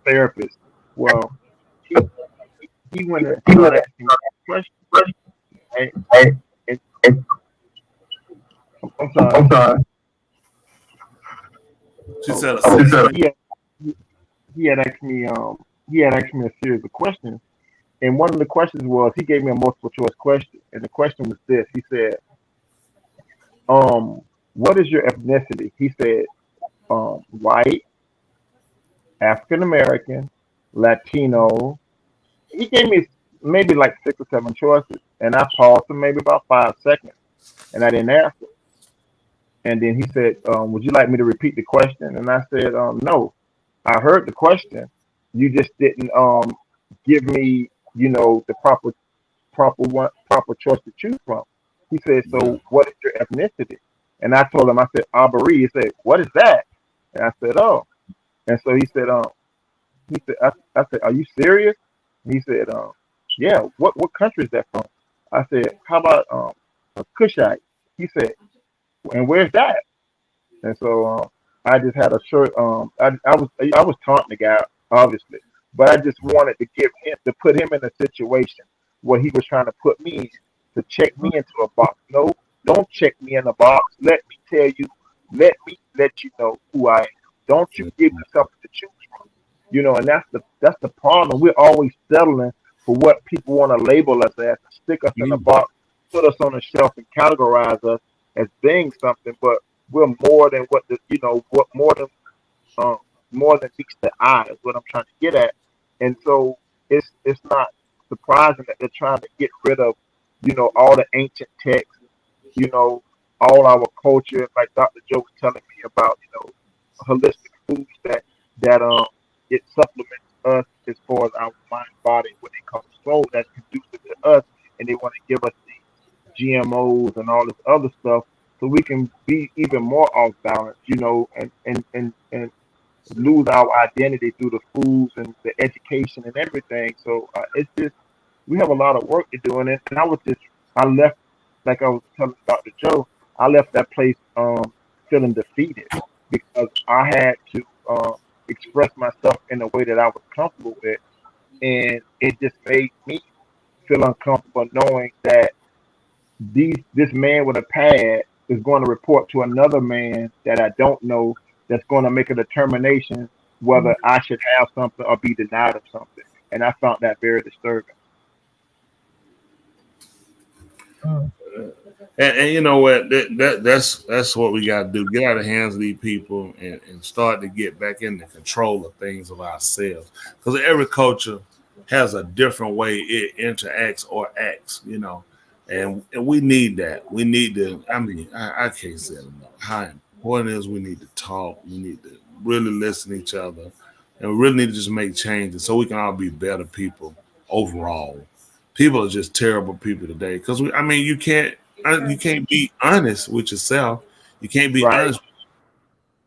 therapist. Well, he went and started asking questions. I'm sorry. She said, he had asked me a series of questions, and one of the questions was, he gave me a multiple choice question, and the question was this. He said, what is your ethnicity? He said, white, African American, Latino. He gave me maybe like 6 or 7 choices, and I paused for maybe about 5 seconds, and I didn't answer. And then he said, would you like me to repeat the question? And I said, no. I heard the question. You just didn't give me, the proper choice to choose from. He said, so what is your ethnicity? And I told him, I said, Abari. He said, what is that? And I said, oh. And so he said, I said, are you serious? And he said, yeah. What country is that from? I said, how about a Cushite? He said, and where's that? And so I just had a short. I was taunting the guy, obviously, but I just wanted to put him in a situation where he was trying to put me in, to check me into a box. No, don't check me in a box. Let me tell you. Let me let you know who I am. Don't you give me something to choose from. And that's the problem. We're always settling for what people want to label us as, stick us in a box, put us on a shelf, and categorize us as being something. But we're more than more than meets the eye is what I'm trying to get at. And so it's not surprising that they're trying to get rid of, all the ancient texts, all our culture, like Dr. Joe was telling me about, holistic foods that it supplements us as far as our mind, body, what they call soul, that's conducive to us, and they want to give us these GMOs and all this other stuff so we can be even more off balance, and lose our identity through the foods and the education and everything. So it's just we have a lot of work to do in it. And I left, like I was telling Dr. Joe, I left that place feeling defeated because I had to express myself in a way that I was comfortable with, and it just made me feel uncomfortable knowing that this man with a pad is going to report to another man that I don't know that's going to make a determination whether I should have something or be denied of something. And I found that very disturbing. And you know what? That's what we got to do. Get out of the hands of these people and start to get back into control of things of ourselves. Because every culture has a different way it interacts or acts, and we need that. We need to. I can't say it enough. How important it is we need to talk. We need to really listen to each other, and we really need to just make changes so we can all be better people overall. People are just terrible people today because you can't be honest with yourself. You can't be honest.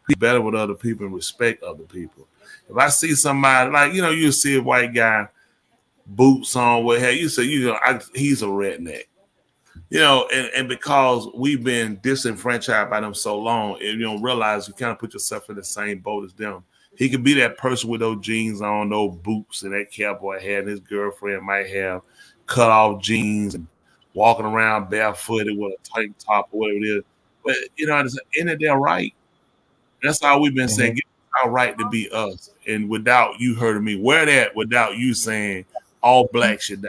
Be better with other people and respect other people. If I see somebody like you see a white guy, boots on, what have you say, he's a redneck. And because we've been disenfranchised by them so long, and you don't realize you kind of put yourself in the same boat as them. He could be that person with those jeans on, those boots, and that cowboy hat, and his girlfriend might have cut off jeans and walking around barefooted with a tight top or whatever it is. But isn't they're right? That's all we've been saying. Get our right to be us, and without you hurting me, wear that without you saying all black should die.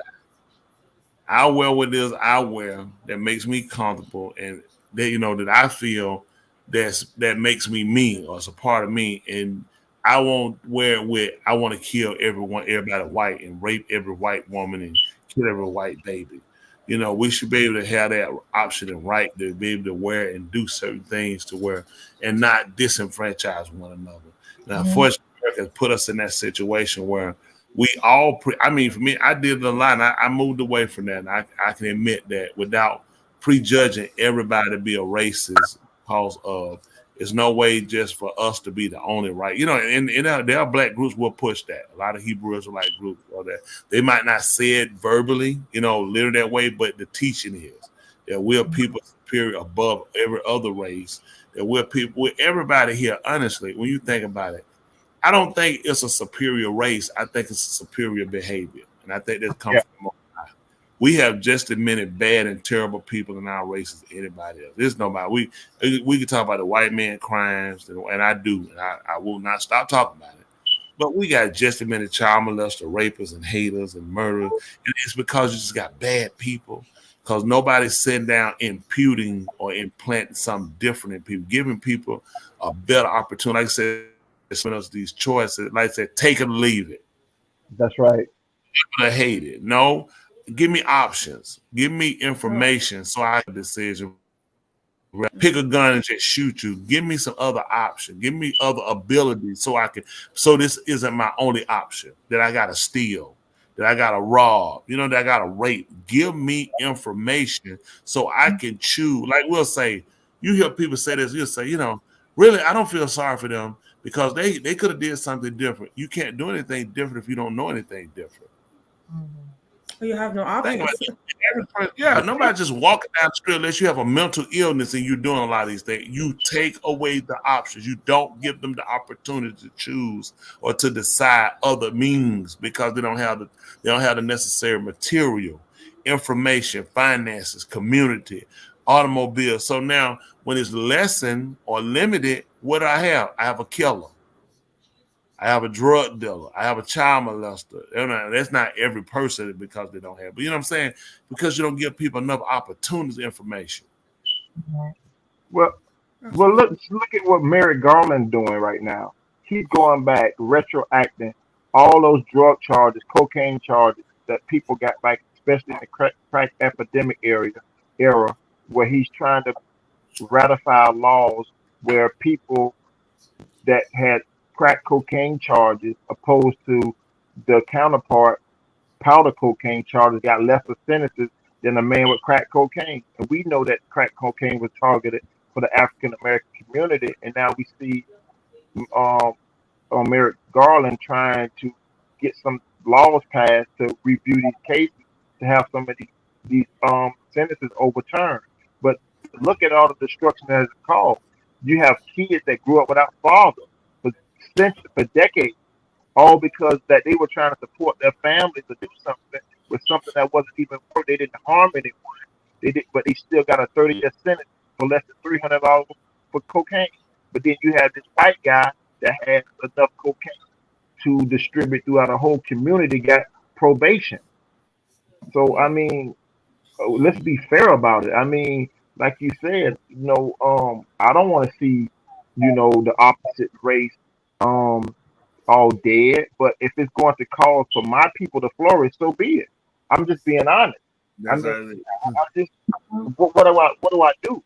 I wear what it is I wear that makes me comfortable, and that I feel that makes me, or it's a part of me, and I won't wear it with I want to kill everybody white and rape every white woman and kill every white baby. We should be able to have that option and right to be able to wear and do certain things to wear and not disenfranchise one another. Now, unfortunately, America has put us in that situation where we all, for me, I did a lot. And I moved away from that. And I can admit that without prejudging everybody to be a racist because of, there's no way just for us to be the only right. And there are black groups will push that. A lot of Hebrew Israelite groups or that they might not say it verbally, literally that way, but the teaching is that we're people superior above every other race. That we're people, everybody here, honestly, when you think about it, I don't think it's a superior race. I think it's a superior behavior. And I think that comes from high. We have just as many bad and terrible people in our race as anybody else. There's nobody. We can talk about the white man crimes, and I do. And I will not stop talking about it. But we got just as many child molesters, rapists, and haters, and murderers. And it's because you just got bad people. Because nobody's sitting down imputing or implanting something different in people, giving people a better opportunity. Like I said, when us these choices, like I said, take it or leave it. That's right. I hate it. No, give me options. Give me information so I can decision. Pick a gun and just shoot you. Give me some other option. Give me other abilities so I can. So this isn't my only option that I gotta steal, that I gotta rob, that I gotta rape. Give me information so I can choose. Like we'll say, you hear people say this, you'll say, really, I don't feel sorry for them. Because they could have did something different. You can't do anything different if you don't know anything different. You have no options. Nobody just walking down the street unless you have a mental illness and you're doing a lot of these things. You take away the options. You don't give them the opportunity to choose or to decide other means because they don't have the necessary material, information, finances, community, automobiles. So now when it's lessened or limited, what do I have? I have a killer. I have a drug dealer. I have a child molester. That's not every person because they don't have. But you know what I'm saying? Because you don't give people enough opportunities, information. Well, look at what Merrick Garland doing right now. He's going back, retroacting all those drug charges, cocaine charges that people got back, especially in the crack epidemic era, where he's trying to ratify laws where people that had crack cocaine charges opposed to the counterpart powder cocaine charges got lesser sentences than a man with crack cocaine. And we know that crack cocaine was targeted for the African American community, and now we see Merrick Garland trying to get some laws passed to review these cases to have some of these sentences overturned. But look at all the destruction that it's caused. You have kids that grew up without fathers for decades, all because that they were trying to support their families to do something with something that wasn't even worth. They didn't harm anyone. They did, but they still got a 30-year sentence for less than $300 for cocaine. But then you have this white guy that has enough cocaine to distribute throughout a whole community, got probation. So I mean, let's be fair about it. I mean, like you said, I don't want to see, the opposite race all dead. But if it's going to cause for my people to flourish, so be it. I'm just being honest. What do I do?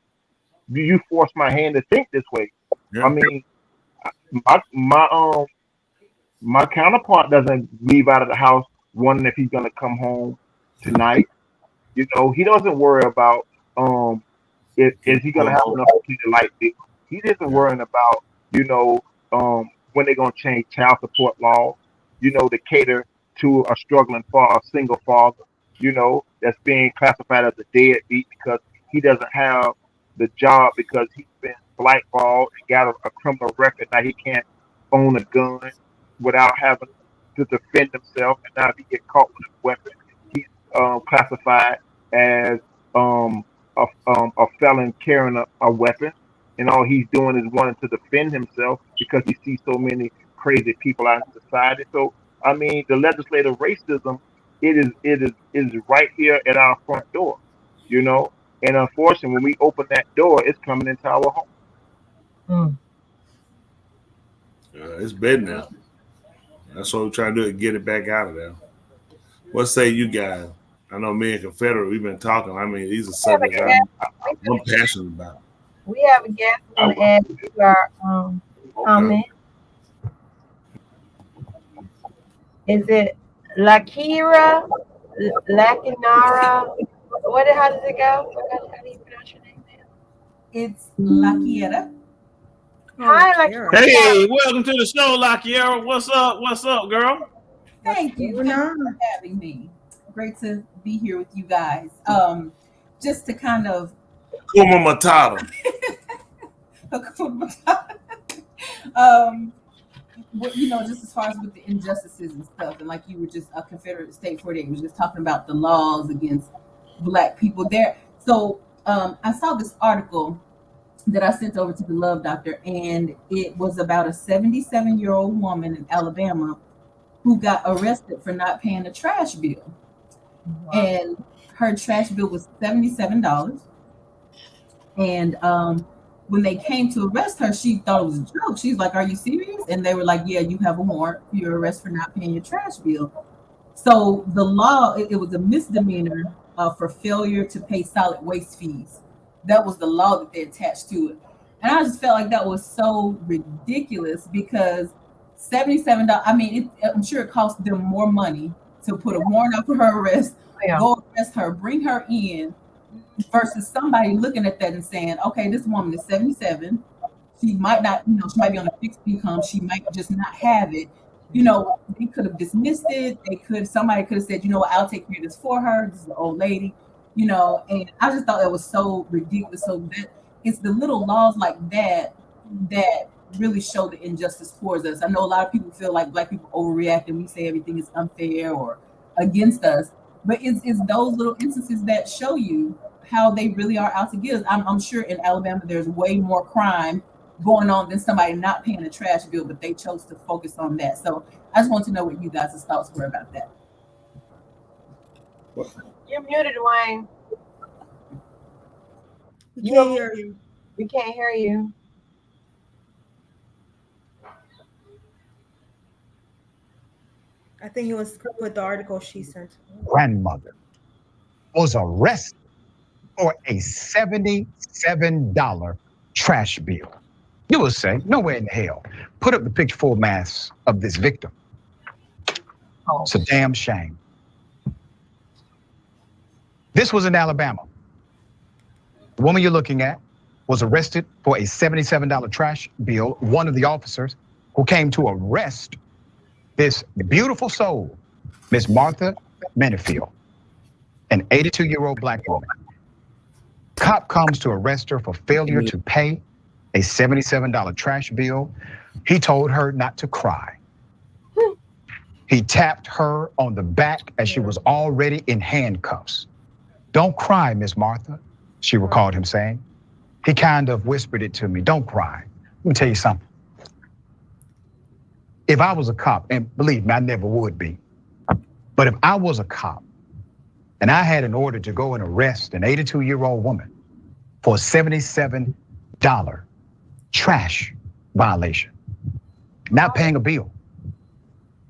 Do you force my hand to think this way? Yeah. I mean, my counterpart doesn't leave out of the house wondering if he's gonna come home tonight. He doesn't worry about is he gonna have enough to clean the light bill. He isn't worrying about when they're gonna change child support laws. To cater to a struggling a single father. That's being classified as a deadbeat because he doesn't have the job because he's been blackballed and got a criminal record. Now he can't own a gun without having to defend himself. And now if he get caught with a weapon, he's classified as a felon carrying a weapon. And all he's doing is wanting to defend himself because he sees so many crazy people out in society. So, I mean, the legislative racism, it is right here at our front door, And unfortunately, when we open that door, it's coming into our home. It's bad now. That's what we're trying to do, get it back out of there. What say you guys? I know me and Confederate, we've been talking. I mean, these are subjects I'm passionate about. We have a guest on the add to our comment. Is it Lakira? Lakinara? How does it go? How do you pronounce your name now? It's Lakiera. Hi, Lakiera. Hey, welcome to the show, Lakiera. What's up? What's up, girl? Thank you for having me. Great to be here with you guys. Just to kind of Kuma Matata. Just as far as with the injustices and stuff, and like you were just a Confederate State 48 was just talking about the laws against Black people there. So I saw this article that I sent over to the Love Doctor, and it was about a 77-year-old woman in Alabama who got arrested for not paying a trash bill. Wow. And her trash bill was $77. And when they came to arrest her, she thought it was a joke. She's like, "Are you serious?" And they were like, "Yeah, you have a warrant for your arrest for not paying your trash bill." So the law, it was a misdemeanor for failure to pay solid waste fees. That was the law that they attached to it. And I just felt like that was so ridiculous because $77, I mean, I'm sure it cost them more money to put a warrant out for her arrest, go arrest her, bring her in, versus somebody looking at that and saying, okay, this woman is 77. She might not, she might be on a fixed income. She might just not have it. They could have dismissed it. Somebody could have said, I'll take care of this for her. This is an old lady, and I just thought that was so ridiculous. So that it's the little laws like that really show the injustice towards us. I know a lot of people feel like Black people overreact and we say everything is unfair or against us, but it's those little instances that show you how they really are out to get us. I'm sure in Alabama there's way more crime going on than somebody not paying a trash bill, but they chose to focus on that. So I just want to know what you guys' thoughts were about that. You're muted, Wayne. We can't hear you. We can't hear you. I think it was with the article she sent. Grandmother was arrested for a $77 trash bill. You will say, nowhere in hell. Put up the picture full mass of this victim. It's a damn shame. This was in Alabama. The woman you're looking at was arrested for a $77 trash bill. One of the officers who came to arrest this beautiful soul, Miss Martha Minifield, an 82-year-old black woman. Cop comes to arrest her for failure to pay a $77 trash bill. He told her not to cry. He tapped her on the back as she was already in handcuffs. "Don't cry, Miss Martha," she recalled him saying. He kind of whispered it to me, "Don't cry. Let me tell you something. If I was a cop, and believe me, I never would be, but if I was a cop and I had an order to go and arrest an 82-year-old woman for a $77 trash violation, not paying a bill,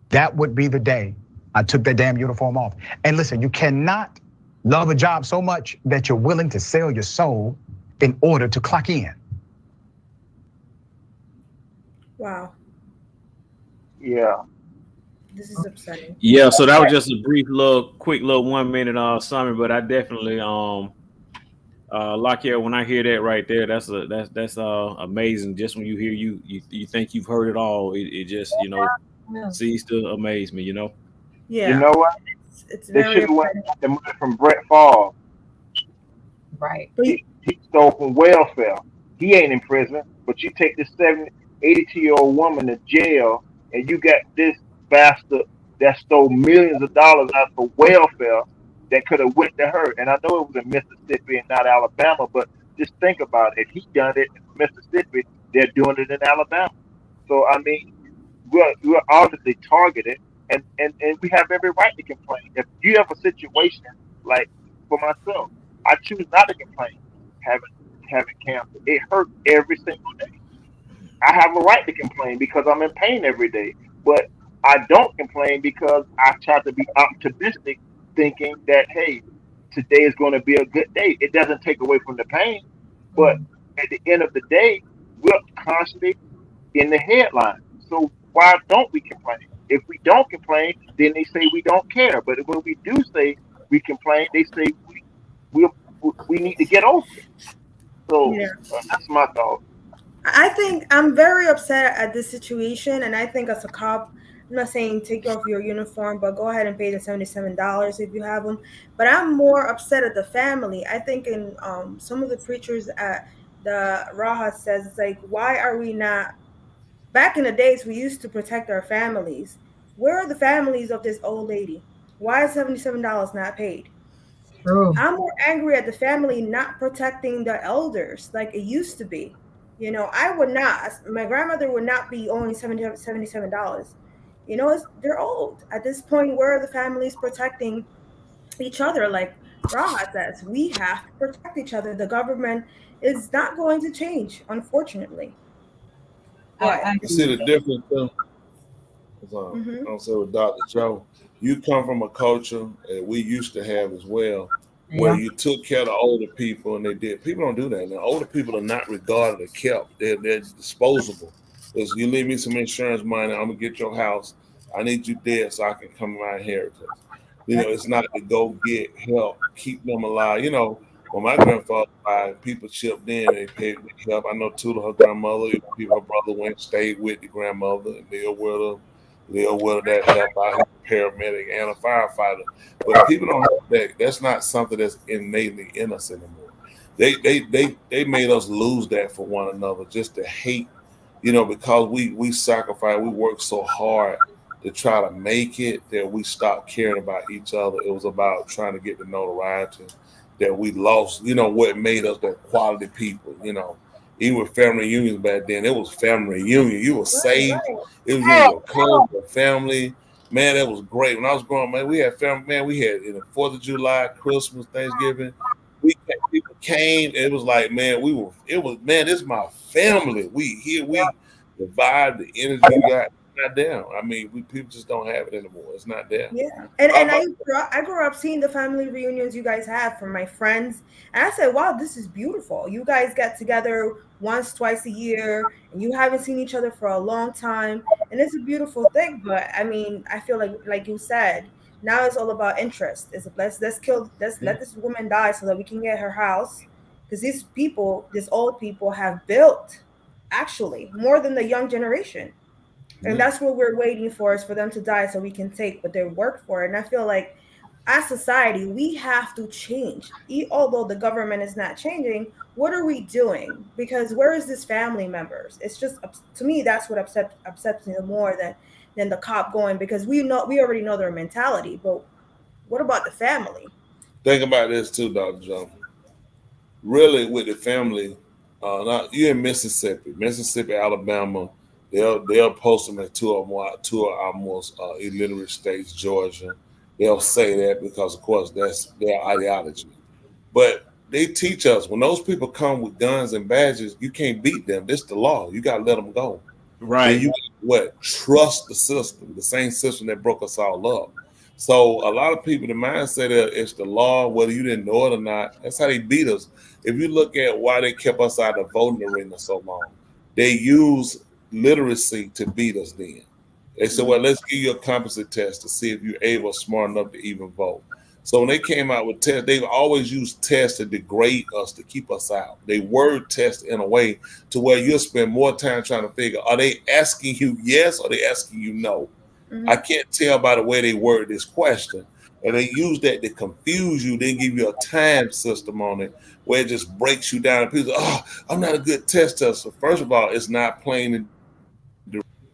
that would be the day I took that damn uniform off." And listen, you cannot love a job so much that you're willing to sell your soul in order to clock in. Wow. Yeah. This is upsetting. Yeah, so that was just a brief quick 1 minute summary, but I definitely Lockyer, when I hear that right there, that's amazing. Just when you hear you think you've heard it all, it just cease to amaze me, Yeah. You know what? It's They very should have went upsetting. the money from Brett Favre. Right. He stole from welfare. He ain't in prison, but you take this 82-year-old woman to jail, and you got this bastard that stole millions of dollars out for welfare that could have went to her. And I know it was in Mississippi and not Alabama, but just think about it. If he done it in Mississippi, they're doing it in Alabama. So I mean, we're obviously targeted, and we have every right to complain. If you have a situation like for myself, I choose not to complain having cancer. It hurt every single day. I have a right to complain because I'm in pain every day, but I don't complain because I try to be optimistic, thinking that, hey, today is going to be a good day. It doesn't take away from the pain, but at the end of the day, we're constantly in the headline. So why don't we complain? If we don't complain, then they say we don't care. But when we do say we complain, they say we need to get over it. So Yeah. That's my thought. I think I'm very upset at this situation, and I think as a cop, I'm not saying take off your uniform, but go ahead and pay the $77 if you have them. But I'm more upset at the family. I think in some of the preachers at the Raha says, it's like, why are we not? Back in the days, we used to protect our families. Where are the families of this old lady? Why is $77 not paid? True. I'm more angry at the family not protecting the elders like it used to be. I would not. My grandmother would not be owing $77. They're old. At this point, where are the families protecting each other? Like Raha says, we have to protect each other. The government is not going to change, unfortunately. You see the difference, though? I'm saying with Dr. Joe, you come from a culture that we used to have as well, where you took care of the older people, and they did. People don't do that now. Older people are not regarded or kept. They're disposable. Because you leave me some insurance money, I'm gonna get your house. I need you dead so I can come to my inheritance. It's not to go get help, keep them alive. When my grandfather died, people chipped in, they paid me help. I know Tula, her grandmother, her brother went, stayed with the grandmother, and they'll with that help out, a paramedic and a firefighter. But people don't have that. That's not something that's innately in us anymore. They made us lose that for one another, just to hate, because we sacrifice, we work so hard to try to make it that we stopped caring about each other. It was about trying to get the notoriety that we lost, what made us that quality people, Even with family reunions back then, it was family reunion. You were safe. It was your cousin, your family. Man, that was great. When I was growing up, man, we had family. Man, we had 4th of July, Christmas, Thanksgiving. People came. It was like, man, this is my family. We the vibe, the energy we got. Not down. I mean, people just don't have it anymore. It's not there. Yeah, and I grew up seeing the family reunions you guys have from my friends, and I said, "Wow, this is beautiful. You guys get together once, twice a year, and you haven't seen each other for a long time, and it's a beautiful thing." But I mean, I feel like you said, Now it's all about interest. It's let's let this woman die so that we can get her house, because these people, these old people, have built actually more than the young generation, and that's what we're waiting for, is for them to die so we can take what they worked for. And I feel like as society, we have to change. Although the government is not changing, what are we doing? Because where is this family members? It's just, to me, that's what upsets me more than the cop going, because we already know their mentality. But what about the family? Think about this too, Dr. Jones. Really, with the family, now you're in Mississippi, Alabama. They'll post them at two of our most illiterate states, Georgia. They'll say that because, of course, that's their ideology. But they teach us, when those people come with guns and badges, you can't beat them. This is the law. You got to let them go. Right. And you trust the system, the same system that broke us all up. So a lot of people, the mindset of it's the law, whether you didn't know it or not, that's how they beat us. If you look at why they kept us out of the voting arena so long, they use literacy to beat us then. They said, well, let's give you a composite test to see if you're able, smart enough to even vote. So when they came out with tests, they've always used tests to degrade us, to keep us out. They word test in a way to where you'll spend more time trying to figure, are they asking you yes or are they asking you no? Mm-hmm. I can't tell by the way they word this question. And they use that to confuse you, then give you a time system on it where it just breaks you down. People say, oh, I'm not a good tester. So first of all, it's not plain and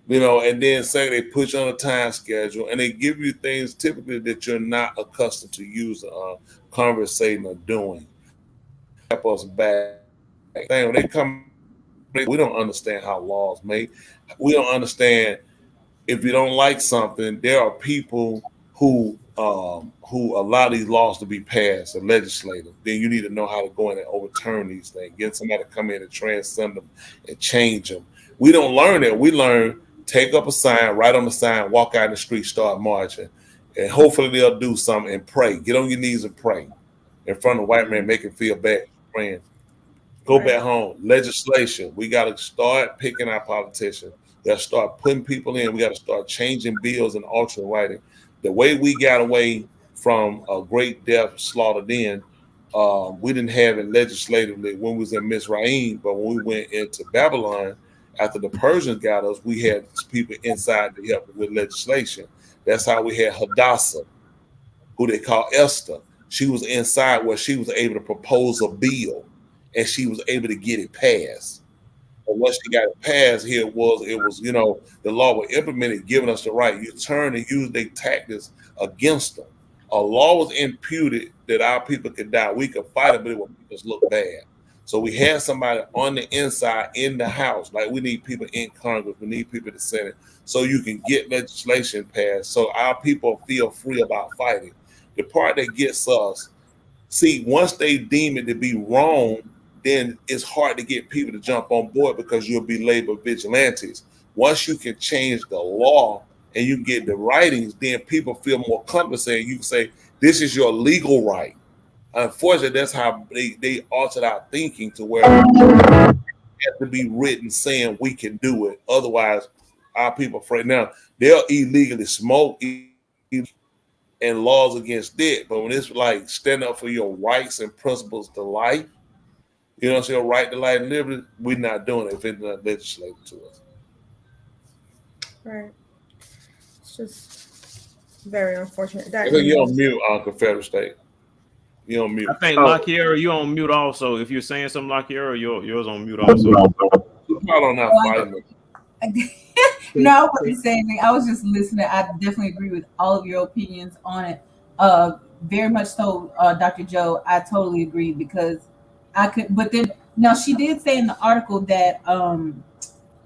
and then say they put you on a time schedule and they give you things typically that you're not accustomed to using, conversating or doing. Help us back. When they come, we don't understand how laws made. We don't understand if you don't like something, there are people who allow these laws to be passed, the legislative. Then you need to know how to go in and overturn these things. Get somebody to come in and transcend them and change them. We don't learn that. We learn take up a sign, write on the sign, walk out in the street, start marching. And hopefully they'll do something and pray. Get on your knees and pray in front of a white man, make him feel bad praying. Go back home. Legislation. We got to start picking our politicians. We got to start putting people in. We got to start changing bills and altering writing. The way we got away from a great death slaughtered in, we didn't have it legislatively when we was in Mizraim, but when we went into Babylon, after the Persians got us, we had people inside to help with legislation. That's how we had Hadassah, who they call Esther. She was inside where she was able to propose a bill and she was able to get it passed. But once she got it passed, it was, the law was implemented, giving us the right. You turn and use their tactics against them. A law was imputed that our people could die. We could fight it, but it would make us look bad. So we had somebody on the inside in the House. Like, we need people in Congress. We need people in the Senate so you can get legislation passed so our people feel free about fighting. The part that gets us, see, once they deem it to be wrong, then it's hard to get people to jump on board because you'll be labeled vigilantes. Once you can change the law and you get the writings, then people feel more comfortable saying, you can say, this is your legal right. Unfortunately, that's how they altered our thinking to where it has to be written saying we can do it. Otherwise, our people afraid. Now, they'll illegally smoke and laws against it. But when it's like stand up for your rights and principles to life, your right to life and liberty, we're not doing it if it's not legislated to us. Right. It's just very unfortunate. You're on mute, Confederate State. You're on mute. I think Lakiera, you're on mute also. If you're saying something, Lakiera, yours on mute also. No, I wasn't saying anything. I was just listening. I definitely agree with all of your opinions on it. Very much so, Dr. Joe. I totally agree because I could. But then, now she did say in the article that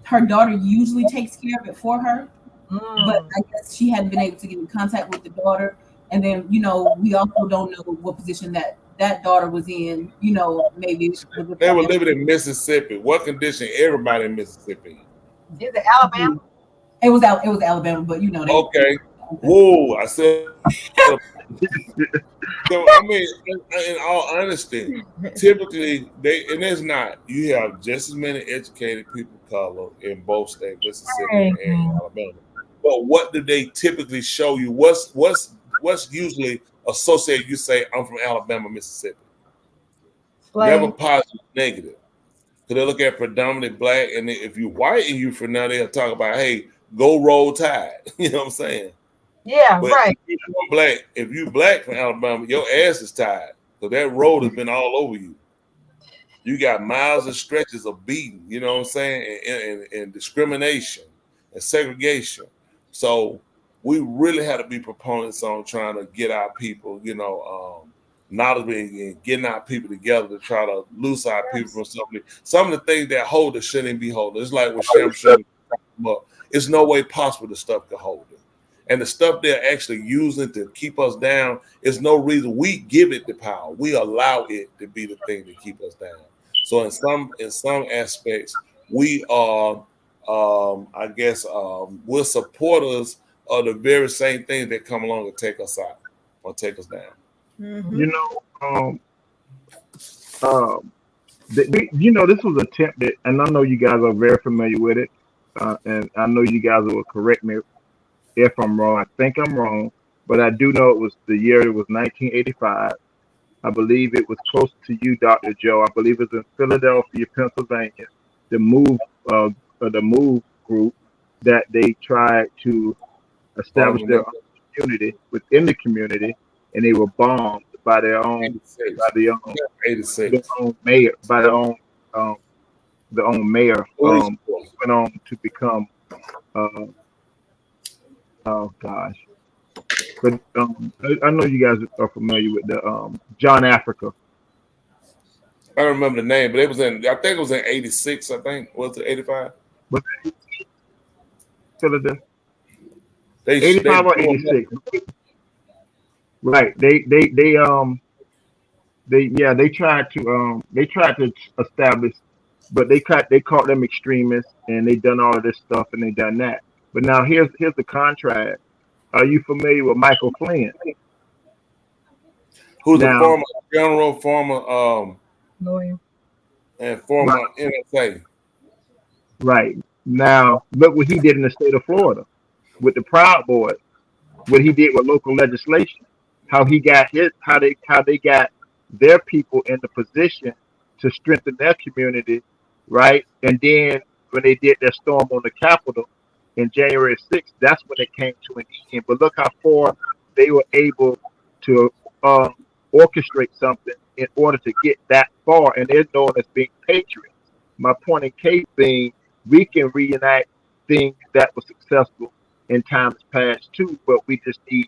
her daughter usually takes care of it for her, but I guess she hadn't been able to get in contact with the daughter. And then, we also don't know what position that daughter was in. Maybe they were living in Mississippi. What condition everybody in Mississippi? Is it Alabama? It was Alabama, but okay. Whoa, I said. So I mean, in all honesty, typically and it's not. You have just as many educated people of color in both states, Mississippi and Alabama. But what do they typically show you? What's what's usually associated? You say I'm from Alabama, Mississippi. Slave. Never positive, negative. Because they look at predominantly black, and if you white and you from now, they'll talk about, hey, go roll tide. You know what I'm saying? Yeah, But right. if you black from Alabama, your ass is tied. So that road has been all over you. You got miles and stretches of beating, you know what I'm saying, and discrimination and segregation. So we really had to be proponents on trying to get our people, knowledge and getting our people together to try to loose our people from some of the things that hold us shouldn't be holding. It's like what Sham shouldn't come up. It's no way possible the stuff can hold it. And the stuff they're actually using to keep us down is no reason we give it the power. We allow it to be the thing to keep us down. So in some aspects, we are, we're supporters of the very same things that come along and take us out or take us down. Mm-hmm. This was attempted, and I know you guys are very familiar with it, and I know you guys will correct me if I'm wrong. I think I'm wrong, but I do know it was 1985. I believe it was close to you, Dr. Joe. I believe it was in Philadelphia, Pennsylvania. The Move group that they tried to establish their own community within the community, and they were bombed by their own mayor. Went on to become oh gosh. But I know you guys are familiar with the John Africa. I don't remember the name, but I think it was in 86, I think. Was it 85? Philadelphia. 85 or 86. Right. They tried to establish, but they caught them extremists, and they done all of this stuff, and they done that. But now here's the contrast. Are you familiar with Michael Flynn? Who's a former general, former lawyer, and former NSA. Right. Now look what he did in the state of Florida with the Proud Boys. What he did with local legislation. How they got their people in the position to strengthen their community, right? And then when they did their storm on the Capitol in January 6th, that's when it came to an end. But look how far they were able to orchestrate something in order to get that far, and they're known as being patriots. My point in case being, we can reunite things that were successful in times past too, but we just need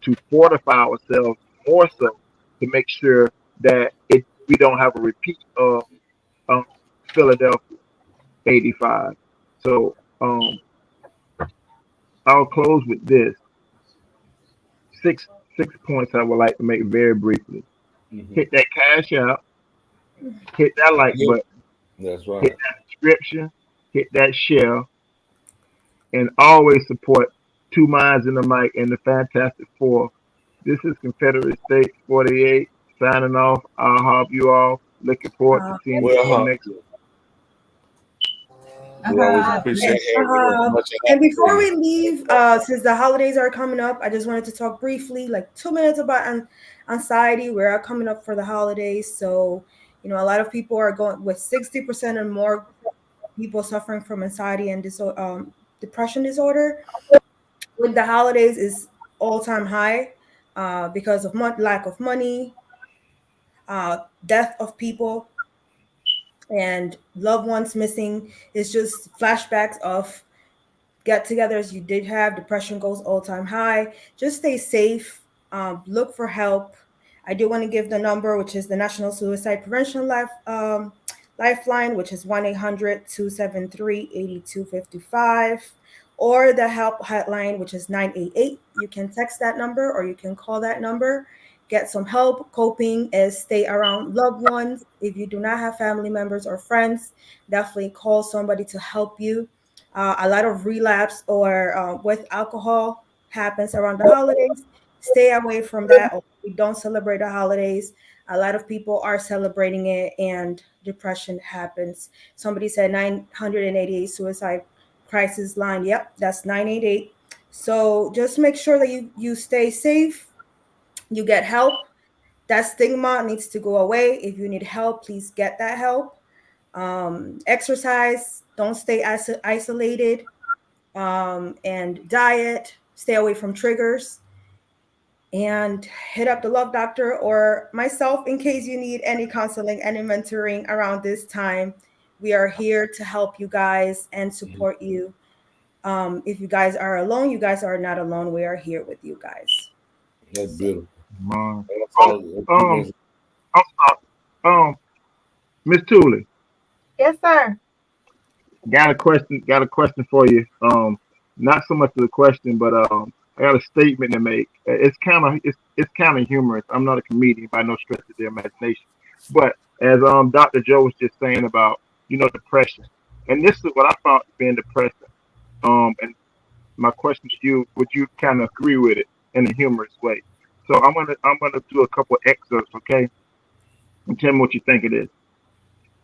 to fortify ourselves more so to make sure that we don't have a repeat of Philadelphia 85. So I'll close with this. Six points I would like to make very briefly. Mm-hmm. Hit that cash out, hit that like button. That's right. Hit that subscription, hit that share, and always support Two Minds in the Mic and the Fantastic Four. This is Confederate States 48 signing off. I'll hop you all. Looking forward to seeing you next week. And before we leave, since the holidays are coming up, I just wanted to talk briefly, like 2 minutes about anxiety. We're coming up for the holidays. So, a lot of people are going with 60% or more people suffering from anxiety and depression disorder. With the holidays is all-time high because of lack of money, death of people, and loved ones missing. It's just flashbacks of get-togethers you did have. Depression goes all-time high. Just stay safe. Look for help. I do want to give the number, which is the National Suicide Prevention Lifeline, which is 1-800-273-8255, or the help hotline, which is 988. You can text that number or you can call that number. Get some help. Coping is stay around loved ones. If you do not have family members or friends, definitely call somebody to help you. A lot of relapse or with alcohol happens around the holidays. Stay away from that. Or we don't celebrate the holidays. A lot of people are celebrating it and depression happens. Somebody said 988 suicide crisis line. Yep, that's 988. So just make sure that you stay safe. you get help. That stigma needs to go away. If you need help, please get that help. Exercise, don't stay isolated, and diet, stay away from triggers, and hit up the Love Doctor or myself in case you need any counseling, any mentoring around this time. We are here to help you guys and support you. If you guys are alone, you guys are not alone. We are here with you guys. That's beautiful. Miss Tooley. Yes, sir. Got a question for you. Not so much of a question, but I got a statement to make. It's kind of humorous. I'm not a comedian by no stretch of the imagination. But as Dr. Joe was just saying about, depression. And this is what I found being depressing. And my question to you, would you kind of agree with it in a humorous way? So I'm gonna do a couple excerpts, okay? And tell me what you think it is.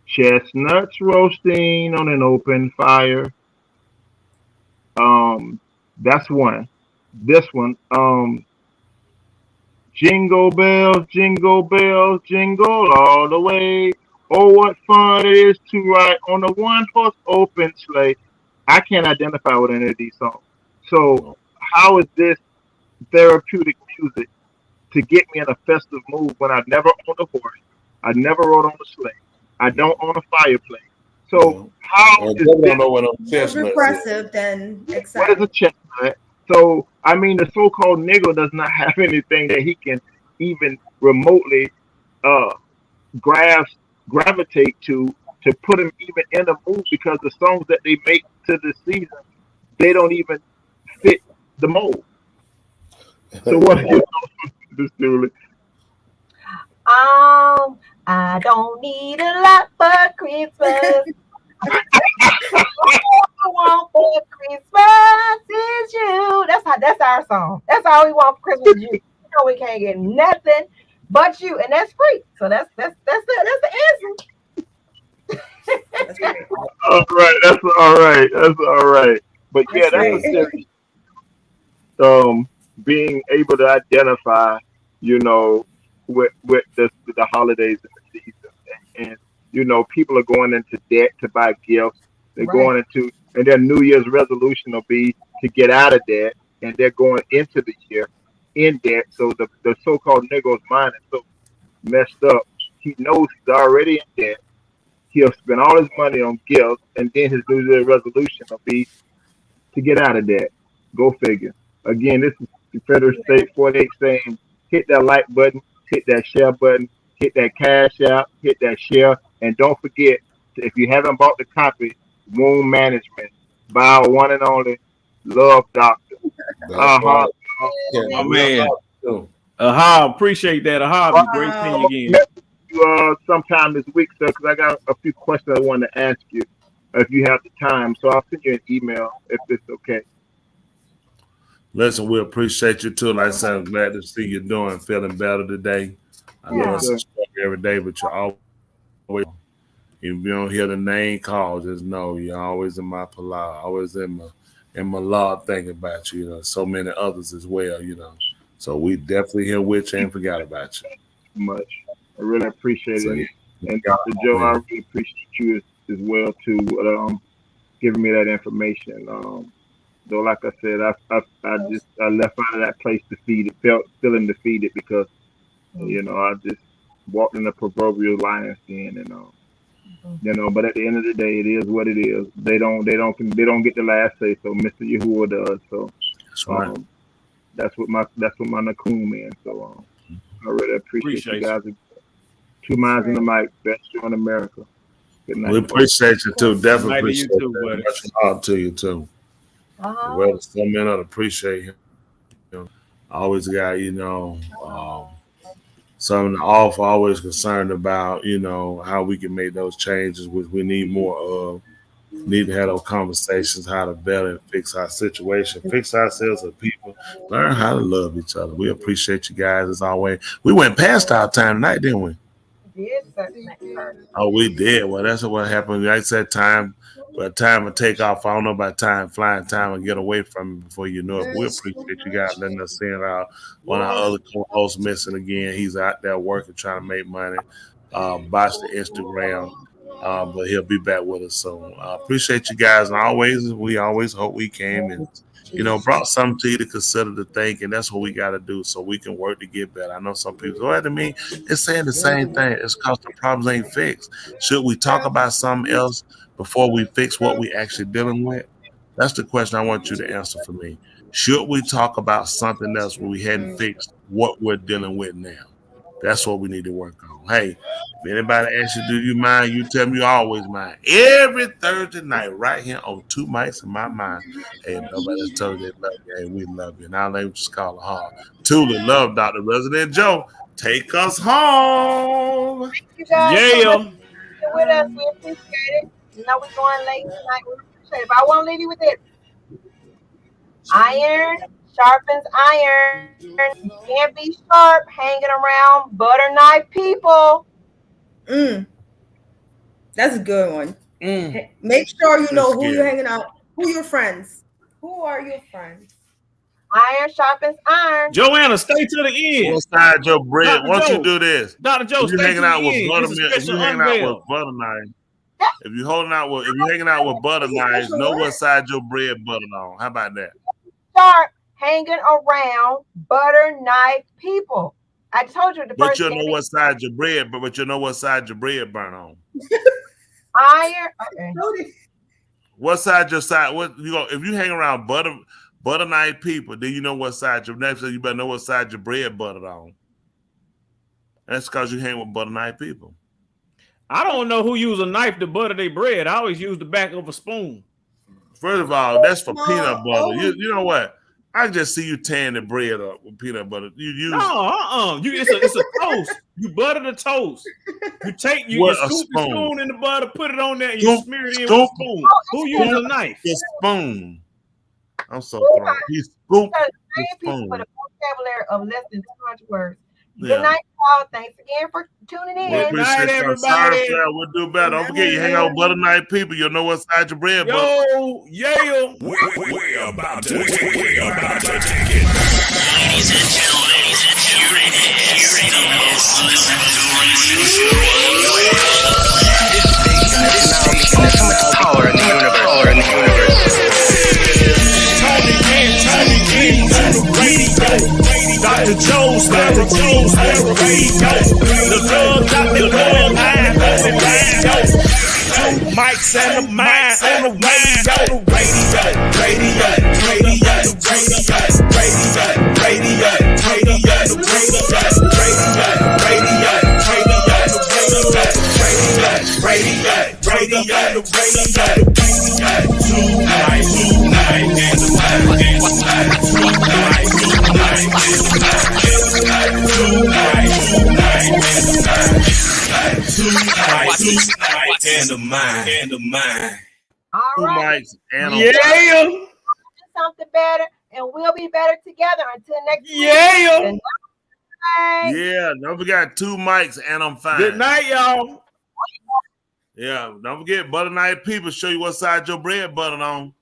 Chestnuts roasting on an open fire. That's one. This one, jingle bells, jingle all the way. Oh, what fun it is to ride on a one-horse open sleigh. I can't identify with any of these songs. So how is this therapeutic music to get me in a festive mood when I never owned a horse, I never rode on a sleigh, I don't own a fireplace? So how is this more repressive than exciting? What is a chestnut? So I mean, the so-called nigger does not have anything that he can even remotely gravitate to put him even in a mood, because the songs that they make to the season, they don't even fit the mold. So what do you know, Julie? I don't need a lot for Christmas. All I want for Christmas is you. That's our song. That's all we want for Christmas is you. We can't get nothing but you, and that's free. So that's it. That's the answer. All right, that's all right. But yeah, that's a serious. Being able to identify, with the holidays and the season, and people are going into debt to buy gifts. They're going into, and their New Year's resolution will be to get out of debt, and they're going into the year in debt. So the so-called nigger's mind is so messed up. He knows he's already in debt. He'll spend all his money on gifts, and then his New Year's resolution will be to get out of debt. Go figure. Again, this is the Federal State 48 saying, hit that like button, hit that share button, hit that cash out, hit that share, and don't forget, if you haven't bought the copy, Wound Management, by our one and only Love Doctor. My man. Appreciate that. Great seeing you again. Sometime this week, sir, because I got a few questions I want to ask you if you have the time. So I'll send you an email if it's okay. Listen, we appreciate you too. Like I said, I'm glad to see you feeling better today. I know it's a struggle every day, but you're always, if you don't hear the name called, just know you're always in my pala, always in my law thinking about you. So many others as well, So we definitely here with you and forgot about you. Much. I really appreciate it. And Dr. Joe, I really appreciate you as well too, giving me that information. Though, like I said, I left out of that place defeated, feeling defeated because, I just walked in the proverbial lion's den, and But at the end of the day, it is what it is. They don't get the last say. So Mr. Yahuwah does. So that's right. That's what my Nakum is. So I really appreciate you guys. 2 minds in the mic, best show in America. Good night. We appreciate you too. Definitely appreciate you too, buddy. Much love to you too. Well, so many others appreciate him. I always got, something off, always concerned about, how we can make those changes, which we need more of. Need to have those conversations, how to better fix our situation, fix ourselves as people, learn how to love each other. We appreciate you guys as always. We went past our time tonight, didn't we? Yes, oh, we did. Well, that's what happened. Like I said, time But time will take off. I don't know about time flying. Time will get away from me before you know it. We appreciate you guys letting us send out one of our other co-hosts missing again. He's out there working, trying to make money. Botched the Instagram. But he'll be back with us soon. Appreciate you guys. And we always hope we came and, brought something to you to consider to think. And that's what we got to do so we can work to get better. I know some people go, to me, it's saying the same thing. It's because the problems ain't fixed. Should we talk about something else before we fix what we actually dealing with? That's the question I want you to answer for me. Should we talk about something else when we hadn't fixed what we're dealing with now? That's what we need to work on. Hey, if anybody asks you, do you mind? You tell me you always mind. Every Thursday night, right here on Two Mics in My Mind. Hey, nobody told you they love you. Hey, we love you. And our name is Scholar Hall. Truly love Dr. Resident Joe. Take us home. Thank you guys Yeah. so much for being with us. We appreciate it. You know we're going late tonight. We appreciate it. But I want to leave you with it. Iron sharpens iron. You can't be sharp hanging around butter knife people. That's a good one. Make sure you know who That's you're good. hanging out, who your friends. Who are your friends? Iron sharpens iron. Joanna, stay to the end. What side your bread? Dr. Why don't Joe. you do this? Dr. Joe, If you stay hanging to out the with end. buttermilk, It's if a you special hanging out unveil. with butter knife, if you hanging out with butter knives, know what side your bread buttered on. How about that? Sharp hanging around butter knife people. I told you the But first you thing. know what side your bread, but you know what side your bread burn on. Iron. Okay. What side your side? What you go? If you hang around butter knife people, then you know what side your next. You better know what side your bread buttered on. That's because you hang with butter knife people. I don't know who use a knife to butter their bread. I always use the back of a spoon. First of all, that's for peanut butter. You know what? I just see you tearing the bread up with peanut butter. You use It's a toast. You butter the toast. You take you What, a scoop the spoon? spoon in the butter, put it on there, and you Scoop- smear it in with scoop- a spoon. Who uses a knife? the spoon. I'm so thrown. He scooped Because the same people spoon. with a vocabulary of less than 200 words. Yeah. Good night, y'all. Thanks again for tuning in. We appreciate y'all. Sorry, Flair. We'll do better. Don't forget, you hang out with butter knife people. You'll know what side your bread butter. Yeah. We're about to take it. Ladies and gentlemen, here it is, the most listened to radio show on the planet. This ultimate power in the universe. Tony Lee to the radio. Dr. Joe's there, radio. The love, Dr. Love, line on the radio. Two mics and a mind on the radio. And the mind. All Two right. mics and Yeah. Do something better, and we'll be better together until next week. Yeah. Good night. Yeah, don't forget 2 mics and I'm fine. Good night, y'all. Yeah, don't forget butter knife people show you what side your bread buttered on.